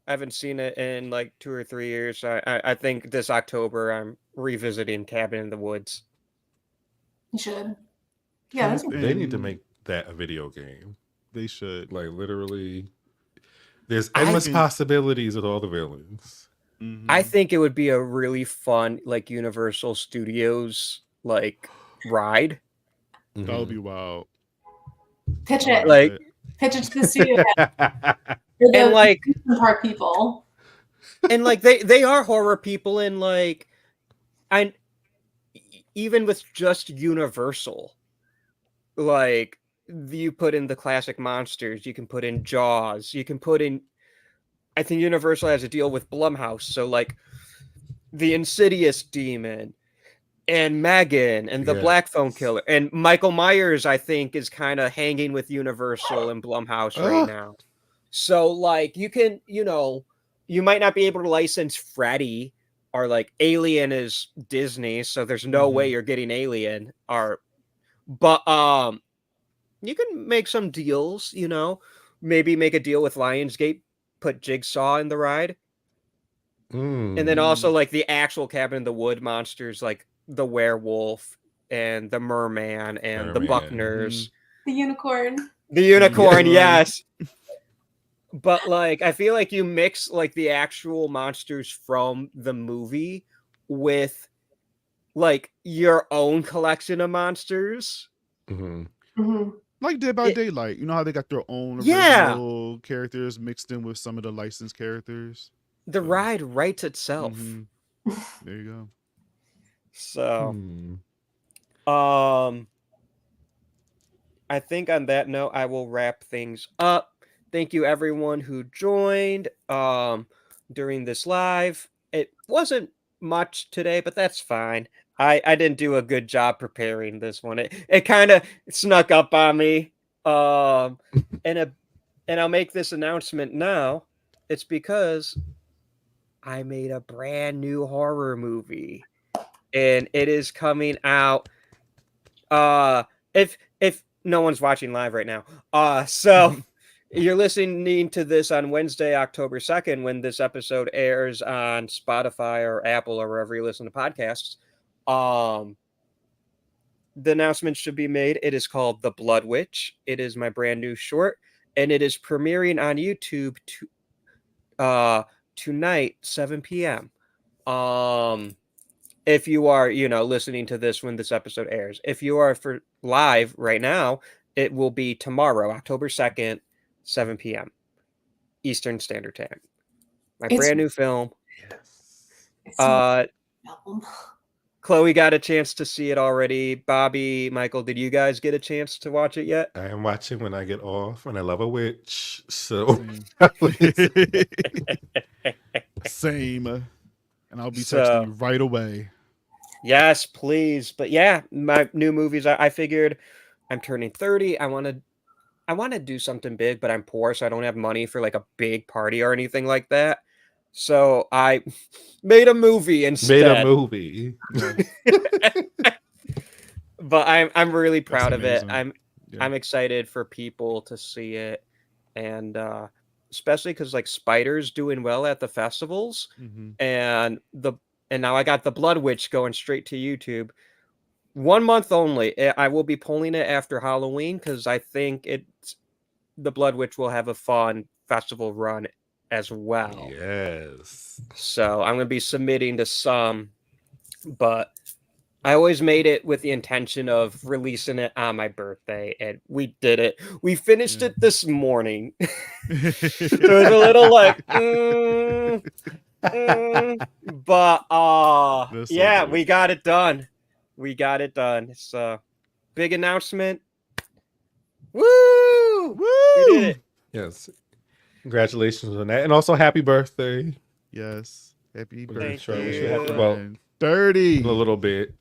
I haven't seen it in like 2 or 3 years. I think this October I'm revisiting Cabin in the Woods. You should. Yeah. That's They need to And make that a video game. They should. Like literally, there's I endless think- possibilities with all the villains. Mhm. I think it would be a really fun like Universal Studios like ride. that would be wild. pitch it. Like- Pitch it to the studio. And like Park people. and like they are horror people and like even with just Universal, like you put in the classic monsters, you can put in Jaws, you can put in, I think Universal has a deal with Blumhouse, so like the Insidious demon and Megan and the Yes. Black Phone Killer and Michael Myers, I think, is kind of hanging with Universal and Blumhouse right Ugh. now. So like you can, you might not be able to license Freddy or like Alien is Disney, so there's no way you're getting Alien but you can make some deals, maybe make a deal with Lionsgate, put Jigsaw in the ride. And then also like the actual Cabin in the Wood monsters, like the werewolf and the merman and the Merman. Buckners. The unicorn. The unicorn, Yeah. yes. But like, I feel like you mix like the actual monsters from the movie with like your own collection of monsters. Mhm. Like Dead by It- Daylight. You know how they got their own Yeah. original characters mixed in with some of the licensed characters? The So, ride writes itself. mhm. There you go. So, Hmm. I think on that note, I will wrap things up. Thank you everyone who joined during this live. It wasn't much today, but that's fine. I didn't do a good job preparing this one. It kind of snuck up on me. And I'll make this announcement now. It's because I made a brand new horror movie, and it is coming out. If no one's watching live right now, so you're listening to this on Wednesday, October 2nd, when this episode airs on Spotify or Apple or wherever you listen to podcasts. The announcement should be made. It is called The Blood Witch. It is my brand new short, and it is premiering on YouTube tonight, 7 p.m. If you are, listening to this when this episode airs. If you are for live right now, it will be tomorrow, October 2nd, 7 p.m. Eastern Standard Time. My It's- brand new film. It's a film. Chloe got a chance to see it already. Bobby, Michael, did you guys get a chance to watch it yet? I am watching when I get off, and I love a witch. So Same. And I'll be So- texting you right away. Yes, please. But yeah, my new movies. I figured I'm turning 30. I want to do something big, but I'm poor, so I don't have money for like a big party or anything like that. So I made a movie instead. made a movie. But I'm really proud of it. amazing. Yeah. I'm excited for people to see it, and especially because like Spider's doing well at the festivals, Mhm. and now I got the Blood Witch going straight to YouTube. 1 month only. I will be pulling it after Halloween because I think the Blood Witch will have a fun festival run as well. Yes. So I'm going to be submitting to some, but I always made it with the intention of releasing it on my birthday, and we did it. We finished it this morning. It was a little like, but That's so yeah, funny. we got it done. We got it done. It's a big announcement. Woo! Woo! We did it. Yes. Congratulations on that. And also happy birthday. Yes. Happy We're gonna birthday. try- we should have to- well, man. 30. In a little bit.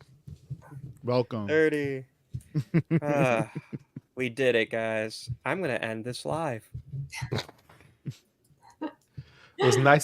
Welcome. 30. We did it, guys. I'm going to end this live. It was nice